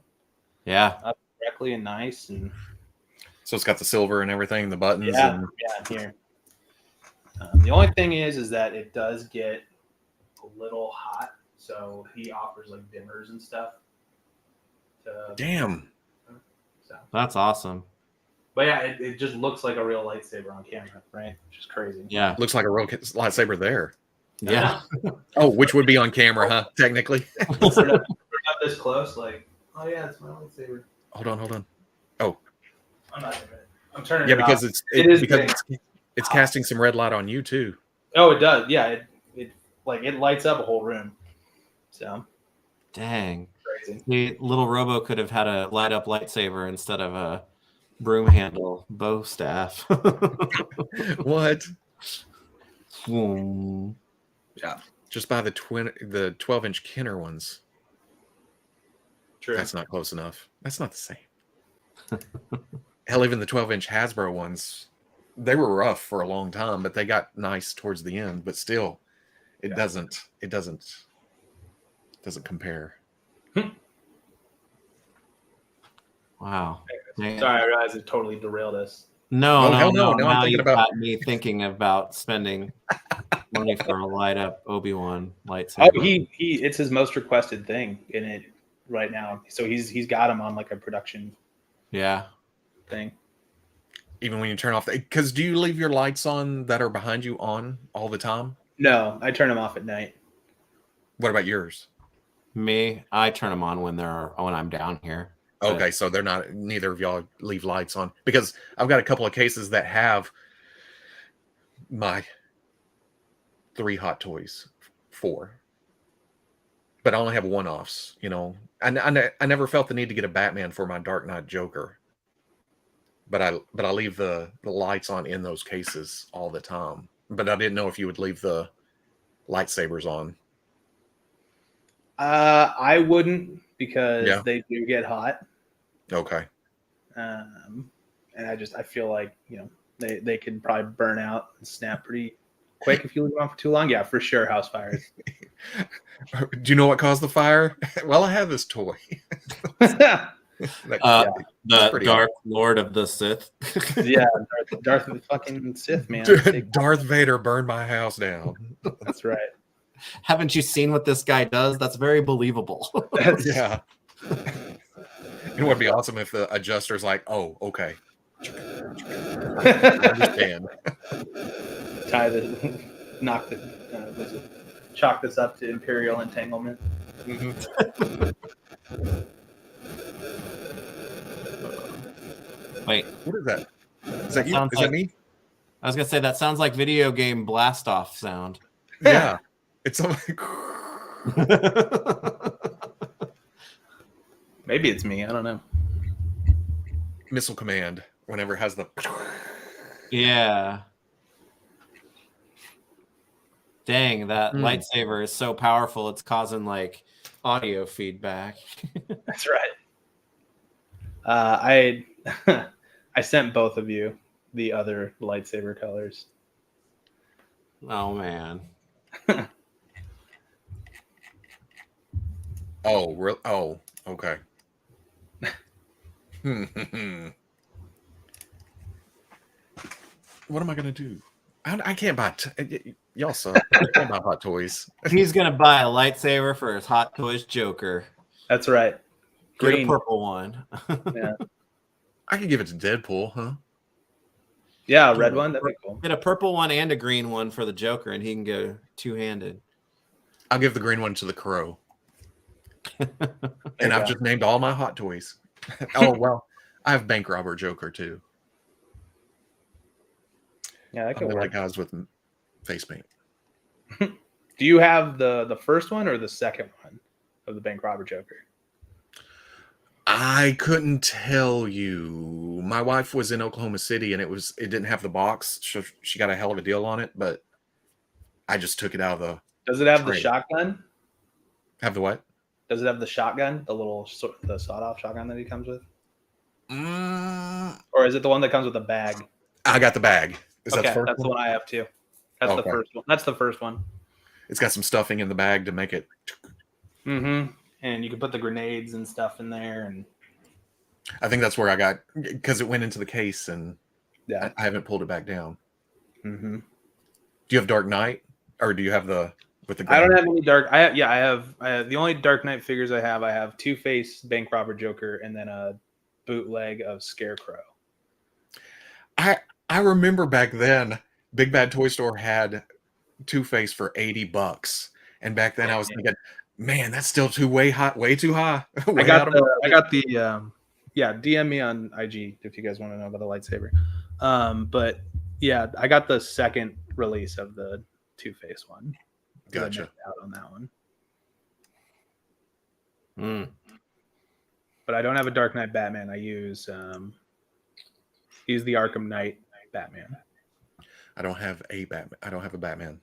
D: up correctly and nice, and
A: so it's got the silver and everything, the buttons.
D: Here. The only thing is that it does get a little hot, so he offers like dimmers and stuff.
A: Damn,
D: so
B: that's awesome.
D: But yeah, it just looks like a real lightsaber on camera, right? Which is crazy.
B: Yeah,
A: looks like a real lightsaber there.
B: Yeah.
A: Oh, which would be on camera, huh? Technically.
D: We're not this close. Like, oh yeah, it's my lightsaber.
A: Hold on. Oh,
D: I'm not doing it. I'm turning.
A: Yeah,
D: it
A: because
D: off.
A: it's casting some red light on you too.
D: Oh, it does. Yeah, it lights up a whole room. So.
B: Dang.
D: Crazy.
B: The little Robo could have had a light up lightsaber instead of a broom handle bow staff.
A: What?
B: Yeah,
A: just buy the 12-inch Kenner ones.
D: True.
A: That's not close enough. That's not the same. Hell, even the 12-inch Hasbro ones, they were rough for a long time, but they got nice towards the end. But still, it doesn't compare.
B: Wow.
D: Sorry, I realized it totally derailed us.
B: No.
A: I'm thinking about
B: got me thinking about spending money for a light up Obi-Wan lightsaber.
D: Oh, it's his most requested thing in it right now. So he's got him on like a production thing.
A: Even when you turn off because do you leave your lights on that are behind you on all the time?
D: No, I turn them off at night.
A: What about yours?
B: Me, I turn them on when I'm down here.
A: Okay, so they're not. Neither of y'all leave lights on because I've got a couple of cases that have my 3 Hot Toys, 4, but I only have one-offs. You know, I never felt the need to get a Batman for my Dark Knight Joker, but I leave the lights on in those cases all the time. But I didn't know if you would leave the lightsabers on.
D: I wouldn't because they do get hot.
A: Okay.
D: And I feel like, they could probably burn out and snap pretty quick if you leave them on for too long. Yeah, for sure. House fires.
A: Do you know what caused the fire? Well, I have this toy.
B: The Dark Lord of the Sith.
D: Yeah, Darth fucking Sith, man.
A: Darth Vader burned my house down.
D: That's right.
B: Haven't you seen what this guy does? That's very believable.
A: Yeah. It would be awesome if the adjuster's like, "Oh, okay, I understand."
D: Tie the, knock the, was it, chalk this up to Imperial entanglement.
B: Wait,
A: What is that? Is that you?
B: sounds
A: Is
B: like-
A: that me?
B: I was gonna say that sounds like video game blast off sound.
A: Yeah, it's like
D: Maybe it's me. I don't know.
A: Missile Command. Whenever it has the
B: Yeah. Dang, that lightsaber is so powerful it's causing like audio feedback.
D: That's right. I I sent both of you the other lightsaber colors.
B: Oh man.
A: oh, real? Oh, okay. What am I gonna do? I can't buy. Y'all suck. I can't buy hot toys.
B: He's gonna buy a lightsaber for his Hot Toys Joker.
D: That's right.
B: Get
D: Green.
B: a purple one.
D: Yeah.
A: I could give it to Deadpool, huh?
D: Yeah, a red one. That'd be cool.
B: Get a purple one and a green one for the Joker, and he can go two-handed.
A: I'll give the green one to the Crow.
D: There
A: And
D: you
A: I've
D: go.
A: just named all my hot toys. Oh well, I have Bank Robber Joker too.
D: Yeah, that
A: I
D: could
A: like
D: work.
A: guys with face paint.
D: Do you have the first one or the second one of the Bank Robber Joker?
A: I couldn't tell you. My wife was in Oklahoma City and it didn't have the box. She got a hell of a deal on it, but I just took it out of the.
D: Does it have the
A: Trade.
D: shotgun?
A: Have the what?
D: Does it have the shotgun, the sawed-off shotgun that he comes with, or is it the one that comes with a bag?
A: I got the bag. Is
D: Okay,
A: that the first
D: that's the
A: one?
D: one I have too. That's
A: Okay.
D: the first one. That's the first one.
A: It's got some stuffing in the bag to make it.
D: Mm-hmm. And you can put the grenades and stuff in there, and
A: I think that's where I got because it went into the case and
D: yeah.
A: I haven't pulled it back down.
D: Mm-hmm.
A: Do you have Dark Knight or do you have the with the?
D: I don't have any dark. I have the only Dark Knight figures I have. I have Two-Face, Bank Robber Joker, and then a bootleg of Scarecrow.
A: I remember back then, Big Bad Toy Store had Two-Face for $80, and back then I was thinking, man, that's still way too high.
D: I got the DM me on IG if you guys want to know about the lightsaber. But yeah, I got the second release of the Two-Face one. 'Cause I
A: Gotcha.
D: missed out on that one. But I don't have a Dark Knight Batman. I use the Arkham Knight Batman.
A: I don't have a Batman. I don't have a Batman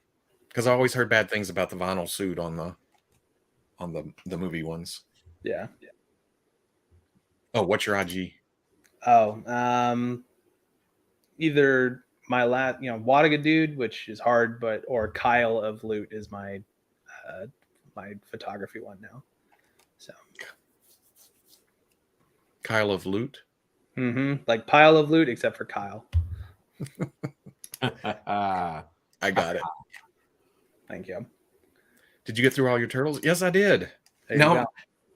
A: because I always heard bad things about the vinyl suit on the movie ones.
D: Yeah.
A: Oh, what's your IG?
D: Oh, either my Wadaga dude, which is hard, or Kyle of Loot is my my photography one now. So
A: Kyle of Loot.
D: like pile of loot, except for Kyle.
A: I got it.
D: Thank you.
A: Did you get through all your turtles? Yes, I did.
D: There you
A: Now
D: go.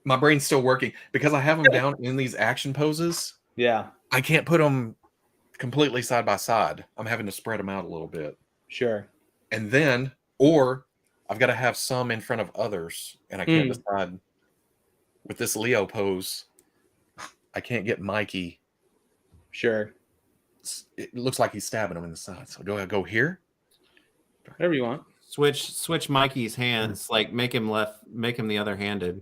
A: my brain's still working because I have them down in these action poses.
D: Yeah,
A: I can't put them completely side by side. I'm having to spread them out a little bit.
D: sure.
A: And then, or I've got to have some in front of others, and I can't decide. With this Leo pose, I can't get Mikey.
D: Sure.
A: It looks like he's stabbing him in the side. So do I go here?
D: Whatever you want.
B: Switch Mikey's hands, like make him the other handed.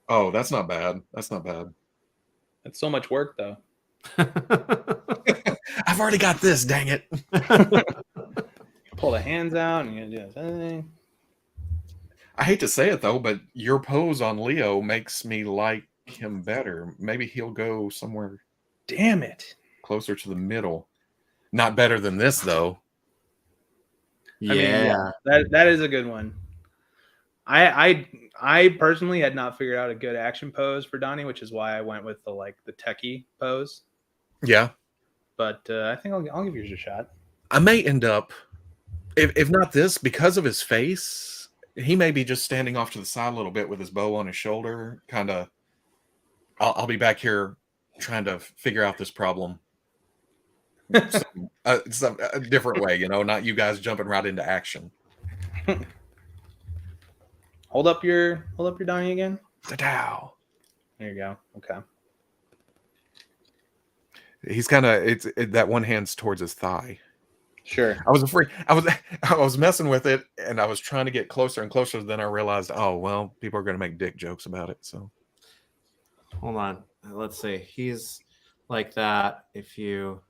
A: Oh, that's not bad. That's not bad.
D: It's so much work, though.
A: I've already got this. Dang it!
D: Pull the hands out, and you do this thing.
A: I hate to say it though, but your pose on Leo makes me like him better. Maybe he'll go somewhere
D: Damn it!
A: closer to the middle. Not better than this though.
B: Yeah.
D: I mean, that is a good one. I personally had not figured out a good action pose for Donnie, which is why I went with the techie pose.
A: Yeah.
D: But I think I'll give yours a shot.
A: I may end up If not this, because of his face, he may be just standing off to the side a little bit with his bow on his shoulder. Kind of, I'll be back here trying to figure out this problem a different way, not you guys jumping right into action.
D: Hold up your Donnie again.
A: Dow.
D: There you go. Okay.
A: He's kind of that one hand's towards his thigh.
D: Sure.
A: I was afraid. I was messing with it, and I was trying to get closer and closer. Then I realized, oh well, people are going to make dick jokes about it. So
B: hold on. Let's see. He's like that. If you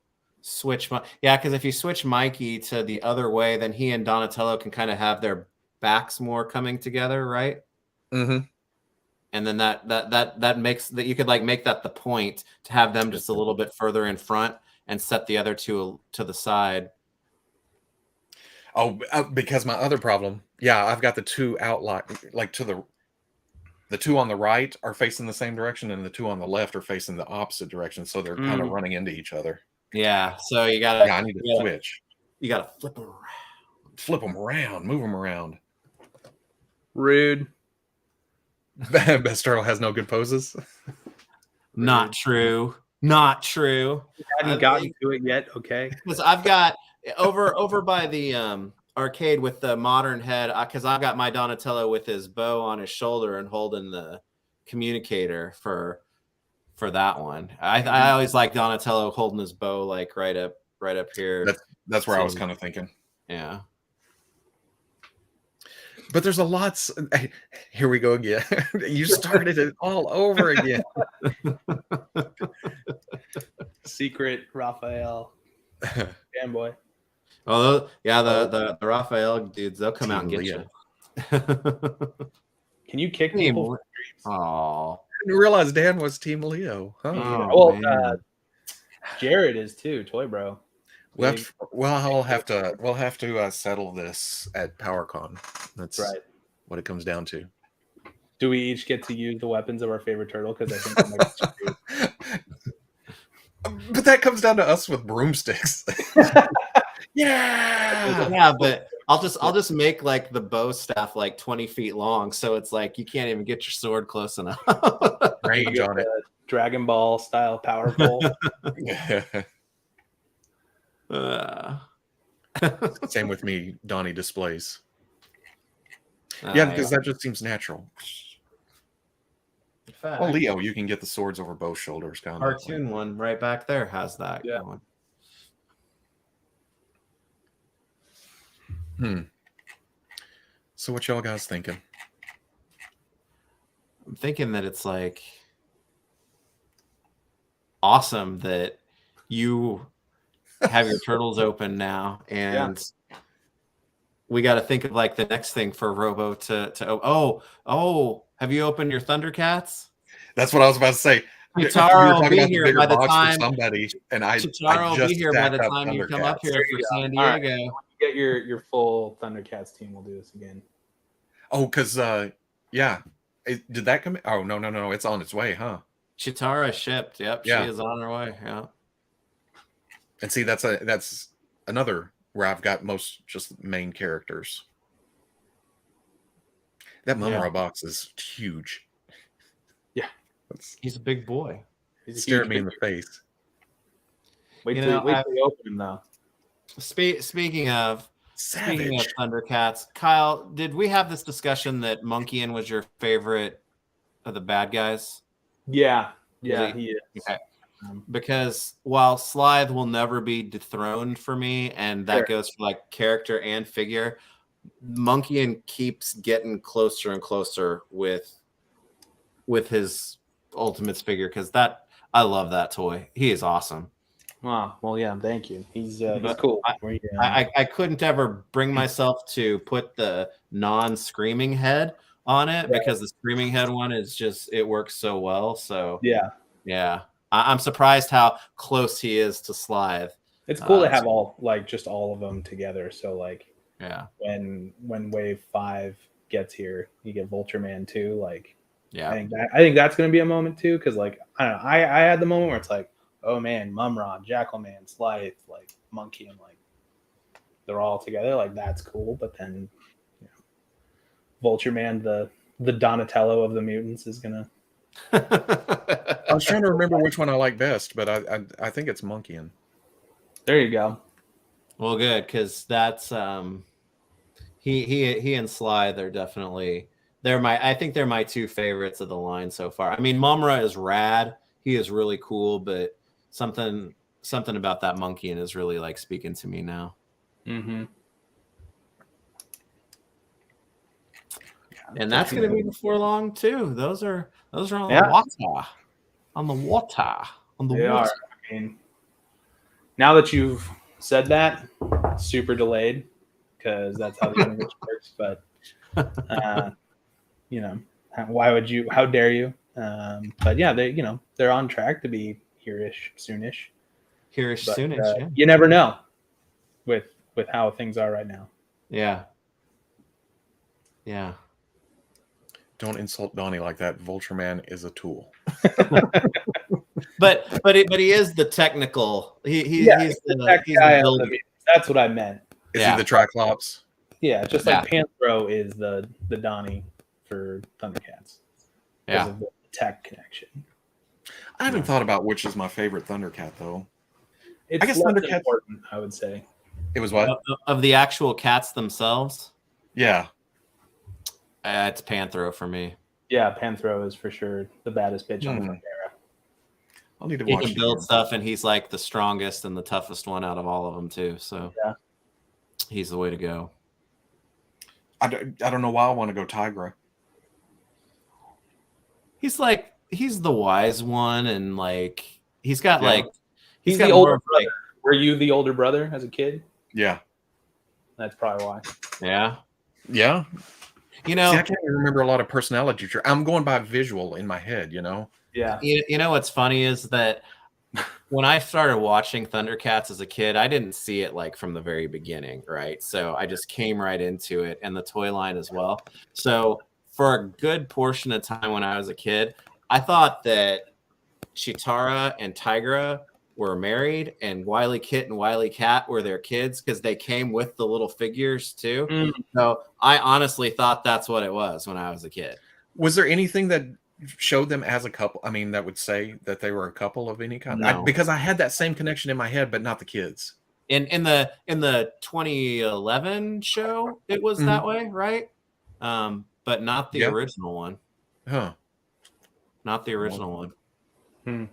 B: switch, because if you switch Mikey to the other way, then he and Donatello can kind of have their backs more coming together, right?
A: Mm-hmm.
B: And then that makes that you could like make that the point to have them just a little bit further in front and set the other two to the side.
A: Oh, because my other problem, I've got the two like to the two on the right are facing the same direction, and the two on the left are facing the opposite direction, so they're kind of running into each other.
B: Yeah, so you gotta.
A: Yeah, I need to switch.
B: You gotta flip them around.
A: Move them around.
D: Rude.
A: Best turtle has no good poses.
B: Not true. Not true.
D: You haven't gotten to it yet, okay?
B: Because I've got over by the arcade with the modern head, because I've got my Donatello with his bow on his shoulder and holding the communicator for that one. I always like Donatello holding his bow like right up here.
A: That's where I was kind of thinking.
B: Yeah.
A: But there's a lot. Here we go again. You started it all over again.
D: Secret Raphael fanboy.
B: Oh yeah, the Raphael dudes, they'll come out and get you.
D: Can you kick people?
B: Oh,
A: I didn't realize Dan was Team Leo. Huh?
D: Oh, well, Jared is too. Toy Bro.
A: Well, we'll have to settle this at PowerCon. That's
D: right.
A: What it comes down to.
D: Do we each get to use the weapons of our favorite turtle? Because I think
A: but that comes down to us with broomsticks.
B: Yeah, but I'll just make like the bow staff like 20 feet long, so it's like you can't even get your sword close enough.
A: Range on it.
D: Dragon Ball style power pole.
A: Same with me, Donnie displays. Because that just seems natural. Well, Leo, you can get the swords over both shoulders.
B: Cartoon one right back there has that going.
A: So what y'all guys thinking?
B: I'm thinking that it's like awesome that you have your turtles open now, and we got to think of like the next thing for Robo to have you opened your Thundercats?
A: That's what I was about to say.
B: Chitaro will be here by the time
A: somebody, and
B: Chitaro will be here by the time you come up here for San Diego.
D: Right. When you get your full Thundercats team, we'll do this again.
A: Oh, because did that come? Oh no, it's on its way, huh?
B: Chitara shipped. Yep, she is on her way. Yeah.
A: And see, that's another where I've got most just main characters. That Mumra box is huge.
D: Yeah,
B: he's a big boy.
A: He's staring me in the face.
D: Wait till you open him, though.
B: Speaking of Thundercats, Kyle, did we have this discussion that Monkeyan was your favorite of the bad guys?
D: Yeah, he is.
B: Okay. Because while Slithe will never be dethroned for me, and that goes for like character and figure, Monkeyan keeps getting closer and closer with his Ultimates figure, because I love that toy. He is awesome.
D: Wow. Well, yeah. Thank you. He's cool.
B: I couldn't ever bring myself to put the non-screaming head on it because the screaming head one is just, it works so well. So yeah. I'm surprised how close he is to Slithe.
D: It's cool to have all of them together. So like, when Wave 5 gets here, you get Vulture-Man too. Like, I think that's going to be a moment too, because like I don't know, I had the moment where it's like, oh man, Mumra, Jackalman, Slithe, like Monkey, and like they're all together, like that's cool. But then, Vulture Man, the Donatello of the mutants, is gonna.
A: I was trying to remember which one I like best, but I think it's Monkeyin.
D: There you go.
B: Well, good, because that's he and Sly. They're definitely I think they're my two favorites of the line so far. I mean, Mumra is rad. He is really cool, but something about that Monkeyin is really like speaking to me now.
D: Mm-hmm.
B: And that's going to be before long too. Those are on
D: Yeah.
B: the water. On the water. On the
D: They
B: water.
D: are. I mean, now that you've said that, super delayed because that's how the universe works. But why would you? How dare you? But yeah, they're on track to be here-ish soonish.
B: Here-ish
D: But,
B: soonish. Yeah.
D: You never know with how things are right now.
B: Yeah. Yeah.
A: Don't insult Donnie like that. Vulture Man is a tool.
B: but he is the technical. He's the
D: guy.
B: builder.
D: That's what I meant.
A: Is he the Triclops?
D: Yeah, just like Panthro is the Donnie for Thundercats.
B: Yeah.
D: Of the tech connection.
A: I haven't thought about which is my favorite Thundercat though.
D: It's
A: I guess
D: less
A: Thundercats.
D: important, I would say.
A: It was what?
B: Of the actual cats themselves?
A: Yeah.
B: It's Panthro for me.
D: Yeah, Panthro is for sure the baddest bitch on the Thundera.
A: I'll need to
B: he
A: watch.
B: He can build stuff, and he's like the strongest and the toughest one out of all of them too. So
D: yeah,
B: he's the way to go.
A: I don't know why I want to go Tigra.
B: He's the wise one, and like he's got
D: he's got the older brother. Were you the older brother as a kid?
A: Yeah,
D: that's probably why.
B: Yeah.
A: See, I can't remember a lot of personality traits. I'm going by visual in my head,
D: Yeah.
B: You know what's funny is that when I started watching Thundercats as a kid, I didn't see it like from the very beginning, right? So I just came right into it, and the toy line as well. So for a good portion of time when I was a kid, I thought that Chitara and Tigra were married, and Wily Kit and Wily Cat were their kids because they came with the little figures too. So I honestly thought that's what it was when I was a kid.
A: Was there anything that showed them as a couple? I mean, that would say that they were a couple of any kind?
B: No.
A: Because I had that same connection in my head, but not the kids.
B: In the 2011 show, it was that way, right? But not the original one.
A: Huh.
B: Not the original one.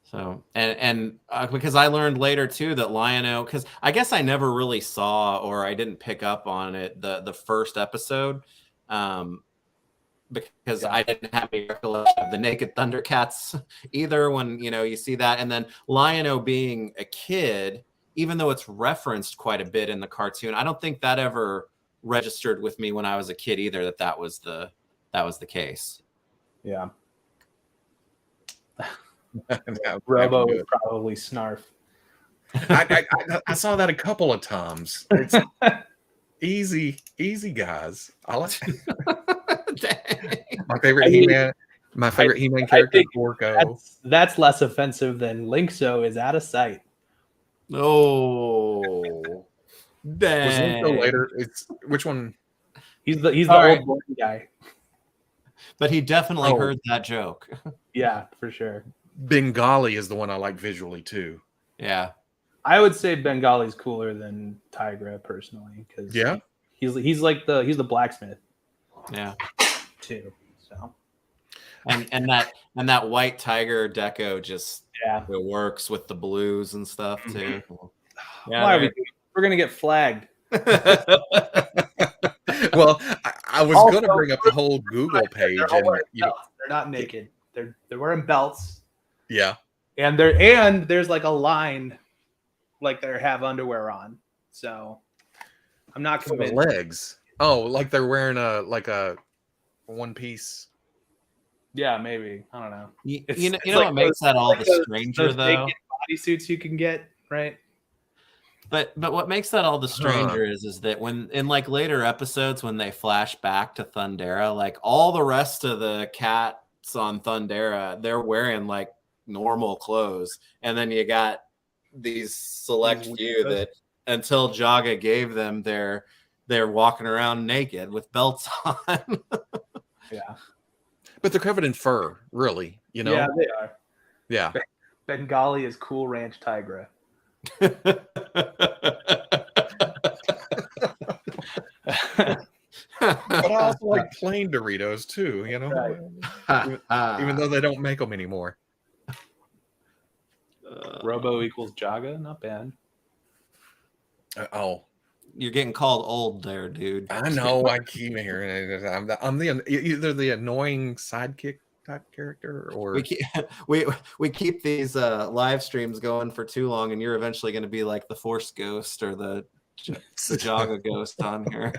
B: So, and because I learned later too that Lion-O, because I guess I never really saw, or I didn't pick up on it, the first episode, because I didn't have any recollection of the Naked Thundercats either when, you see that. And then Lion-O being a kid, even though it's referenced quite a bit in the cartoon, I don't think that ever registered with me when I was a kid either, that was the case.
D: Yeah. Robo would probably snarf.
A: I saw that a couple of times. It's easy guys. I like my favorite He-Man. My favorite He-Man character, Porco.
D: That's less offensive than Linkso is out of sight.
B: Oh, dang.
A: Was Linkso later? It's which one?
D: He's the old boy guy.
B: But he definitely heard that joke.
D: Yeah, for sure.
A: Bengali is the one I like visually too.
B: Yeah,
D: I would say Bengali's cooler than Tigra personally, because he's the blacksmith.
B: Yeah,
D: too. So,
B: and that white tiger deco just it works with the blues and stuff too.
D: Yeah, why are we're gonna get flagged.
A: Well, I was going to bring up the whole Google page, and
D: they're not naked. They're wearing belts.
A: Yeah,
D: and there's like a line, like they have underwear on. So I'm not convinced.
A: Legs. Oh, like they're wearing a one piece.
D: Yeah, maybe. I don't know.
B: You know what makes that all the stranger though?
D: Bodysuits you can get, right?
B: But what makes that all the stranger is that when in like later episodes when they flash back to Thundera, like all the rest of the cats on Thundera, they're wearing like normal clothes, and then you got these select few that until Jaga gave them they're walking around naked with belts on.
D: Yeah.
A: But they're covered in fur, really. You know?
D: Yeah, they are.
A: Yeah.
D: Bengali is Cool Ranch Tigra.
A: But I also like plain Doritos too, you know,
D: Right.
A: even though they don't make them anymore.
D: Robo equals Jaga, not bad.
A: Oh,
B: You're getting called old there, dude.
A: I know. I keep hearing it. I'm either the annoying sidekick type character, or
B: We keep these live streams going for too long, and you're eventually going to be like the Force Ghost or the Jaga Ghost on here.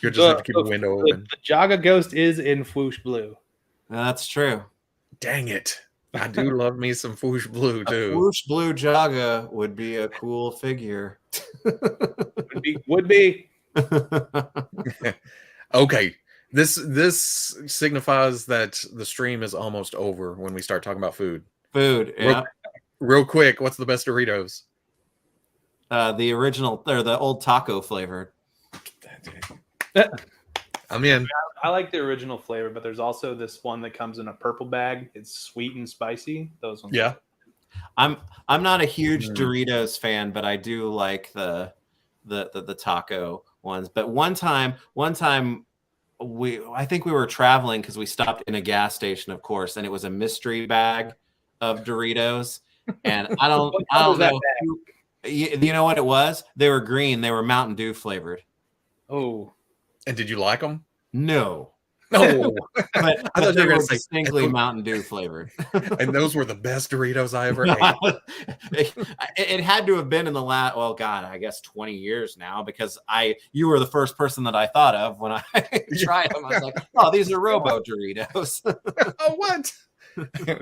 A: you're just have to keep the window open.
D: The Jaga Ghost is in Fwoosh Blue.
B: That's true.
A: Dang it! I do love me some Fwoosh Blue too.
B: Whoosh Blue Jaga would be a cool figure.
D: Would be.
A: Okay, this signifies that the stream is almost over when we start talking about food.
B: Food, yeah.
A: Real quick, what's the best Doritos?
B: The original or the old taco flavored.
A: I'm in.
D: I like the original flavor, but there's also this one that comes in a purple bag. It's sweet and spicy. Those ones.
A: Yeah.
B: I'm not a huge Doritos fan, but I do like the taco ones. But one time I think we were traveling because we stopped in a gas station, of course, and it was a mystery bag of Doritos. And I don't know. You know what it was? They were green. They were Mountain Dew flavored.
D: Oh.
A: And did you like them?
B: No.
A: No.
B: But
A: I thought
B: they
A: you were
B: were
A: going to say
B: distinctly Mountain Dew flavored.
A: And those were the best Doritos I ever ate.
B: It had to have been in the last, well, God, I guess 20 years now, because you were the first person that I thought of when I tried them. I was like, oh, these are Robo Doritos.
A: Oh, what?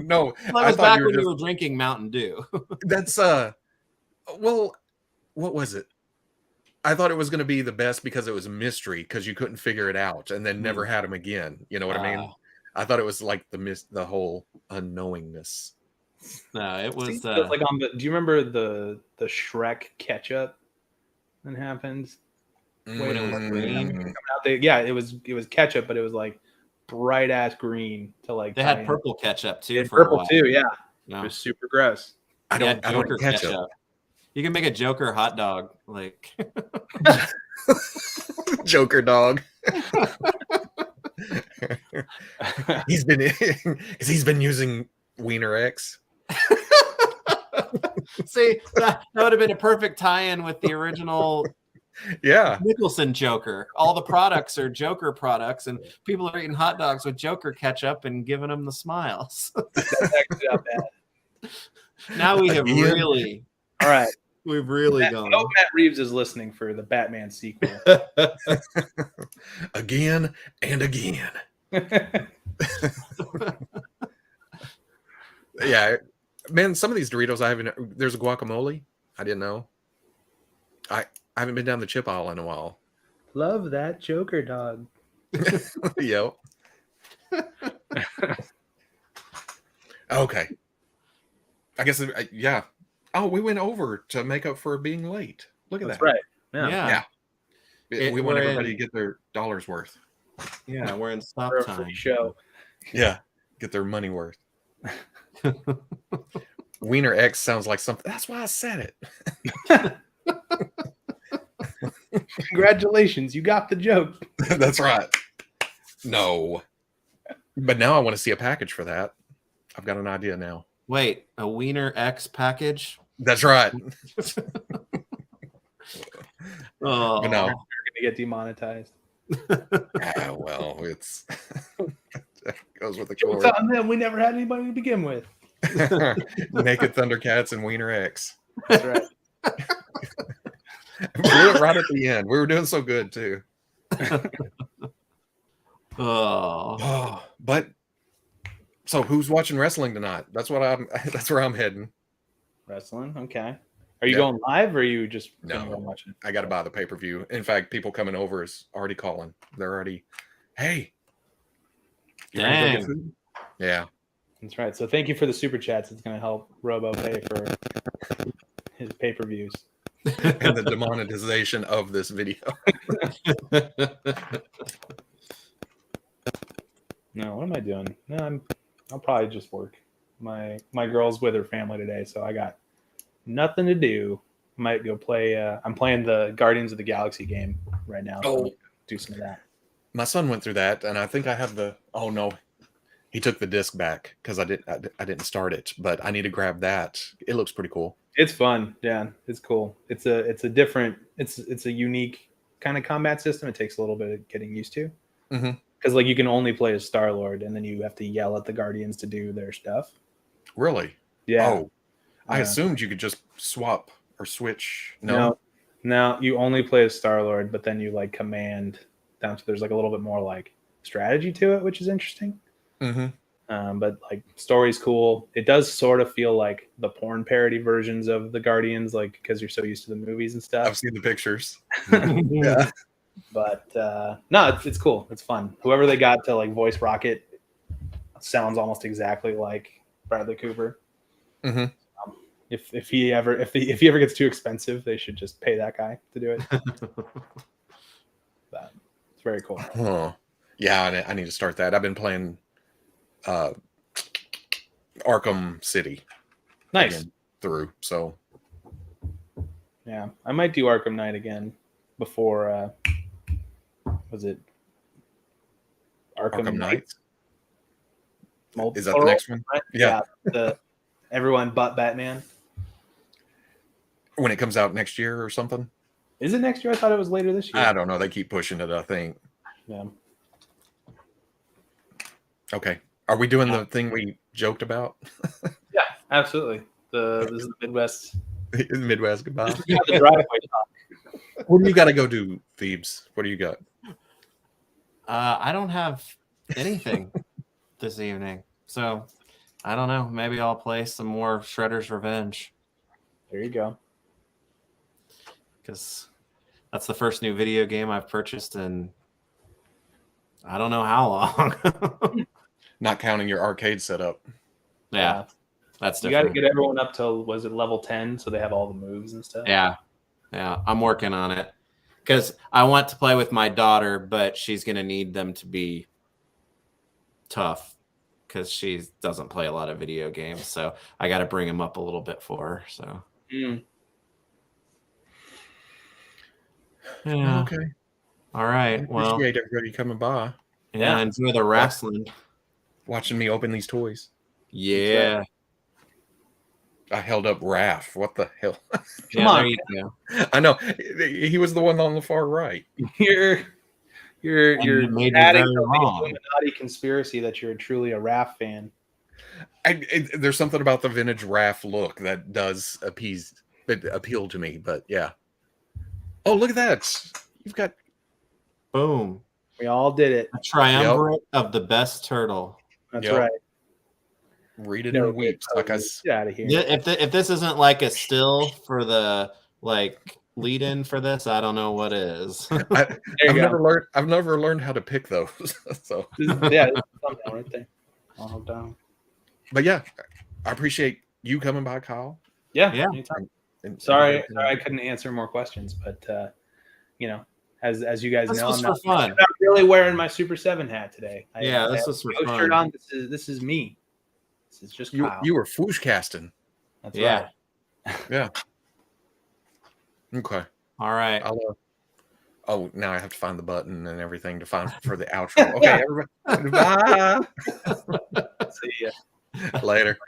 A: No,
B: That was back when you were drinking Mountain Dew.
A: That's well, what was it? I thought it was going to be the best because it was a mystery, because you couldn't figure it out, and then never had them again. You know what I mean? I thought it was like the whole unknowingness.
B: No, it was
D: like on the. Do you remember the Shrek ketchup that happened
B: when it was green?
D: Yeah, it was ketchup, but it was like bright ass green to like.
B: They had purple ketchup too.
D: For purple too, yeah.
B: No.
D: It was super gross.
A: I don't ketchup.
B: You can make a Joker hot dog, like
A: Joker dog. he's been using Wiener X.
B: See, that would have been a perfect tie-in with the original.
A: Yeah,
B: Nicholson Joker. All the products are Joker products, and people are eating hot dogs with Joker ketchup and giving them the smiles.
D: That's actually not bad.
B: Now we have really.
D: All right.
B: We've really gone.
D: I hope Matt Reeves is listening for the Batman sequel.
A: Again and again. Yeah, man, some of these Doritos there's a guacamole. I didn't know. I haven't been down the chip aisle in a while.
D: Love that Joker dog.
A: Yep. Okay. I guess, yeah. Oh, we went over to make up for being late. Look at that.
D: That's right. Yeah.
A: We want everybody to get their dollars worth.
B: Yeah, we're in stop
D: For a
B: time.
D: free show.
A: Yeah, get their money worth. Wiener X sounds like something. That's why I said it.
D: Congratulations, you got the joke.
A: That's right. No. But now I want to see a package for that. I've got an idea now.
B: Wait, a Wiener X package?
A: That's right.
B: Oh,
A: but no.
D: You're going to get demonetized.
A: Well, it's goes with the
D: It was
A: core.
D: on them. We never had anybody to begin with.
A: Naked Thundercats and Wiener X.
D: That's right.
A: Blew it right at the end. We were doing so good too.
B: Oh,
A: but so who's watching wrestling tonight? That's where I'm heading.
D: Wrestling, okay. Are you going live, or are you just watching?
A: I got to buy the pay-per-view. In fact, people coming over is already calling. They're already, hey, you ready to go get food? Yeah,
D: that's right. So thank you for the super chats. It's going to help Robo pay for his pay-per-views.
A: and the demonetization of this video.
D: No, what am I doing? No, I'll probably just work. My girl's with her family today, so I got nothing to do. Might go play. I'm playing the Guardians of the Galaxy game right now. So I'm gonna do some of that.
A: My son went through that, and I think I have the. Oh no, he took the disc back because I didn't start it, but I need to grab that. It looks pretty cool.
D: It's fun. Yeah, it's cool. It's a different. It's a unique kind of combat system. It takes a little bit of getting used to.
A: Mm-hmm.
D: Because like you can only play as Star-Lord, and then you have to yell at the Guardians to do their stuff.
A: Really?
D: Yeah.
A: Oh, I assumed you could just swap or switch. No,
D: you only play as Star-Lord, but then you like command down to there's like a little bit more like strategy to it, which is interesting.
A: Mm-hmm.
D: But like story's cool. It does sort of feel like the porn parody versions of the Guardians, like because you're so used to the movies and stuff.
A: I've seen the pictures.
D: Yeah. But no, it's cool. It's fun. Whoever they got to like voice Rocket sounds almost exactly like Bradley Cooper.
A: Mm-hmm.
D: If he ever gets too expensive, they should just pay that guy to do it. But it's very cool.
A: Huh. Yeah, I need to start that. I've been playing Arkham City.
D: Nice.
A: Through, so
D: yeah, I might do Arkham Knight again before. Was it
A: Arkham Knight?
D: Multiple,
A: is that the next one?
D: Right? Yeah. Everyone but Batman.
A: When it comes out next year or something?
D: Is it next year? I thought it was later this year.
A: I don't know. They keep pushing it, I think.
D: Yeah.
A: Okay. Are we doing the thing we joked about?
D: Yeah, absolutely. This is the Midwest.
A: Midwest goodbye.
D: The driveway talk.
A: What do you got to go do, Thebes? What do you got?
B: I don't have anything this evening, so I don't know. Maybe I'll play some more Shredder's Revenge.
D: There you go.
B: Because that's the first new video game I've purchased in I don't know how long.
A: Not counting your arcade setup.
B: Yeah, that's
D: you
B: different.
D: got to get everyone up to, was it level 10 so they have all the moves and stuff?
B: Yeah, I'm working on it because I want to play with my daughter, but she's going to need them to be tough because she doesn't play a lot of video games. So I got to bring them up a little bit for her. So yeah.
A: Okay.
B: All right. Well,
A: appreciate everybody coming by.
B: Yeah, enjoy the wrestling.
A: Watching me open these toys.
B: Yeah.
A: I held up Raph. What the hell?
B: Come on. There you go.
A: I know. He was the one on the far right.
D: You're
B: made
D: adding
B: me
D: to
B: very
D: the
B: wrong.
D: Illuminati conspiracy that you're truly a Raph fan.
A: There's something about the vintage Raph look that does appeal to me, but yeah. Oh, look at that. You've got
B: boom.
D: We all did it.
B: A triumvirate of the best turtle.
D: That's right.
A: Read it in weeps. Like
D: Get out of here.
B: Yeah, if this isn't like a still for the like lead in for this, I don't know what is.
A: I've never learned how to pick those. So
D: yeah, something right there. I'll hold down.
A: But yeah, I appreciate you coming by, Kyle.
D: Yeah.
A: Anytime.
D: Sorry, I couldn't answer more questions, but as you guys know,
B: I'm not
D: really wearing my Super7 hat today.
B: This was for fun.
D: Shirt on. This is me. This is just Kyle.
A: You were FwooshCasting.
D: That's right.
A: Yeah. Okay.
B: All right.
A: Oh, now I have to find the button and everything to find for the outro. Okay, everybody. Bye.
D: See ya.
A: Later.